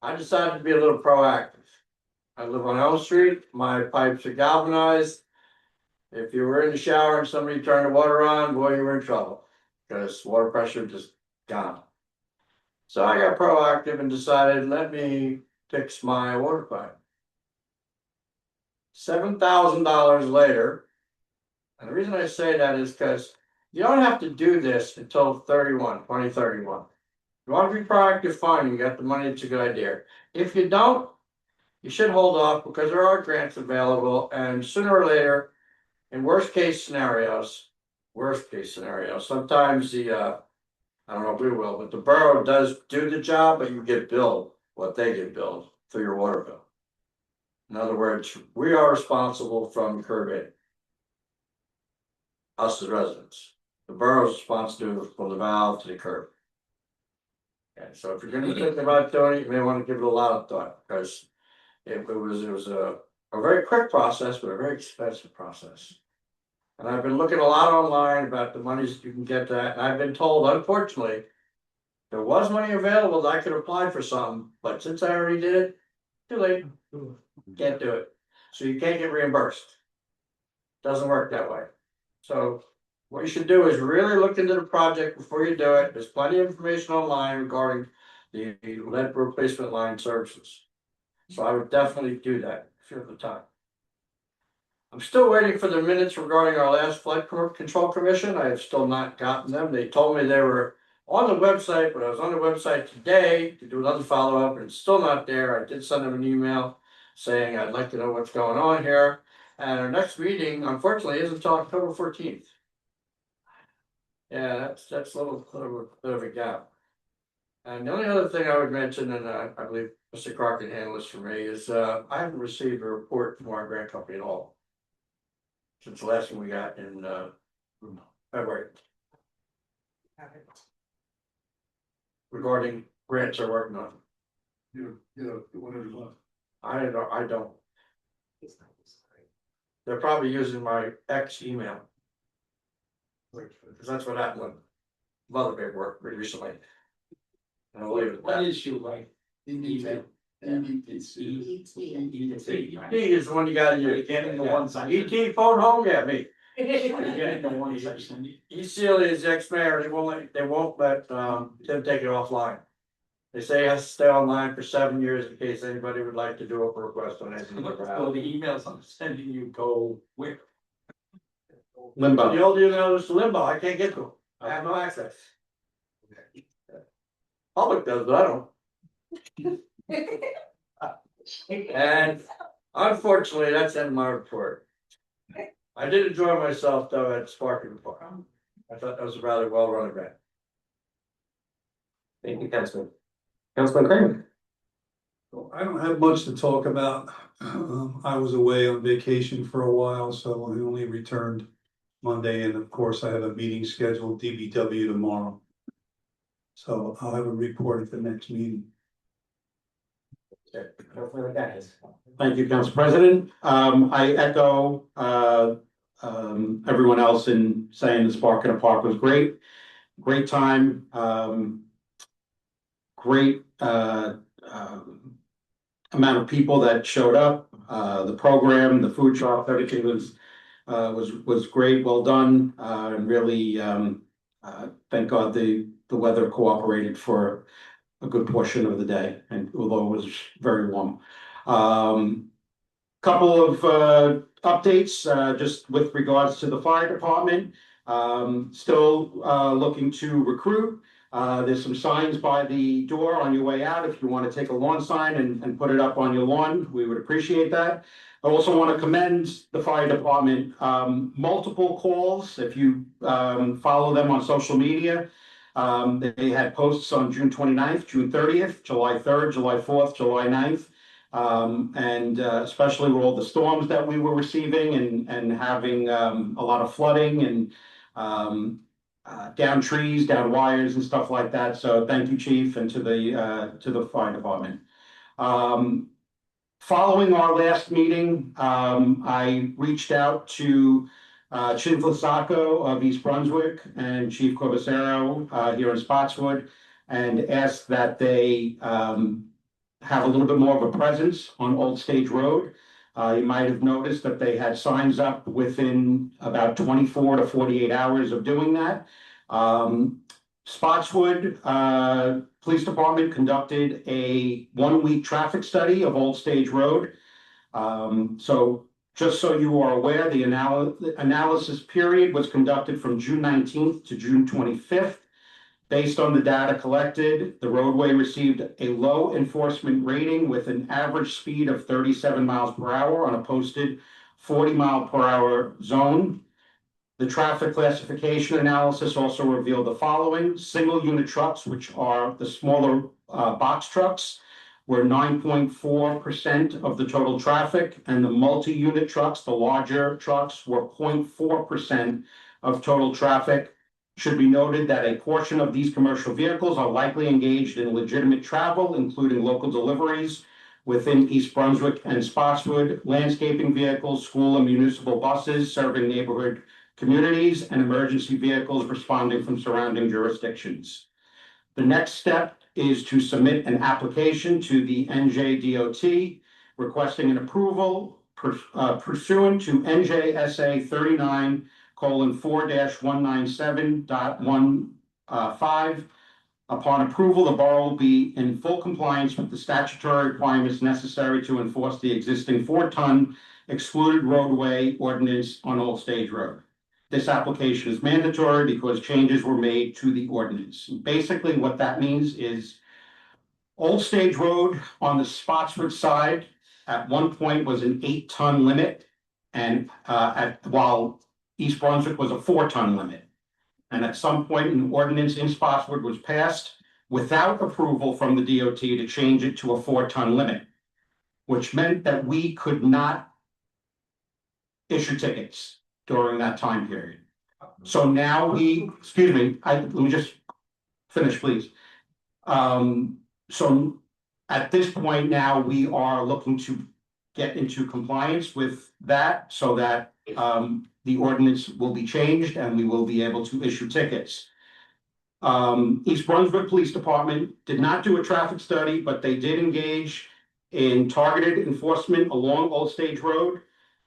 I decided to be a little proactive. I live on Elm Street, my pipes are galvanized. If you were in the shower and somebody turned the water on, boy, you were in trouble, cause water pressure just gone. So I got proactive and decided, let me fix my water pipe. $7,000 later, and the reason I say that is because you don't have to do this until 2031. You want to be proactive, fine, you got the money, it's a good idea. If you don't, you should hold off because there are grants available, and sooner or later, in worst case scenarios, sometimes I don't know if we will, but the borough does do the job, but you get billed what they get billed for your water bill. In other words, we are responsible from curb in. Us as residents. The borough's responsible from the valve to the curb. Okay, so if you're gonna think about doing it, you may want to give it a lot of thought, because it was a very quick process, but a very expensive process. And I've been looking a lot online about the monies you can get that, and I've been told, unfortunately, there was money available that I could apply for some, but since I already did it, too late. Can't do it. So you can't get reimbursed. Doesn't work that way. So what you should do is really look into the project before you do it. There's plenty of information online regarding the lead replacement line services. So I would definitely do that if you have the time. I'm still waiting for the minutes regarding our last flood control commission. I have still not gotten them. They told me they were on the website, but I was on the website today to do another follow-up, and it's still not there. I did send them an email saying I'd like to know what's going on here. And our next meeting, unfortunately, isn't until October 14th. Yeah, that's a little bit of a gap. And the only other thing I would mention, and I believe Mr. Clark can handle this for me, is I haven't received a report from our grant company at all since the last one we got in February. Regarding grants they're working on. What is left? I don't. They're probably using my ex email. Because that's what happened with mother paperwork pretty recently. And I'll leave it at that. What is you like? Email. ET is the one you gotta use. Getting the ones I. ET phone home, yeah, me. Getting the ones I send you. ECL is ex-mayor, they won't let Tim take it offline. They say it has to stay online for 7 years in case anybody would like to do a request on anything. So the emails I'm sending you go where? Limbo. The old email is to limbo, I can't get to them, I have no access. Public does, but I don't. And unfortunately, that's the end of my report. I did enjoy myself though at Sparking Park. I thought that was a rather well-run event. Thank you, Councilman. Councilman Kramer. Well, I don't have much to talk about. I was away on vacation for a while, so I only returned Monday, and of course I have a meeting scheduled DBW tomorrow. So I'll have a report at the next meeting. Thank you, Council President. I echo everyone else in saying the Spark in the Park was great. Great time. Great amount of people that showed up. The program, the food truck, everything was great, well done, and really thank God the weather cooperated for a good portion of the day, and although it was very warm. Couple of updates just with regards to the fire department. Still looking to recruit. There's some signs by the door on your way out if you want to take a lawn sign and put it up on your lawn. We would appreciate that. I also want to commend the fire department. Multiple calls, if you follow them on social media. They had posts on June 29th, June 30th, July 3rd, July 4th, July 9th. And especially with all the storms that we were receiving and having a lot of flooding and down trees, down wires and stuff like that. So thank you, Chief, and to the fire department. Following our last meeting, I reached out to Chin Flasacco of East Brunswick and Chief Corbacero here in Spotswood. and ask that they have a little bit more of a presence on Old Stage Road. You might have noticed that they had signs up within about 24 to 48 hours of doing that. Spotswood Police Department conducted a 1-week traffic study of Old Stage Road. So just so you are aware, the analysis period was conducted from June 19th to June 25th. Based on the data collected, the roadway received a low enforcement rating with an average speed of 37 miles per hour on a posted 40-mile-per-hour zone. The traffic classification analysis also revealed the following: single unit trucks, which are the smaller box trucks, were 9.4% of the total traffic, and the multi-unit trucks, the larger trucks, were 0.4% of total traffic. Should be noted that a portion of these commercial vehicles are likely engaged in legitimate travel, including local deliveries within East Brunswick and Spotswood, landscaping vehicles, school and municipal buses serving neighborhood communities, and emergency vehicles responding from surrounding jurisdictions. The next step is to submit an application to the NJDOT requesting an approval pursuant to NJSA 39:4-197.15. Upon approval, the borough will be in full compliance with the statutory requirements necessary to enforce the existing 4-ton excluded roadway ordinance on Old Stage Road. This application is mandatory because changes were made to the ordinance. Basically, what that means is Old Stage Road on the Spotswood side at one point was an 8-ton limit, and while East Brunswick was a 4-ton limit. And at some point, an ordinance in Spotswood was passed without approval from the DOT to change it to a 4-ton limit, which meant that we could not issue tickets during that time period. So now excuse me, let me just finish, please. So at this point now, we are looking to get into compliance with that so that the ordinance will be changed and we will be able to issue tickets. East Brunswick Police Department did not do a traffic study, but they did engage in targeted enforcement along Old Stage Road.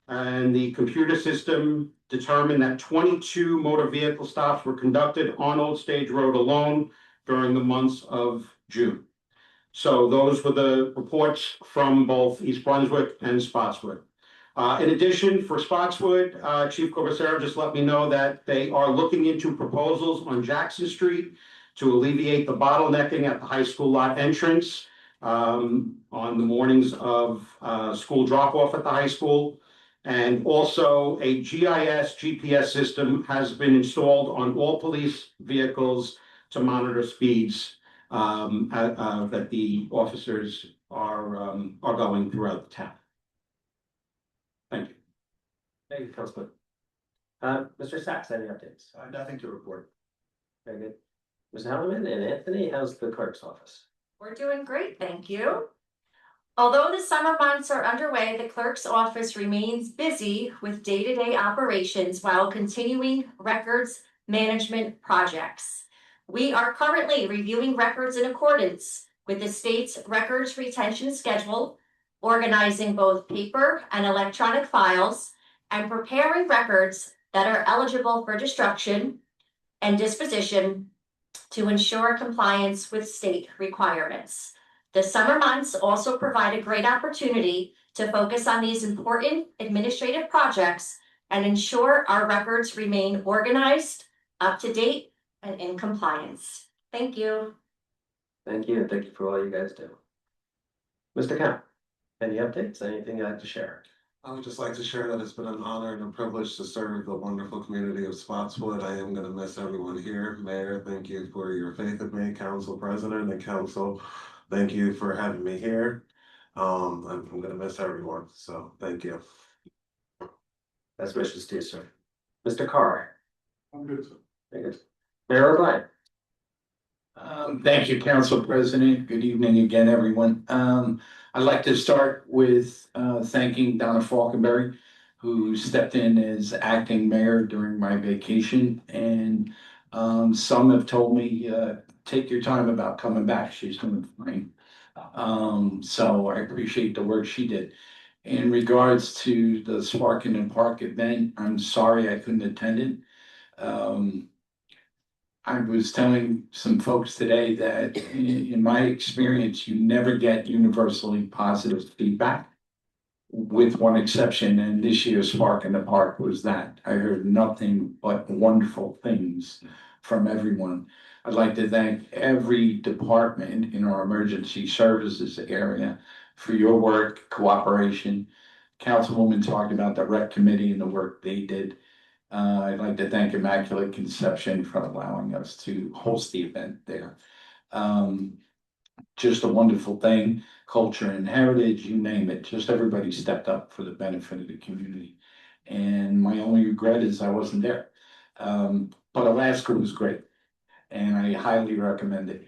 And the computer system determined that 22 motor vehicle stops were conducted on Old Stage Road alone during the months of June. So those were the reports from both East Brunswick and Spotswood. In addition, for Spotswood, Chief Corbacero just let me know that they are looking into proposals on Jackson Street to alleviate the bottlenecking at the high school lot entrance on the mornings of school drop-off at the high school. And also a GIS GPS system has been installed on all police vehicles to monitor speeds that the officers are going throughout the town. Thank you. Thank you, Councilman. Mr. Sachs, any updates? Nothing to report. Very good. Ms. Halloran and Anthony, how's the clerk's office? We're doing great, thank you. Although the summer months are underway, the clerk's office remains busy with day-to-day operations while continuing records management projects. We are currently reviewing records in accordance with the state's records retention schedule, organizing both paper and electronic files, and preparing records that are eligible for destruction and disposition to ensure compliance with state requirements. The summer months also provide a great opportunity to focus on these important administrative projects and ensure our records remain organized, up to date, and in compliance. Thank you. Thank you, and thank you for all you guys do. Mr. Kemp, any updates? Anything you'd like to share? I would just like to share that it's been an honor and a privilege to serve the wonderful community of Spotswood. I am going to miss everyone here. Mayor, thank you for your faith in me. Council President and Council, thank you for having me here. I'm going to miss everyone, so thank you. Best wishes to you, sir. Mr. Carr. I'm good, sir. Very good. Mayor O'Brien. Thank you, Council President. Good evening again, everyone. I'd like to start with thanking Donna Falkenberry, who stepped in as acting mayor during my vacation. And some have told me take your time about coming back. She's doing fine. So I appreciate the work she did. In regards to the Spark in the Park event, I'm sorry I couldn't attend it. I was telling some folks today that in my experience, you never get universally positive feedback. With one exception, and this year's Spark in the Park was that. I heard nothing but wonderful things from everyone. I'd like to thank every department in our emergency services area for your work, cooperation. Councilwoman talked about the rec committee and the work they did. I'd like to thank Immaculate Conception for allowing us to host the event there. Just a wonderful thing, culture and heritage, you name it, just everybody stepped up for the benefit of the community. And my only regret is I wasn't there. But Alaska was great and I highly recommend it.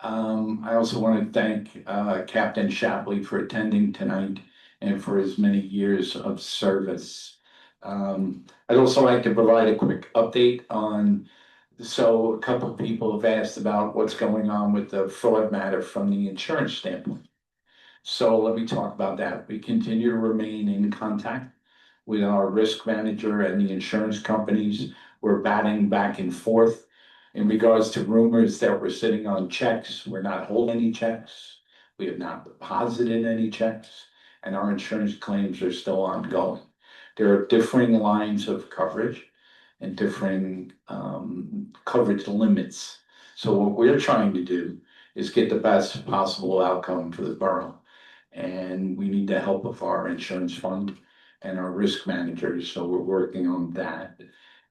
I also want to thank Captain Shapley for attending tonight and for his many years of service. I'd also like to provide a quick update on, so a couple of people have asked about what's going on with the fraud matter from the insurance standpoint. So let me talk about that. We continue to remain in contact with our risk manager and the insurance companies. We're batting back and forth in regards to rumors that we're sitting on checks. We're not holding any checks. We have not deposited any checks, and our insurance claims are still ongoing. There are differing lines of coverage and differing coverage limits. So what we're trying to do is get the best possible outcome for the borough. And we need the help of our insurance fund and our risk managers, so we're working on that.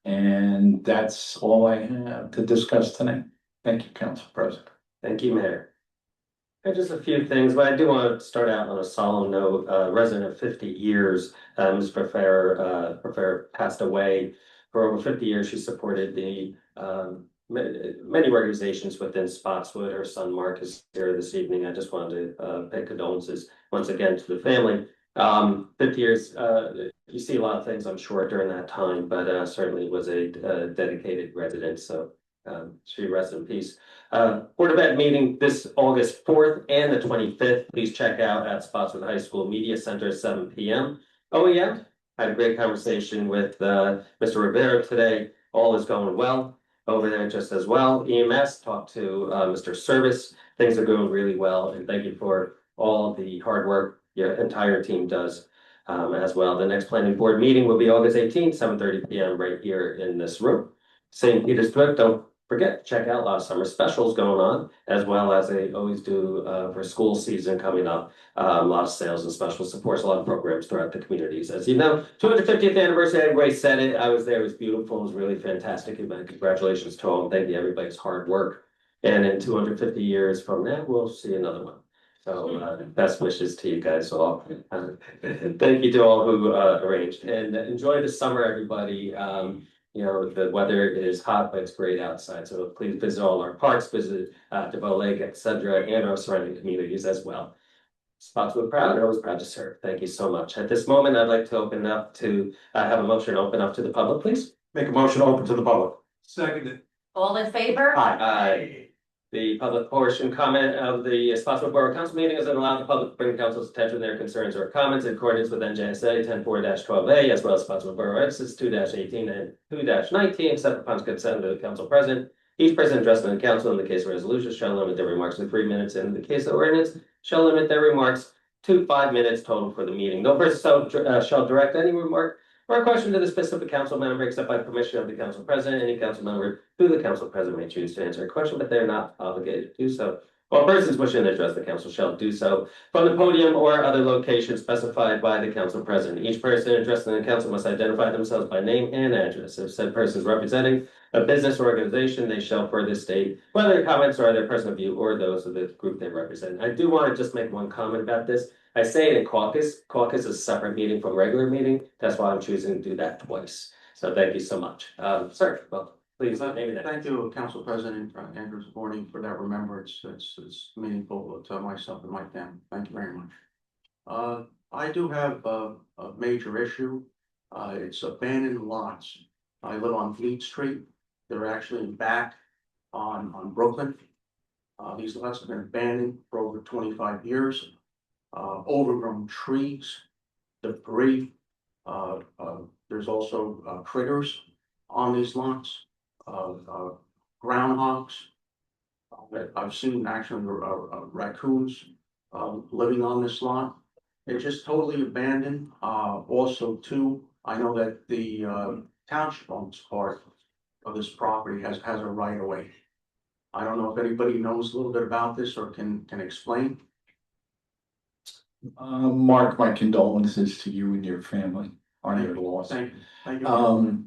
And that's all I have to discuss tonight. Thank you, Council President. Thank you, Mayor. And just a few things, but I do want to start out on a solemn note. Resident of 50 years, Ms. Prefer passed away. For over 50 years, she supported the many organizations within Spotswood. Her son Mark is here this evening. I just wanted to pay condolences once again to the family. 50 years, you see a lot of things, I'm sure, during that time, but certainly was a dedicated resident. So she rests in peace. Board of Ed meeting this August 4th and the 25th. Please check out at Spotswood High School Media Center at 7 p.m. Oh yeah, had a great conversation with Mr. Rivera today. All is going well over there just as well. EMS talked to Mr. Service. Things are going really well, and thank you for all the hard work your entire team does as well. The next planning board meeting will be August 18th, 7:30 p.m. right here in this room. St. Petersburg, don't forget, check out a lot of summer specials going on, as well as they always do for school season coming up. A lot of sales and special supports, a lot of programs throughout the communities. As you know, 250th anniversary, everybody said it. I was there, it was beautiful, it was really fantastic event. Congratulations to all, thank you everybody's hard work. And in 250 years from now, we'll see another one. So best wishes to you guys all. Thank you to all who arranged, and enjoy the summer, everybody. You know, the weather is hot, but it's great outside. So please visit all our parks, visit DeVoe Lake, etc., and our surrounding communities as well. Spotswood proud, always proud to serve. Thank you so much. At this moment, I'd like to open up to have a motion open up to the public, please. Make a motion open to the public. Seconded. All in favor? Aye. The public portion comment of the Spotswood Borough Council meeting is allowed the public to bring council's attention their concerns or comments in accordance with NJSA 10-4-12A, as well as Spotswood Borough Ordinances 2-18 and 2-19, except upon consent of the council president. Each person addressed in the council in the case of resolution shall limit their remarks to 3 minutes, and in the case of ordinance shall limit their remarks to 5 minutes total for the meeting. No person shall direct any remark or a question to the specific council member except by permission of the council president. Any council member who the council president may choose to answer a question, but they're not obligated to do so. All persons wishing to address the council shall do so from the podium or other location specified by the council president. Each person addressing the council must identify themselves by name and address. If said person is representing a business or organization, they shall further state whether their comments are their personal view or those of the group they represent. I do want to just make one comment about this. I say it in caucus. Caucus is a separate meeting from regular meeting. That's why I'm choosing to do that twice. So thank you so much. Sir, well, please, maybe that. Thank you, Council President Andrews Morning, for that remembrance. It's meaningful to myself and my family. Thank you very much. I do have a major issue. It's abandoned lots. I live on Fleet Street. They're actually back on Brooklyn. These lots have been abandoned for over 25 years. Overgrown trees, debris. There's also critters on these lots, groundhogs. I've seen actually raccoons living on this lot. It's just totally abandoned. Also too, I know that the township owns part of this property, has a right of way. I don't know if anybody knows a little bit about this or can explain. Mark, my condolences to you and your family on your loss. Thank you.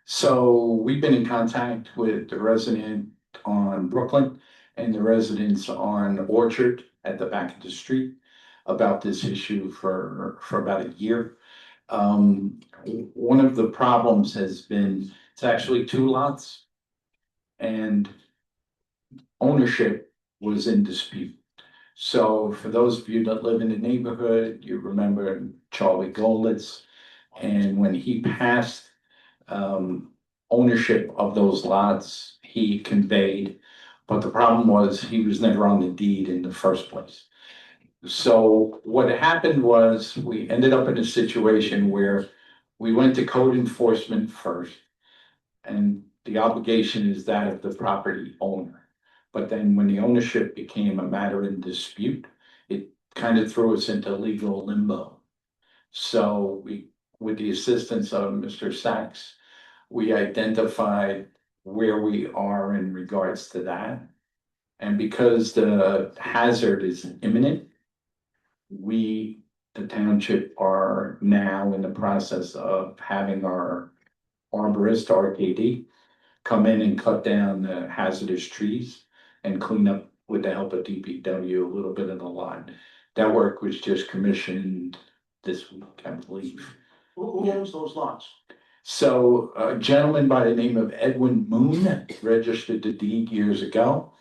So we've been in contact with the resident on Brooklyn and the residents on Orchard at the back of the street about this issue for about a year. One of the problems has been, it's actually two lots and ownership was in dispute. So for those of you that live in the neighborhood, you remember Charlie Golitz. And when he passed ownership of those lots, he conveyed, but the problem was he was never on the deed in the first place. So what happened was we ended up in a situation where we went to code enforcement first, and the obligation is that of the property owner. But then when the ownership became a matter in dispute, it kind of threw us into legal limbo. So we, with the assistance of Mr. Sachs, we identified where we are in regards to that. And because the hazard is imminent, we, the township, are now in the process of having our arborist, RKD, come in and cut down the hazardous trees and clean up with the help of DPW a little bit of the lot. That work was just commissioned this week, I believe. Who owns those lots? So a gentleman by the name of Edwin Moon registered the deed years ago.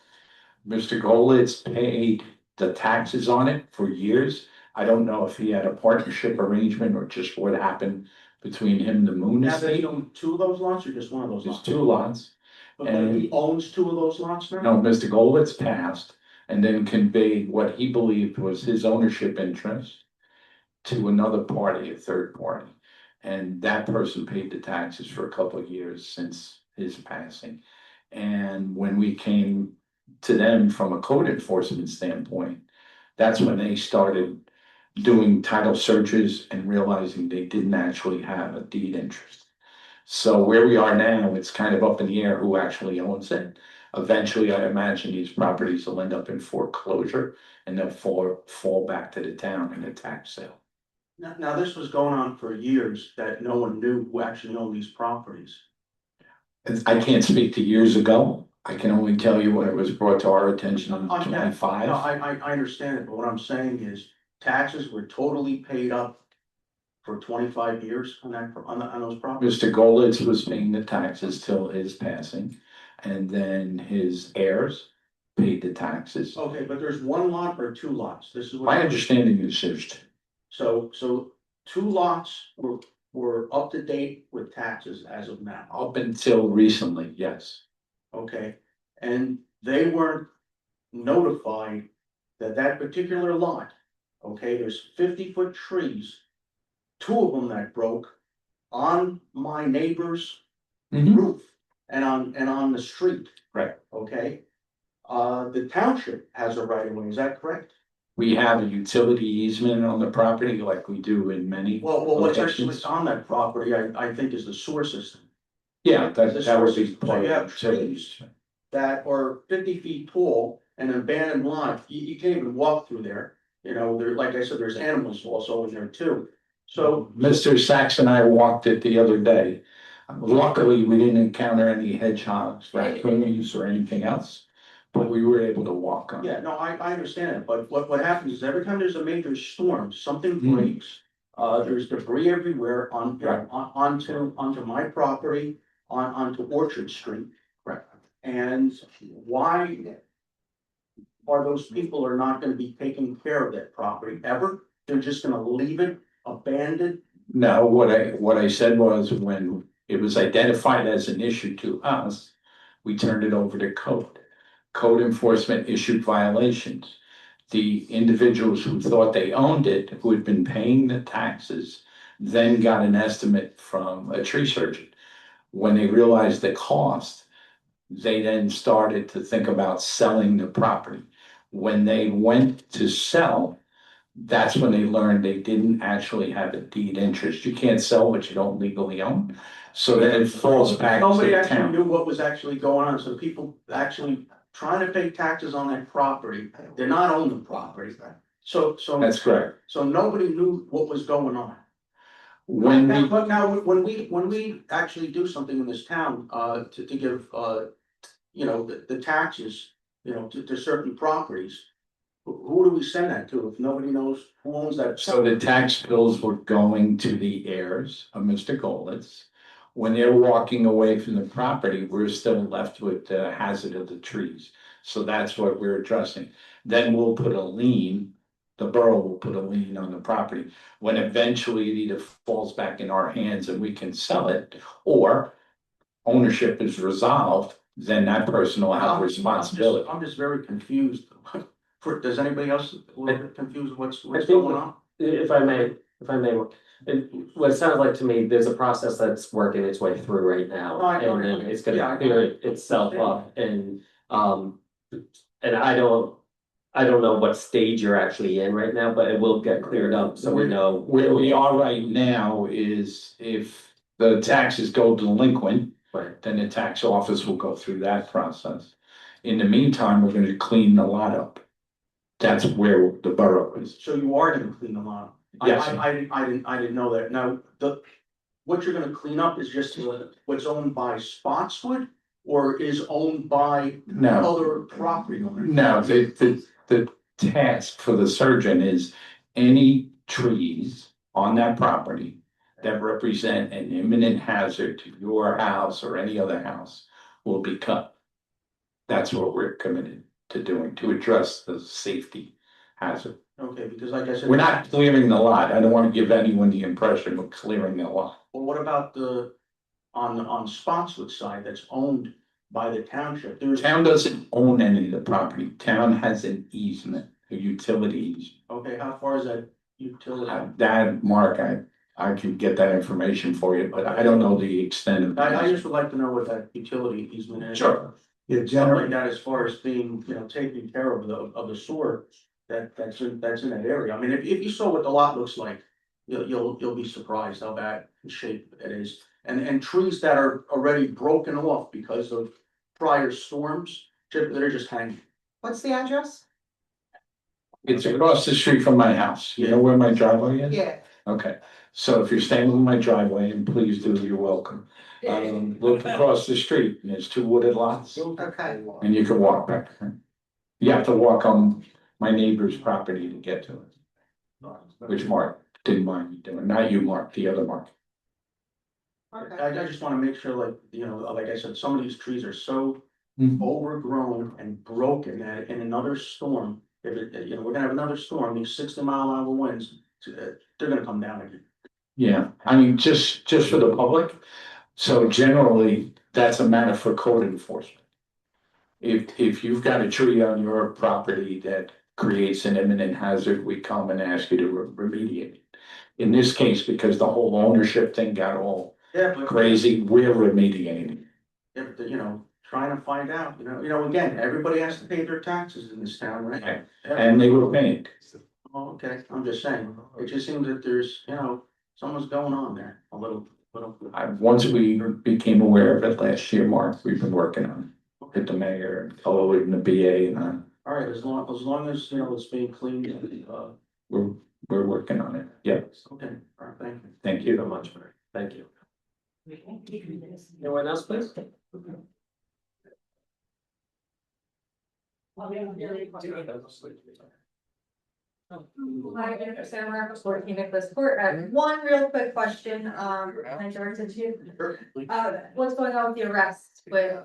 Mr. Golitz paid the taxes on it for years. I don't know if he had a partnership arrangement or just what happened between him and the Moon Now, does he estate. own two of those lots or just one of those There's lots? two lots. But and- he owns two of those lots now? No, Mr. Golitz passed and then conveyed what he believed was his ownership interest to another party, a third party. And that person paid the taxes for a couple of years since his passing. And when we came to them from a code enforcement standpoint, that's when they started doing title searches and realizing they didn't actually have a deed interest. So where we are now, it's kind of up in the air who actually owns it. Eventually, I imagine these properties will end up in foreclosure and they'll fall back to the town in a tax sale. Now, this was going on for years that no one knew who actually owned these properties. I can't speak to years ago. I can only tell you when it was brought to our attention in No, I 25. understand it, but what I'm saying is taxes were totally paid up for 25 years on those properties. Mr. Golitz was paying the taxes till his passing, and then his heirs paid the taxes. Okay, but there's one lot or two lots? This is what. My understanding is there's two. So two lots were up to date with taxes as of now. Up until recently, yes. Okay, and they weren't notified that that particular lot, okay, there's 50-foot trees, two of them that broke on my neighbor's roof and on the street. Right. Okay, the township has a right of way, is that correct? We have a utility easement on the property like we do in many Well, what's actually locations. on that property, I think, is the sewer system. Yeah, that The would sewer be system. part So of you the have utility trees easement. that are 50 feet tall and an abandoned lot, you can't even walk through there. You know, there, like I said, there's animals also in there too. So, Mr. Sachs and I walked it the other day. Luckily, we didn't encounter any hedgehogs, raccoons, or anything else, but we were able to walk on it. yeah, no, I understand it, but what happens is every time there's a major storm, something Mhm. breaks. There's debris everywhere Right. onto my property, onto Orchard Street. Right. And why are those people are not gonna be taking care of that property ever? They're just gonna leave it abandoned? No, what I said was when it was identified as an issue to us, we turned it over to code. code enforcement issued violations. The individuals who thought they owned it, who had been paying the taxes, then got an estimate from a tree surgeon. When they realized the cost, they then started to think about selling the property. When they went to sell, that's when they learned they didn't actually have a deed interest. You can't sell what you don't legally own. So then it falls back to Nobody the actually town. knew what was actually going on, so people actually trying to pay taxes on that property, they're not owning the property. So. That's correct. So nobody knew what was going on. When Now, we, but now, when we actually do something in this town, to give, the taxes, to certain properties. Who do we send that to if nobody knows who owns that? so the tax bills were going to the heirs of Mr. Golditz. When they're walking away from the property, we're still left with the hazard of the trees. So that's what we're addressing. Then we'll put a lien, the borough will put a lien on the property. When eventually it either falls back in our hands and we can sell it, or ownership is resolved, then that person will have responsibility. I'm just very confused. Does anybody else a little bit confused what's think going on? If I may, what it sounds like to me, there's a process that's working its way through right now. No, I know. And then it's Yeah, gonna I clear know. itself up and I don't know what stage you're actually in right now, but it will get cleared up, so we know. Where we are right now is if the taxes go delinquent, Right. then the tax office will go through that process. In the meantime, we're gonna clean the lot up. That's where the borough is. So you are gonna clean the lot? Yes. I didn't know that. Now, what you're gonna clean up is just what's owned by Spotswood or is owned by No. other property owners? No, the task for the surgeon is any trees on that property that represent an imminent hazard to your house or any other house will be cut. That's what we're committed to doing, to address the safety hazard. Okay, because like I said. We're not clearing the lot. I don't want to give anyone the impression we're clearing the lot. Well, what about on Spotswood side that's owned by the township? Town doesn't own any of the property. Town has an easement, a utility easement. Okay, how far is that utility? That, Mark, I can get that information for you, but I don't know the extent of. I just would like to know what that utility easement is. Sure. Yeah, Something generally, like that as far as being, taking care of the sewer that's in that area. I mean, if you saw what the lot looks like, you'll be surprised how bad in shape it is. And trees that are already broken off because of prior storms, they're just hanging. What's the address? It's across the street from my house. You know where my driveway is? Yeah. Okay, so if you're staying in my driveway, and please do, you're welcome. Look across the street, and there's two wooded lots, Okay. and you can walk back. You have to walk on my neighbor's property to get to it. Which Mark didn't mind me doing, not you, Mark, the other Mark. I just wanna make sure, like I said, some of these trees are so overgrown and broken that in another storm, if we're gonna have another storm, these 60-mile-an-hour winds, they're gonna come down again. Yeah, I mean, just for the public, so generally, that's a matter for code enforcement. If you've got a tree on your property that creates an imminent hazard, we come and ask you to remediate it. In this case, because the whole ownership thing got all Yeah, but. crazy, we're remediating. Yeah, but trying to find out, again, everybody has to pay their taxes in this town, right? And they were paying. Oh, okay, I'm just saying, it just seems that there's, someone's going on there, a little. Once we became aware of it last year, Mark, we've been working on it with the mayor and and the BA and All right, as long as, it's being cleaned, we're working on it. Yeah, okay, all right, thank you. thank you. So much, Mary. Thank you. Anyone else, please? Hi, Jennifer Sam Marcos, 14 Nicholas Court. One real quick question, can I direct it to you? What's going on with the arrest with,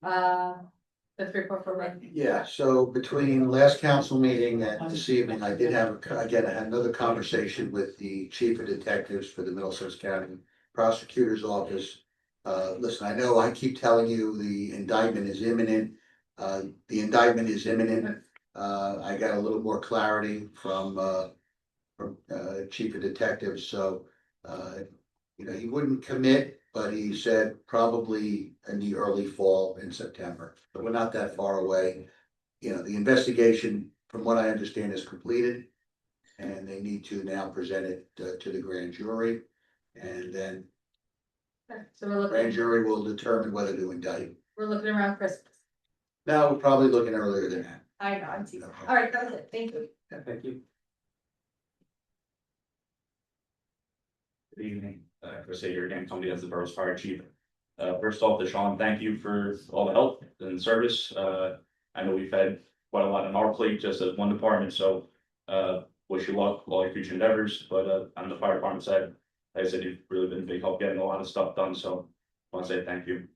the 344? yeah, so between last council meeting and this evening, I did have, again, I had another conversation with the chief of detectives for the Middlesex County Prosecutor's Office. Listen, I know I keep telling you the indictment is imminent. The indictment is imminent. I got a little more clarity from Chief of Detectives, so, he wouldn't commit, but he said probably in the early fall in September, but we're not that far away. The investigation, from what I understand, is completed. And they need to now present it to the grand jury. And then So we're grand looking, jury will determine whether to indict. we're looking around Christmas. No, we're probably looking earlier than that. I know, I'm teasing. All right, that was it. Thank you. Thank you. Good evening, Chris Hager again, coming as the borough's fire chief. First off, Deshaun, thank you for all the help and service. I know we've had quite a lot on our plate just as one department, so wish you luck, all your future endeavors, but on the fire department side, like I said, you've really been a big help getting a lot of stuff done, so I want to say thank you.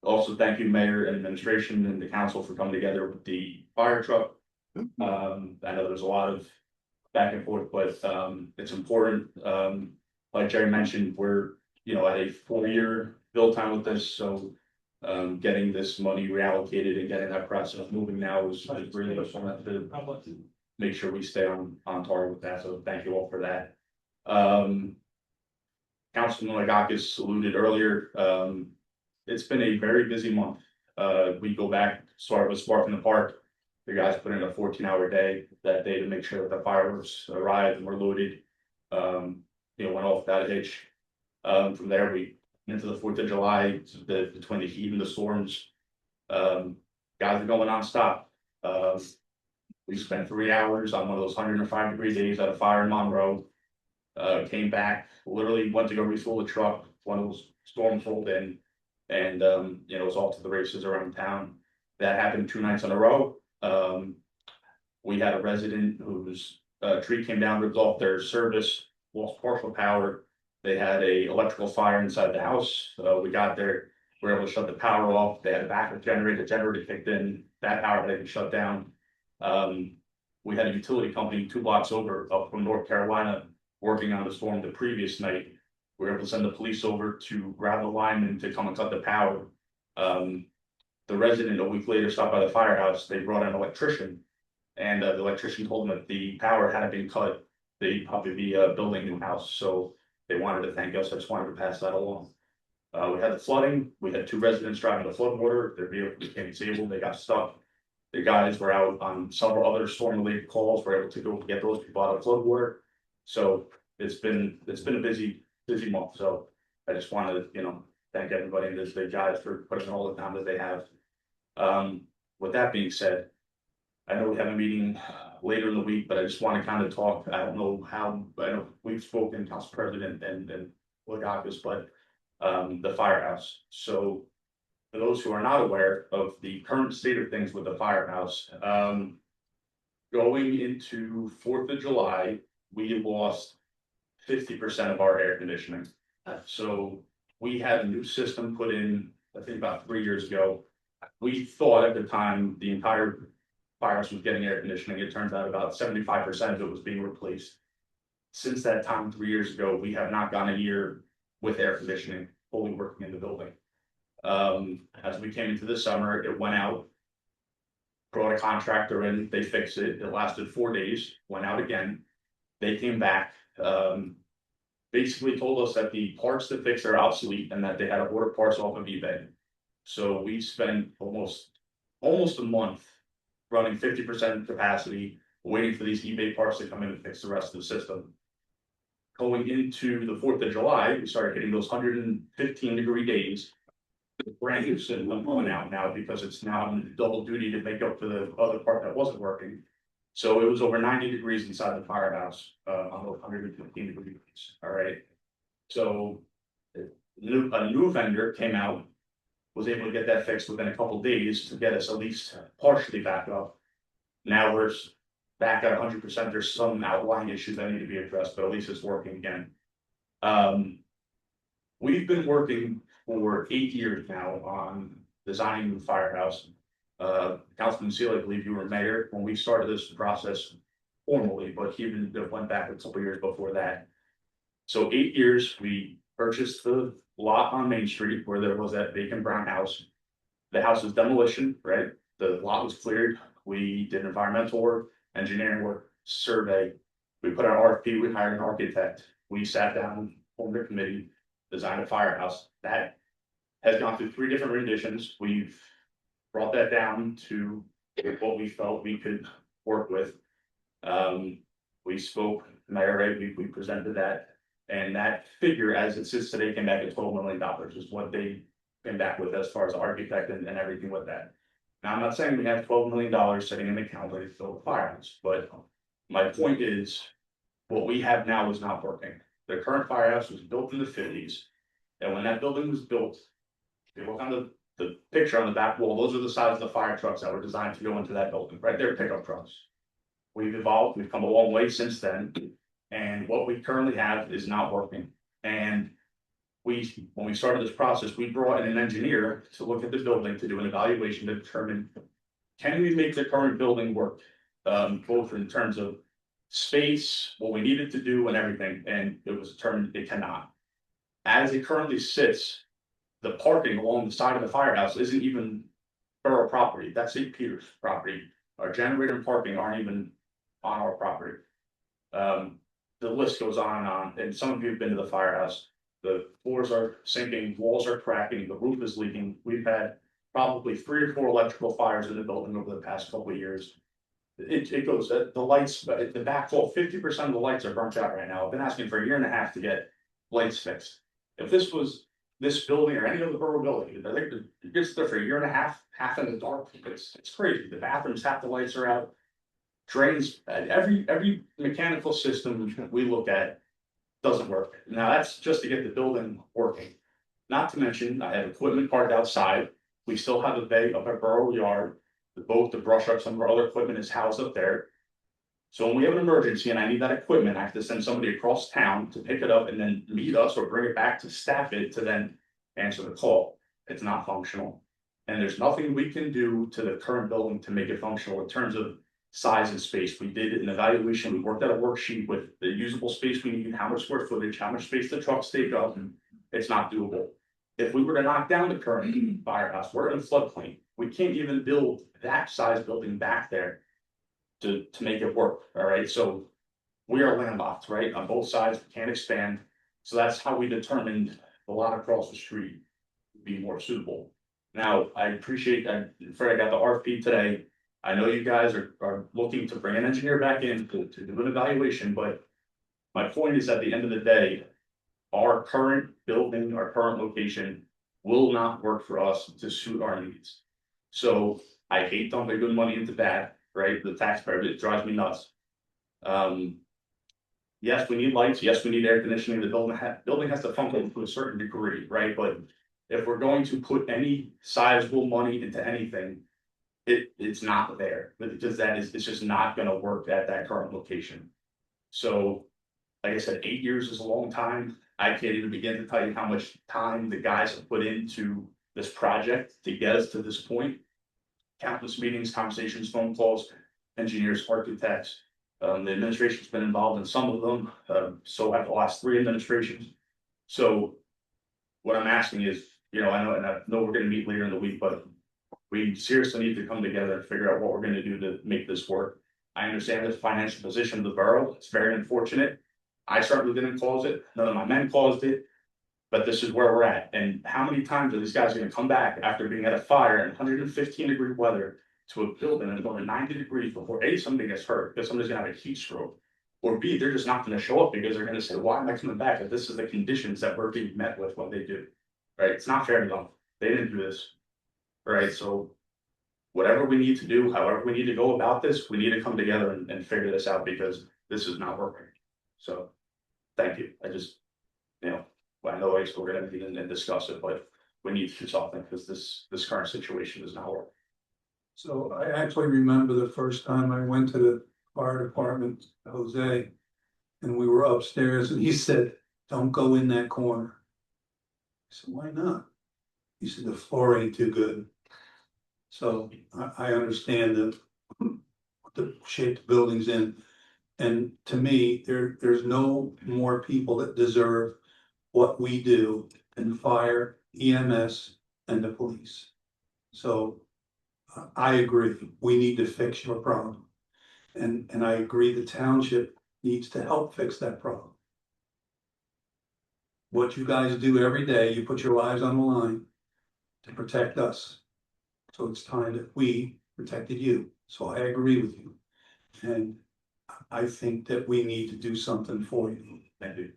Also, thank you, Mayor and Administration and the council for coming together with the fire truck. I know there's a lot of back and forth, but it's important. Like Jerry mentioned, we're at a 4-year build time with this, so getting this money reallocated and getting that process moving now is really important to make sure we stay on target with that. So thank you all for that. Councilman Legakis alluded earlier. It's been a very busy month. We go back, start with Spark in the Park. The guys put in a 14-hour day that day to make sure that the fireworks arrived and were loaded. Went off without a hitch. From there, we into the 4th of July, between the heat and the storms. Guys are going nonstop. We spent 3 hours on one of those 105-degree days at a fire in Monroe. Came back, literally went to go refuel the truck. One of those storms rolled in, and it was off to the races around town. That happened 2 nights in a row. We had a resident whose tree came down, ripped off their service, lost partial power. They had a electrical fire inside the house. We got there, we were able to shut the power off. They had a backup generator. The generator kicked in. That power had been shut down. We had a utility company 2 blocks over up from North Carolina working on the storm the previous night. We were able to send the police over to grab the lineman to come and cut the power. The resident a week later stopped by the firehouse. They brought an electrician, and the electrician told them that the power hadn't been cut. They'd probably be building a new house, so they wanted to thank us. I just wanted to pass that along. We had the flooding. We had 2 residents driving the flood water. Their vehicle became disabled. They got stuck. The guys were out on several other storm-related calls. We're able to go get those people out of flood water. So it's been a busy month. So I just wanted to thank everybody and the guys for putting in all the time that they have. With that being said, I know we have a meeting later in the week, but I just want to kind of talk. I don't know how. I know we've spoken, Council President and Legakis, but the firehouse. So for those who are not aware of the current state of things with the firehouse, going into 4th of July, we lost 50% of our air conditioning. So we had a new system put in, I think about 3 years ago. We thought at the time the entire firehouse was getting air conditioning. It turns out about 75% of it was being replaced. Since that time, 3 years ago, we have not gone a year with air conditioning fully working in the building. As we came into this summer, it went out, brought a contractor in, they fixed it. It lasted 4 days, went out again. They came back, basically told us that the parts to fix are obsolete and that they had to order parts off of eBay. So we spent almost a month running 50% capacity, waiting for these eBay parts to come in and fix the rest of the system. Going into the 4th of July, we started hitting those 115-degree days. The brand new system going out now because it's now in double duty to make up for the other part that wasn't working. So it was over 90 degrees inside the firehouse on those 115 degrees. All right. So a new vendor came out, was able to get that fixed within a couple of days to get us at least partially back up. Now we're back at 100%. There's some outlying issues that need to be addressed, but at least it's working again. We've been working for 8 years now on designing the firehouse. Councilman Seal, I believe you were mayor when we started this process formally, but he even went back a couple years before that. So 8 years, we purchased the lot on Main Street where there was that vacant brown house. The house was demolition, right? The lot was cleared. We did environmental work, engineering work, survey. We put out RFP, we hired an architect. We sat down, formed a committee, designed a firehouse. That has gone through 3 different renditions. We've brought that down to what we felt we could work with. We spoke, Mayor Ray, we presented that. And that figure, as it sits today, came back at $12 million, is what they came back with as far as the architect and everything with that. Now, I'm not saying we have $12 million sitting in the account ready to fill the firehouse, but my point is, what we have now is not working. The current firehouse was built in the 50s. And when that building was built, if you look on the picture on the back wall, those are the size of the fire trucks that were designed to go into that building, right? They're pickup trucks. We've evolved, we've come a long way since then, and what we currently have is not working. And when we started this process, we brought in an engineer to look at the building, to do an evaluation to determine, can we make the current building work? Both in terms of space, what we needed to do and everything, and it was determined it cannot. As it currently sits, the parking along the side of the firehouse isn't even borough property, that's St. Peter's property. Our generator and parking aren't even on our property. The list goes on, and some of you have been to the firehouse. The floors are sinking, walls are cracking, the roof is leaking. We've had probably 3 or 4 electrical fires in the building over the past couple of years. It goes, the lights, the back wall, 50% of the lights are burnt out right now. I've been asking for 1.5 years to get lights fixed. If this was this building or any other borough building, I think it gets there for 1.5 years, half in the dark. It's crazy. The bathrooms, half the lights are out. Drains, every mechanical system we look at doesn't work. Now that's just to get the building working. Not to mention, I have equipment parked outside. We still have a bay up at Borough Yard. The boat, the brush up, some of our other equipment is housed up there. So when we have an emergency and I need that equipment, I have to send somebody across town to pick it up and then meet us or bring it back to staff it to then answer the call. It's not functional. And there's nothing we can do to the current building to make it functional in terms of size and space. We did an evaluation, we worked out a worksheet with the usable space we need, how much square footage, how much space the trucks take up, and it's not doable. If we were to knock down the current firehouse, we're in a floodplain. We can't even build that size building back there to make it work, all right? So we are landlocked, right? On both sides, we can't expand. So that's how we determined the lot across the street would be more suitable. Now, I appreciate, I'm afraid I got the RFP today. I know you guys are looking to bring an engineer back in to do an evaluation, but my point is, at the end of the day, our current building, our current location will not work for us to suit our needs. So I hate dumping good money into bad, right? The taxpayer, it drives me nuts. Yes, we need lights. Yes, we need air conditioning. The building has to function to a certain degree, right? But if we're going to put any sizable money into anything, it's not there, because it's just not going to work at that current location. So, like I said, 8 years is a long time. I can't even begin to tell you how much time the guys have put into this project to get us to this point. Countless meetings, conversations, phone calls, engineers, architects. The administration's been involved in some of them. So have the last 3 administrations. So what I'm asking is, I know we're going to meet later in the week, but we seriously need to come together and figure out what we're going to do to make this work. I understand the financial position of the borough. It's very unfortunate. I certainly didn't cause it. None of my men caused it. But this is where we're at. And how many times are these guys going to come back after being at a fire in 115-degree weather to a building and going to 90 degrees before A, somebody gets hurt because somebody's going to have a heat stroke, or B, they're just not going to show up because they're going to say, why am I coming back if this is the conditions that we're being met with when they do, right? It's not fair to them. They didn't do this, right? So whatever we need to do, however we need to go about this, we need to come together and figure this out, because this is not working. So thank you. I just, I know we're going to meet and discuss it, but we need to do something, because this current situation is not working. So I actually remember the first time I went to the fire department, Jose, and we were upstairs and he said, don't go in that corner. I said, why not? He said, the floor ain't too good. So I understand the shape the building's in. And to me, there's no more people that deserve what we do than fire, EMS, and the police. So I agree, we need to fix your problem. And I agree the township needs to help fix that problem. What you guys do every day, you put your lives on the line to protect us. So it's time that we protected you. So I agree with you. And I think that we need to do something for you. Thank you.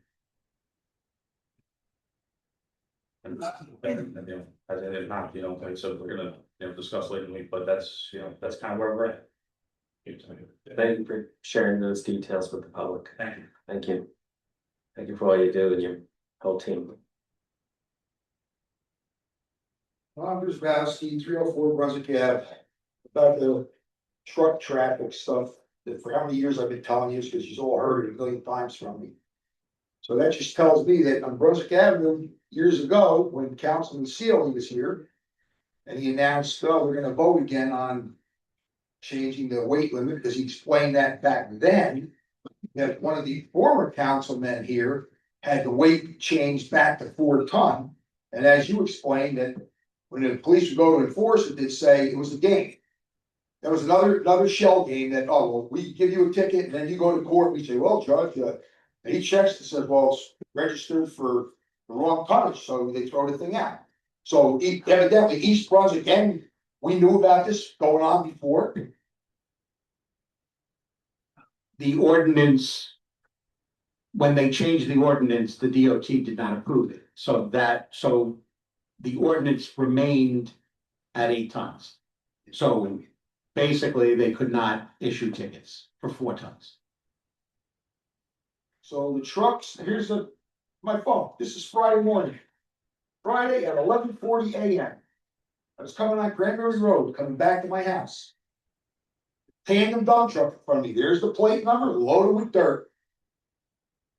And, as it is not, like I said, we're gonna, discuss later in the week, but that's, that's kind of where we're at. Thank you for sharing those details with the public. Thank you. Thank you. Thank you for all you do and your whole team. Bruce Valsky, 304 Brunswick Ave, about the truck traffic stuff, that for how many years I've been telling you, because you've all heard it a million times from me. So that just tells me that on Brunswick Avenue, years ago, when Councilman Sealy was here, and he announced, oh, we're gonna vote again on changing the weight limit, because he explained that back then, that one of the former councilmen here had the weight changed back to 4 ton. And as you explained, that when the police would go to enforce it, they'd say it was a game. There was another shell game that, oh, well, we give you a ticket and then you go to court, we say, well, Judge, and he checks and says, well, it's registered for the wrong tonnage, so they throw the thing out. So evidently East Brunswick, and we knew about this going on before. The ordinance. When they changed the ordinance, the DOT did not approve it, so the ordinance remained at 8 tons. So basically, they could not issue tickets for 4 tons. So the trucks, here's my phone, this is Friday morning. Friday at 11:40 AM. I was coming on Granbury Road, coming back to my house. Tandem dump truck in front of me, there's the plate number, loaded with dirt.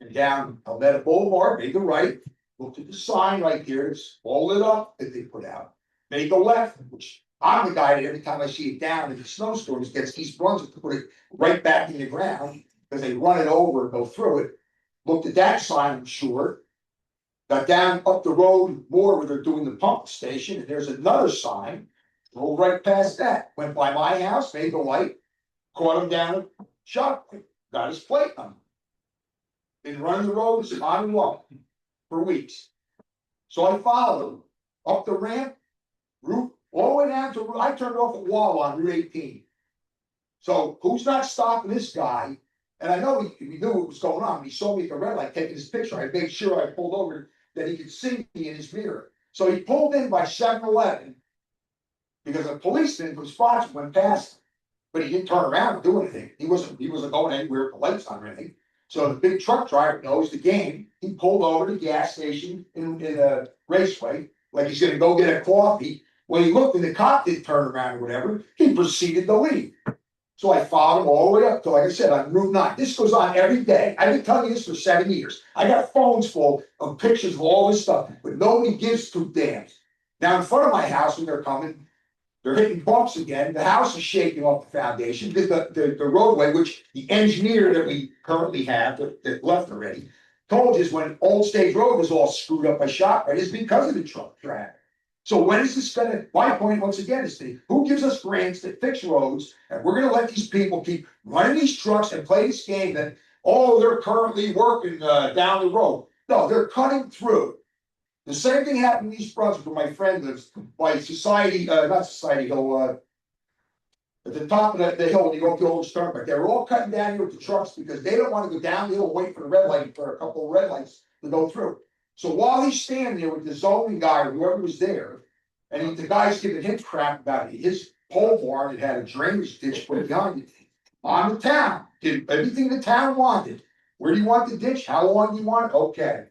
And down Almeda Boulevard, make a right, look at the sign right here, it's all lit up that they put out. Make a left, which I'm the guy that every time I see it down in the snowstorms gets East Brunswick to put it right back in the ground. Because they run it over and go through it. Looked at that sign, I'm sure. Got down up the road more where they're doing the pump station, and there's another sign. Rolled right past that, went by my house, made the light, caught him down, shot, got his plate number. Been running the roads on and off for weeks. So I followed him up the ramp, route, all the way down to, I turned off a wall on Route 18. So who's not stopping this guy? And I know he knew what was going on. He saw me at the red light taking his picture. I made sure I pulled over that he could see me in his mirror. So he pulled in by 7-Eleven because a policeman from Spotswood went past him, but he didn't turn around and do anything. He wasn't going anywhere with the lights on or anything. So the big truck driver knows the game. He pulled over to the gas station in a Raceway, like he's gonna go get a coffee. When he looked and the cop didn't turn around or whatever, he proceeded to leave. So I followed him all the way up to, like I said, on Route 9. This goes on every day. I've been telling you this for 7 years. I got phones full of pictures of all this stuff, but nobody gives 2 damns. Now in front of my house when they're coming, they're hitting bumps again. The house is shaking off the foundation because the roadway, which the engineer that we currently have that left already, told us when Old Stage Road was all screwed up by ShopRite, it's because of the truck traffic. So when is this gonna, my point once again is who gives us grants to fix roads, and we're gonna let these people keep running these trucks and play this game that, oh, they're currently working down the road. No, they're cutting through. The same thing happened in East Brunswick where my friend lives by Society, not Society Hill, at the top of the hill when you go up the old Turnpike. They were all cutting down here with the trucks because they don't want to go down the hill and wait for the red light for a couple of red lights to go through. So while he's standing there with the zoning guy or whoever was there, and the guy's giving him crap about it, his pole barn that had a drainage ditch put behind it. On the town, did everything the town wanted. Where do you want the ditch? How long do you want it? Okay.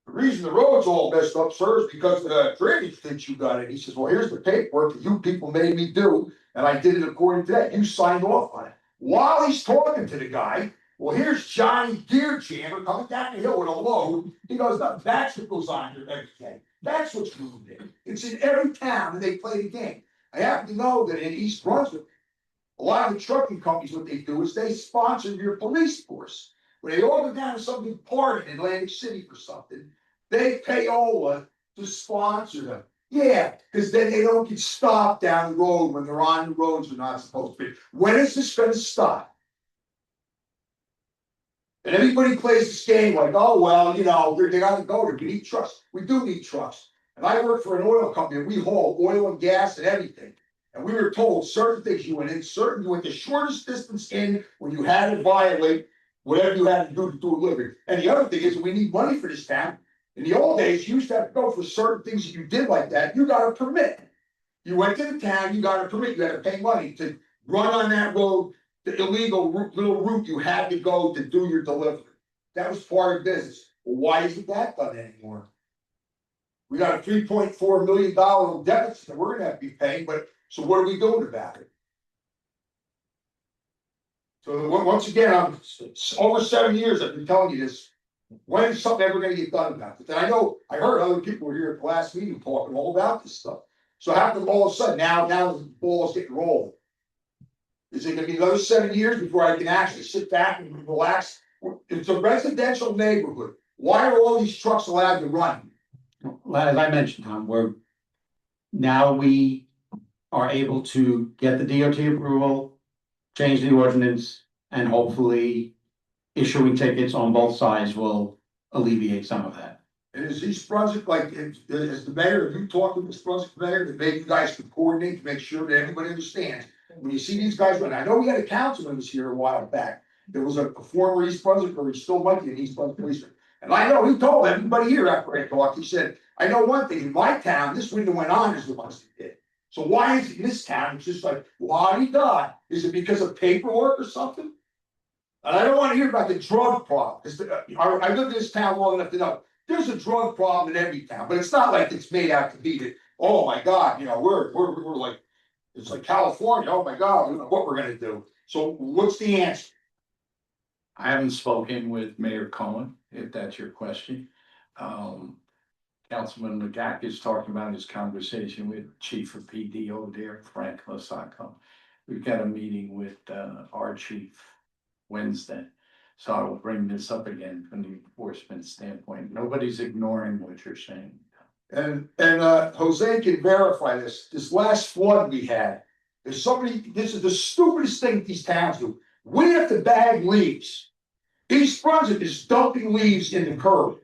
The reason the road's all messed up, sir, is because of the drainage ditch you got in. He says, well, here's the paperwork that you people made me do, and I did it according to that. You signed off on it. While he's talking to the guy, well, here's Johnny Deer Jammer coming down the hill with a load. He goes, no, that's what goes on here every day. That's what's moved in. It's in every town that they play the game. I happen to know that in East Brunswick, a lot of the trucking companies, what they do is they sponsor your police force. When they all go down to some big party in Atlantic City for something, they pay Ola to sponsor them. Yeah, because then they don't get stopped down the road when they're on the roads they're not supposed to be. When is this gonna stop? And everybody plays this game like, oh, well, you know, they gotta go there, we need trucks, we do need trucks. And I work for an oil company, we haul oil and gas and everything. And we were told certain things, you went the shortest distance in when you had to violate whatever you had to do a living. And the other thing is, we need money for this town. In the old days, you used to have to go for certain things that you did like that, you got a permit. You went to the town, you got a permit, you had to pay money to run on that road, the illegal little route you had to go to do your delivery. That was part of business. Well, why isn't that done anymore? We got a $3.4 million deficit that we're gonna have to be paying, but so what are we doing about it? So once again, I'm over 7 years I've been telling you this. When is something ever gonna get done about it? And I know, I heard other people were here at the last meeting talking all about this stuff. So how come all of a sudden now the ball's getting rolled? Is it gonna be another 7 years before I can actually sit back and relax? It's a residential neighborhood. Why are all these trucks allowed to run? As I mentioned, Tom, we are able to get the DOT approval, change the ordinance, and hopefully issuing tickets on both sides will alleviate some of that. And is East Brunswick, like, is the mayor, have you talked to East Brunswick mayor, that maybe you guys can coordinate to make sure that everybody understands? When you see these guys run, I know we had a councilman was here a while back, there was a former East Brunswick, or he still might be an East Brunswick policeman. And I know he told everybody here after I talked, he said, I know one thing, in my town, this window went on as the ones that did. So why is it in this town, it's just like, la-di-da, is it because of paperwork or something? And I don't wanna hear about the drug problem, I lived in this town long enough to know, there's a drug problem in every town, but it's not like it's made out to be that, oh my God, you know, we're like, it's like California, oh my God, we don't know what we're gonna do. So what's the answer? I haven't spoken with Mayor Cohen, if that's your question. Councilman McGack is talking about his conversation with Chief of PD over there, Frank Losacco. We've got a meeting with our chief Wednesday. So I will bring this up again from the enforcement standpoint. Nobody's ignoring what you're saying. And Jose can verify this last flood we had, there's somebody, this is the stupidest thing these towns do. We have to bag leaves. East Brunswick is dumping leaves in the curb.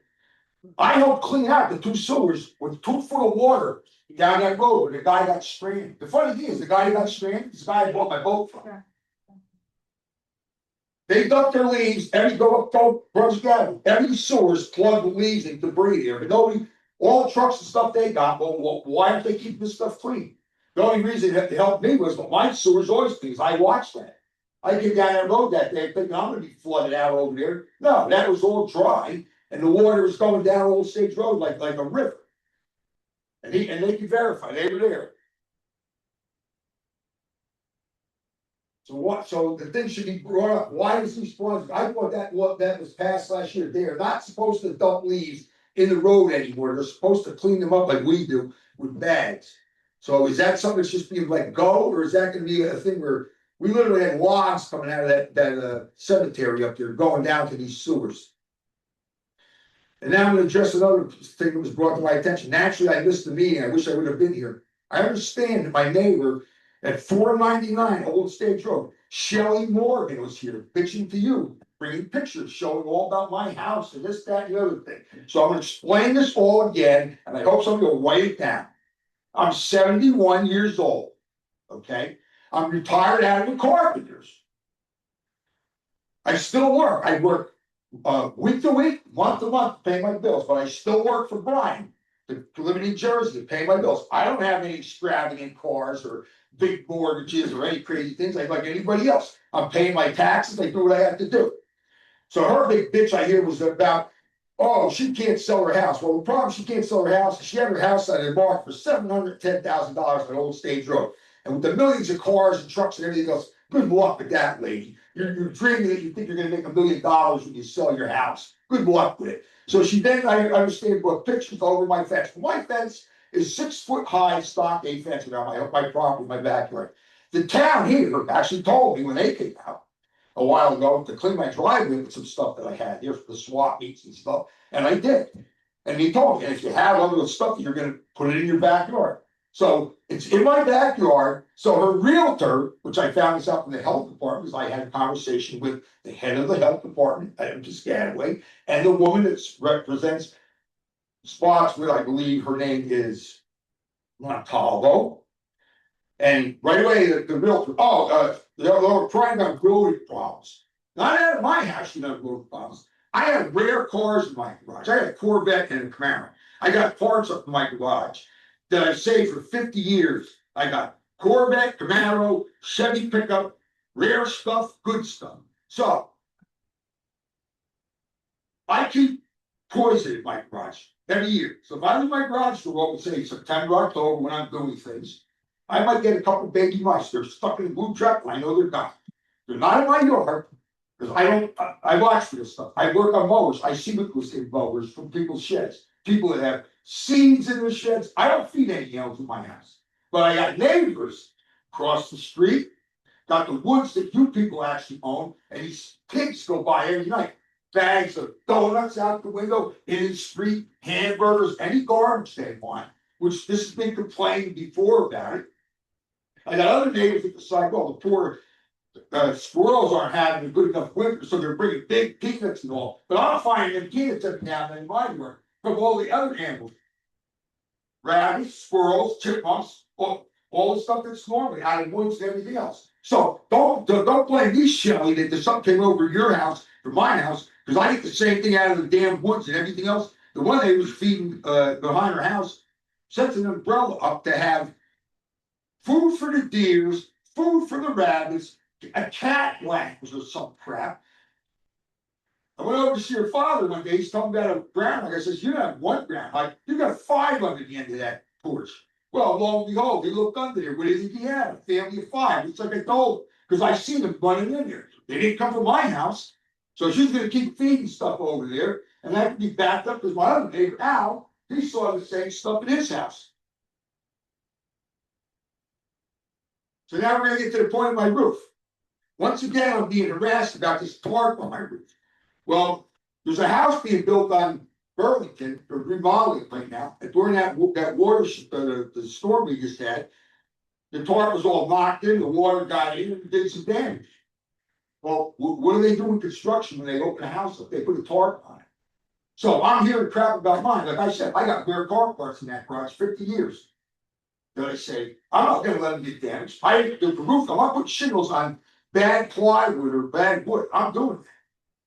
I helped clean out the 2 sewers with 2 foot of water down that road where the guy got stranded. The funny thing is, the guy who got stranded is the guy I bought my boat from. They dump their leaves, every go Brunswick Avenue, every sewer's plugged with leaves and debris there, but nobody, all the trucks and stuff they got, well, why aren't they keeping this stuff clean? The only reason it helped me was, my sewer's always clean, I watched that. I came down that road that day thinking I'm gonna be flooded out over there. No, that was all dry and the water was going down Old Stage Road like a river. And they can verify, they were there. So the thing should be brought up, why is these Brunswick, I thought that was passed last year, they are not supposed to dump leaves in the road anymore, they're supposed to clean them up like we do with bags. So is that something that's just being let go, or is that gonna be a thing where we literally had logs coming out of that cemetery up there, going down to these sewers? And now I'm gonna address another thing that was brought to my attention. Naturally, I missed the meeting. I wish I would have been here. I understand that my neighbor at 499 Old Stage Road, Shelley Morgan, was here bitching to you, bringing pictures showing all about my house and this, that, and the other thing. So I'm gonna explain this all again, and I hope somebody will write it down. I'm 71 years old, okay? I'm retired out of the carpenters. I still work. I work week to week, month to month, to pay my bills, but I still work for Brian to live in New Jersey to pay my bills. I don't have any extravagant cars or big mortgages or any crazy things like anybody else. I'm paying my taxes, I do what I have to do. So her big bitch I hear was about, oh, she can't sell her house. Well, the problem, she can't sell her house, she had her house on the market for $710,000 on Old Stage Road. And with the millions of cars and trucks and everything else, good luck with that, lady. You're dreaming that you think you're gonna make $1 million when you sell your house. Good luck with it. So she then, I understand, brought pictures over my fence. My fence is 6 foot high stockade fence around my property, my backyard. The town here actually told me when they came out a while ago to clean my driveway with some stuff that I had here for the swap meets and stuff, and I did. And he told me, if you have other stuff, you're gonna put it in your backyard. So it's in my backyard, so her realtor, which I found this out from the health department, because I had a conversation with the head of the health department, Piscataway, and the woman that represents Spotswood, I believe her name is Montalvo. And right away, the realtor, they were crying about building problems. Not out of my house, you know, building problems. I have rare cars in my garage. I got a Corvette and a Camaro. I got parts up in my garage that I've saved for 50 years. I got Corvette, Camaro, Chevy pickup, rare stuff, good stuff. So I keep poison in my garage every year. So if I leave my garage door open, say September, October, when I'm doing things, I might get a couple baby mice. They're stuck in the blue truck, and I know they're gone. They're not in my yard, because I watch for this stuff. I work on mowers. I see what goes in mowers from people's sheds. People that have seeds in their sheds. I don't feed any animals in my house. But I got neighbors across the street, got the woods that you people actually own, and these pigs go by every night. Bags of donuts out the window, in the street, hamburgers, any garbage they want, which this has been complained before about it. I got other neighbors that decide, well, the poor squirrels aren't having a good enough winter, so they're bringing big peanuts and all. But I'm finding them peanuts every now and then in my yard from all the other animals. Rabbits, squirrels, chipmunks, all the stuff that's normally out of woods and everything else. So don't blame me, Shelley, that there's something came over your house from my house, because I get the same thing out of the damn woods and everything else. The one they was feeding behind her house sets an umbrella up to have food for the deers, food for the rabbits, a cat language or some crap. I went over to see her father one day. He's talking about a groundhog. I says, you don't have one groundhog. You got 5 under the end of that porch. Well, lo and behold, he looked under there. What did he think he had? A family of 5. It's like I told him, because I seen them running in there. They didn't come from my house. So she's going to keep feeding stuff over there. And that could be backed up because my other neighbor, Al, he saw the same stuff in his house. So now we're going to get to the point of my roof. Once again, I'm being harassed about this tarp on my roof. Well, there's a house being built on Burlington, or remodeling right now. And during that water, the storm we just had, the tarp was all knocked in, the water got in and did some damage. Well, what do they do in construction when they open a house up? They put a tarp on it. So I'm hearing crap about mine. Like I said, I got rare car parts in that garage 50 years. Then I say, I'm not going to let them get damaged. The roof, I'm not putting shingles on bad plywood or bad wood. I'm doing that.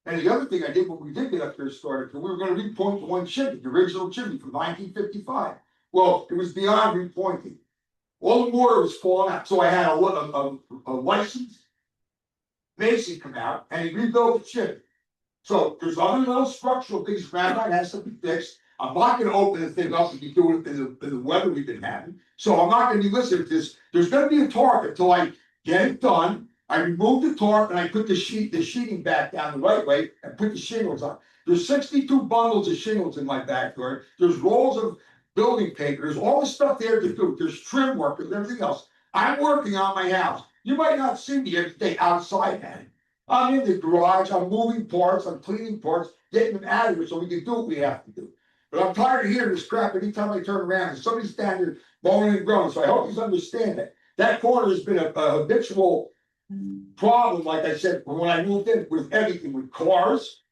And the other thing I did when we did get up there started, we were going to repoint the one chimney, the original chimney from 1955. Well, it was beyond repointing. All the mortar was falling out. So I had a licensed mason come out and he rebuilt the chimney. So there's other little structural things around that has to be fixed. I'm not going to open the thing up and be doing it in the weather we've been having. So I'm not going to be listening to this. There's going to be a tarp until I get it done. I removed the tarp and I put the sheeting back down the right way and put the shingles on. There's 62 bundles of shingles in my backyard. There's rolls of building paper. There's all the stuff there to do. There's trim work and everything else. I'm working on my house. You might not see me every day outside at it. I'm in the garage. I'm moving parts. I'm cleaning parts, getting them out of here so we can do what we have to do. But I'm tired of hearing this crap anytime I turn around and somebody's down here moaning and groaning. So I hope you understand that. That corner has been a habitual problem, like I said, when I moved in, with everything, with cars,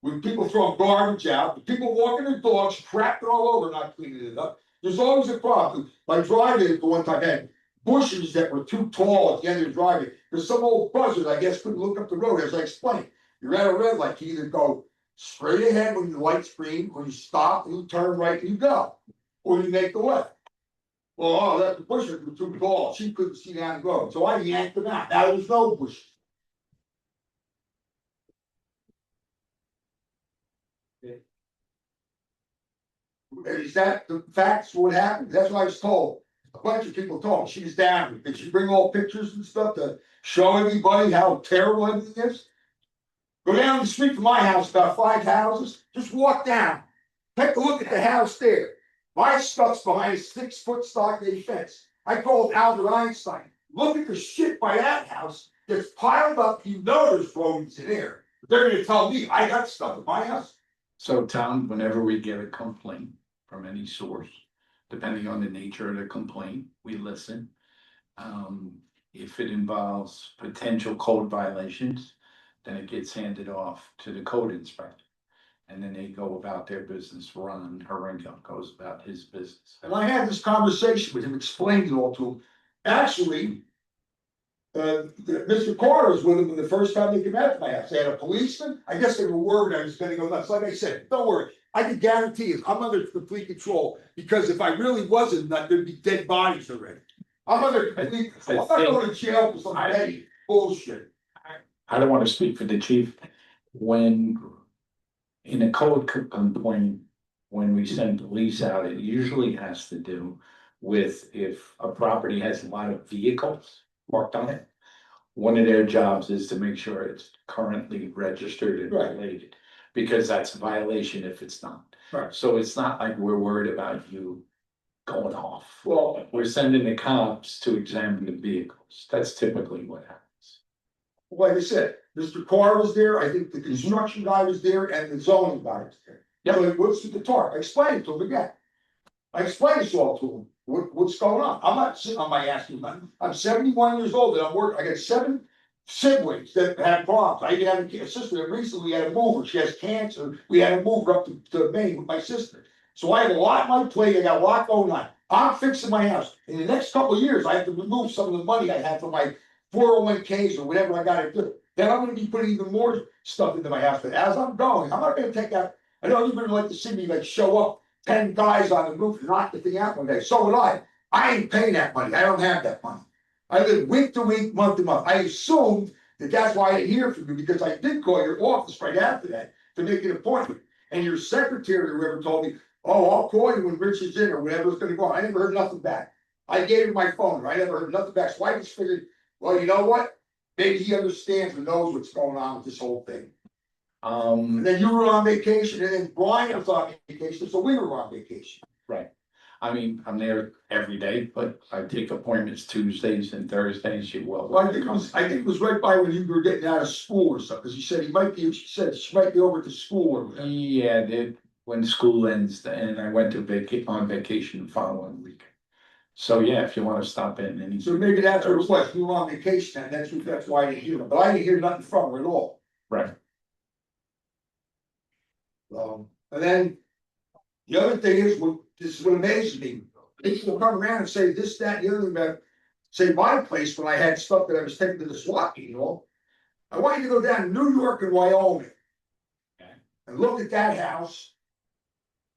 with people throwing garbage out, with people walking their dogs, crapping all over, not cleaning it up. There's always a problem. My driveway at the one time had bushes that were too tall at the end of the driveway. There's some old buzzard, I guess, couldn't look up the road, as I explained. You're at a red light, you either go straight ahead when the light's green, or you stop and you turn right and you go, or you make the left. Well, that bushes were too tall. She couldn't see down the road. So I yanked them out. Now there's no bushes. Is that the facts? What happened? That's what I was told. A bunch of people told me she's down. Did she bring all pictures and stuff to show everybody how terrible everything is? Go down the street from my house, about 5 houses. Just walk down. Take a look at the house there. My stuff's behind a 6-foot stockade fence. I called Albert Einstein. Look at the shit by that house that's piled up. You know there's rodents in there. They're going to tell me I got stuff in my house. So Tom, whenever we get a complaint from any source, depending on the nature of the complaint, we listen. If it involves potential code violations, then it gets handed off to the code inspector. And then they go about their business. Ron Haringa goes about his business. And I had this conversation with him, explained it all to him. Actually, Mr. Carter was with him when the first time they came out to my house. They had a policeman. I guess they were worried I was gonna go nuts. Like I said, don't worry. I can guarantee you, I'm under complete control, because if I really wasn't, there'd be dead bodies already. I'm under complete control. I'm not going to jail for some petty bullshit. I don't want to speak for the chief. When in a code complaint, when we send police out, it usually has to do with if a property has a lot of vehicles parked on it. One of their jobs is to make sure it's currently registered and Right. related, because that's a violation if it's not. Right. So it's not like we're worried about you going off. Well, We're sending the cops to examine the vehicles. That's typically what happens. like I said, Mr. Carr was there. I think the construction guy was there and the zoning guy was there. Yep. So what's with the tarp? I explained it to him again. I explained this all to him. What's going on? I'm not sitting on my ass. I'm 71 years old and I'm working. I got 7 siblings that have problems. I even had a sister that recently had a mover. She has cancer. We had to move her up to Maine with my sister. So I have a lot on my plate. I got a lot going on. I'm fixing my house. In the next couple of years, I have to remove some of the money I have from my 401ks or whatever I gotta do. Then I'm gonna be putting even more stuff into my house. But as I'm going, I'm not gonna take out, I know you're gonna like to see me like show up 10 guys on the roof and knock the thing out one day. So would I. I ain't paying that money. I don't have that money. I live week to week, month to month. I assumed that that's why I didn't hear from you, because I did call your office right after that to make an appointment. And your secretary or whoever told me, oh, I'll call you when Rich is in or whatever's gonna go on. I never heard nothing back. I gave him my phone. I never heard nothing back. So I just figured, well, you know what? Maybe he understands and knows what's going on with this whole thing. And then you were on vacation, and then Brian was on vacation, so we were on vacation. Right. I mean, I'm there every day, but I take appointments Tuesdays and Thursdays. Well, I think it was right by when you were getting out of school or something, because he said she might be over to school or whatever. Yeah, when school ends, and I went to on vacation the following week. So yeah, if you want to stop in and So maybe that's what it was. We were on vacation, and that's why I didn't hear him. But I didn't hear nothing from her at all. Right. And then the other thing is, this is what amazes me. People come around and say this, that, and the other thing about, say, my place when I had stuff that I was taking to the SWAT meeting, I want you to go down to New York and Wyoming. And look at that house.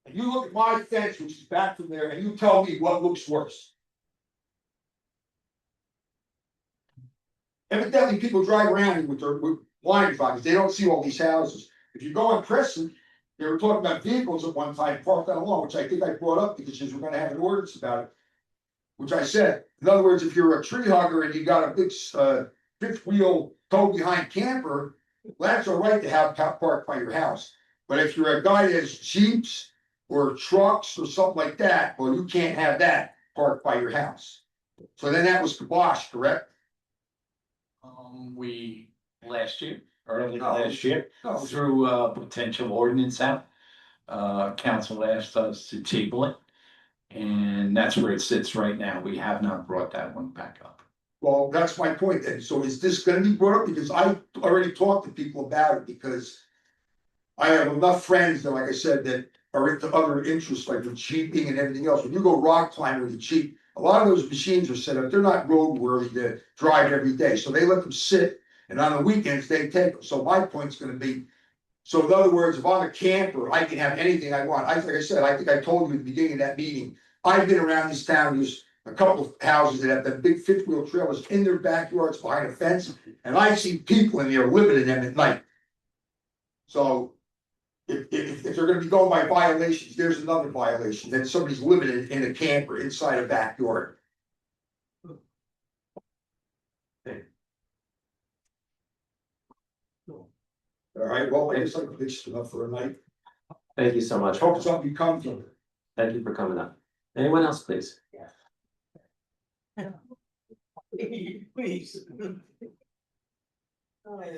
And you look at my fence, which is back from there, and you tell me what looks worse. Evidently, people drive around with blind fogs. They don't see all these houses. If you go on Crescent, they were talking about vehicles at one time parked on a lawn, which I think I brought up because we're gonna have an ordinance about it. Which I said, in other words, if you're a tree hugger and you got a big fifth wheel tow behind camper, well, that's all right to have parked by your house. But if you're a guy that has Jeeps or trucks or something like that, well, you can't have that parked by your house. So then that was kiboshed, correct? We last year, No. threw a potential ordinance out. Council asked us to table it. And that's where it sits right now. We have not brought that one back up. Well, that's my point then. So is this gonna be brought up? Because I already talked to people about it, because I have enough friends that, like I said, that are into other interests like the jeeping and everything else. When you go rock climbing with a jeep, a lot of those machines are set up, they're not roadworthy to drive every day. So they let them sit, and on the weekends they take them. So my point's gonna be, so in other words, if I'm a camper, I can have anything I want. Like I said, I think I told you at the beginning of that meeting, I've been around this town, there's a couple of houses that have that big fifth wheel trailers in their backyards behind a fence, and I see people in there living in them at night. So if they're gonna be going by violations, there's another violation, that somebody's living in a camper inside a backyard. All right, well, I guess I've fixed enough for a night. Thank you so much. Hope something comes from it. Thank you for coming up. Anyone else, please? Please. Calling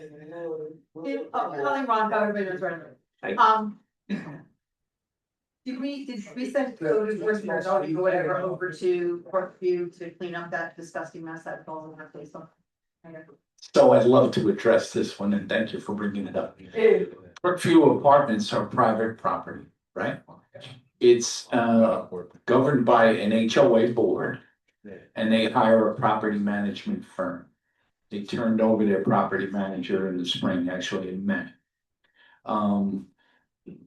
Ron, everybody was running. Hi. Did we send code enforcement or whatever over to Parkview to clean up that disgusting mess that falls on our face? So I'd love to address this one and thank you for bringing it up. Brookview Apartments are private property, right? It's governed by an HOA board and they hire a property management firm. They turned over their property manager in the spring, actually in May.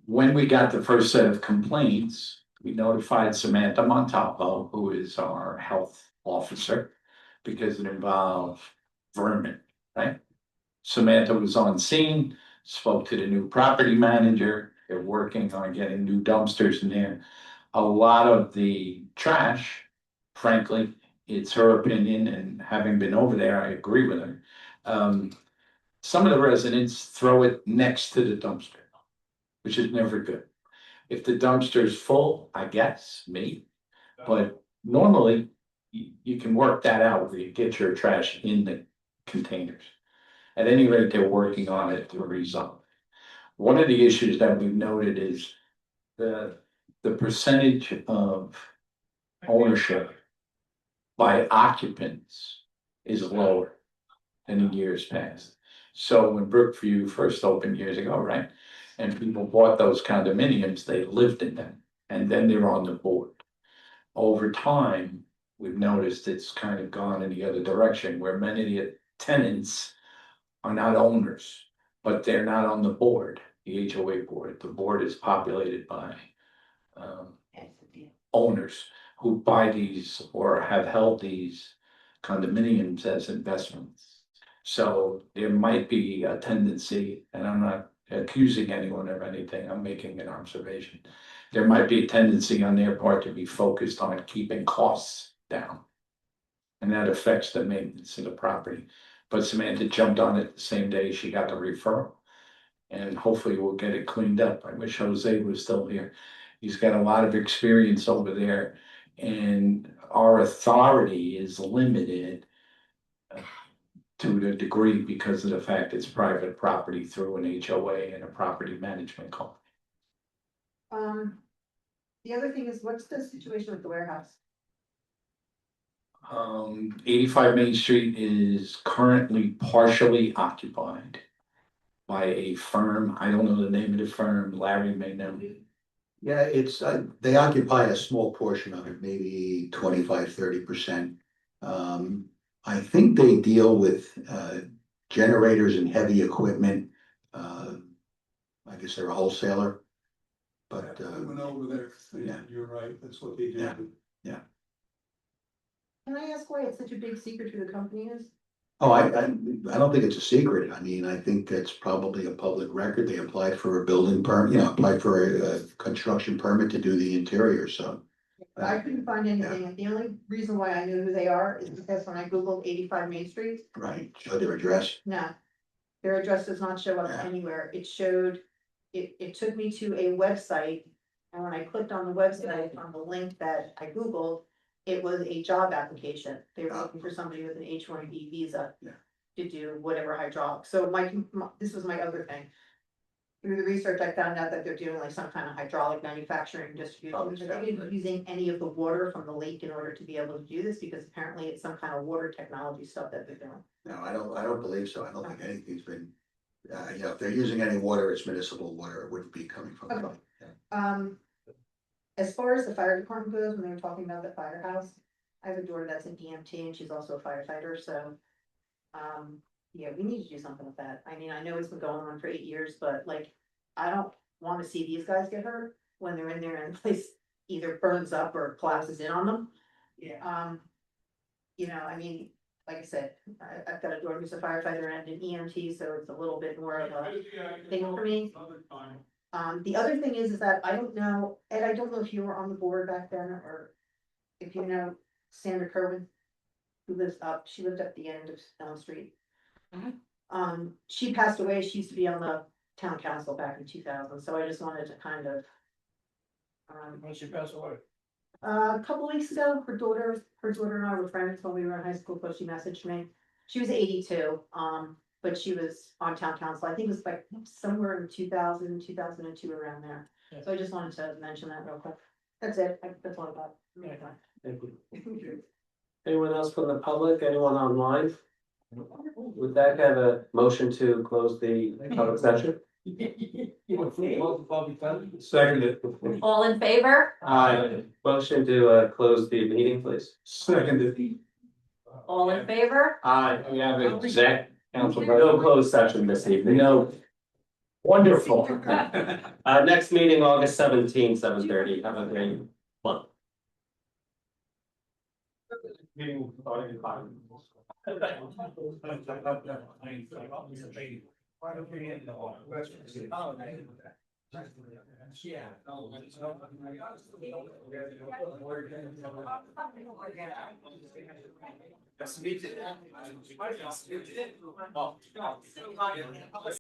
When we got the first set of complaints, we notified Samantha Montalvo, who is our health officer, because it involved vermin, right? Samantha was on scene, spoke to the new property manager. They're working on getting new dumpsters in there. A lot of the trash, frankly, it's her opinion, and having been over there, I agree with her. Some of the residents throw it next to the dumpster, which is never good. If the dumpster is full, I guess, maybe, but normally you can work that out where you get your trash in the containers. At any rate, they're working on it to resolve. One of the issues that we've noted is the percentage of ownership by occupants is lower than in years past. So when Brookview first opened years ago, right? And people bought those condominiums, they lived in them, and then they're on the board. Over time, we've noticed it's kind of gone in the other direction, where many of the tenants are not owners, but they're not on the board, the HOA board. The board is populated by owners who buy these or have held these condominiums as investments. So there might be a tendency, and I'm not accusing anyone of anything, I'm making an observation. There might be a tendency on their part to be focused on keeping costs down. And that affects the maintenance of the property. But Samantha jumped on it the same day she got the referral. And hopefully we'll get it cleaned up. I wish Jose was still here. He's got a lot of experience over there. And our authority is limited to the degree because of the fact it's private property through an HOA and a property management company. The other thing is, what's the situation with the warehouse? 85 Main Street is currently partially occupied by a firm. I don't know the name of the firm. Larry may know. Yeah, it's, they occupy a small portion of it, maybe 25-30%. I think they deal with generators and heavy equipment. I guess they're a wholesaler, but I went over there, yeah. You're right, that's what they do. Yeah. Can I ask why it's such a big secret who the company is? Oh, I don't think it's a secret. I mean, I think that's probably a public record. They applied for a building permit, applied for a construction permit to do the interior, so. I couldn't find anything. The only reason why I knew who they are is because when I Googled 85 Main Street. Right, show their address. No, their address does not show up anywhere. It showed, it took me to a website. And when I clicked on the website, on the link that I Googled, it was a job application. They were looking for somebody with an H-1B visa to do whatever hydraulic. So this was my other thing. Through the research, I found out that they're doing like some kind of hydraulic manufacturing distribution. They're not using any of the water from the lake in order to be able to do this, because apparently it's some kind of water technology stuff that they're doing. No, I don't believe so. I don't think anything's been, if they're using any water, it's municipal water. It wouldn't be coming from. Okay. As far as the fire department goes, when they were talking about the firehouse, I have a daughter that's an EMT and she's also a firefighter, so. Yeah, we need to do something with that. I mean, I know it's been going on for 8 years, but like, I don't wanna see these guys get hurt when they're in there and the place either burns up or collapses in on them. Yeah. I mean, like I said, I've got a daughter who's a firefighter and an EMT, so it's a little bit more of a thing for me. The other thing is that I don't know, Ed, I don't know if you were on the board back then, or if you know Sandra Kerwin, who she lived at the end of Elm Street. She passed away. She used to be on the town council back in 2000, so I just wanted to kind of. When she passed away? A couple weeks ago, her daughter and I were friends when we were in high school, but she messaged me. She was 82. but she was on town council. I think it was like somewhere in 2000, 2002, around there. So I just wanted to mention that real quick. That's it. That's all I got. Thank you. Anyone else from the public? Anyone online? With that, have a motion to close the public session? Seconded. All in favor? Aye. Motion to close the meeting, please. Seconded. All in favor? Aye. We have exec council. No closed session this evening. No. Wonderful. Next meeting, August 17, 7:30. Have a great month. Meeting starting at 5. Yeah.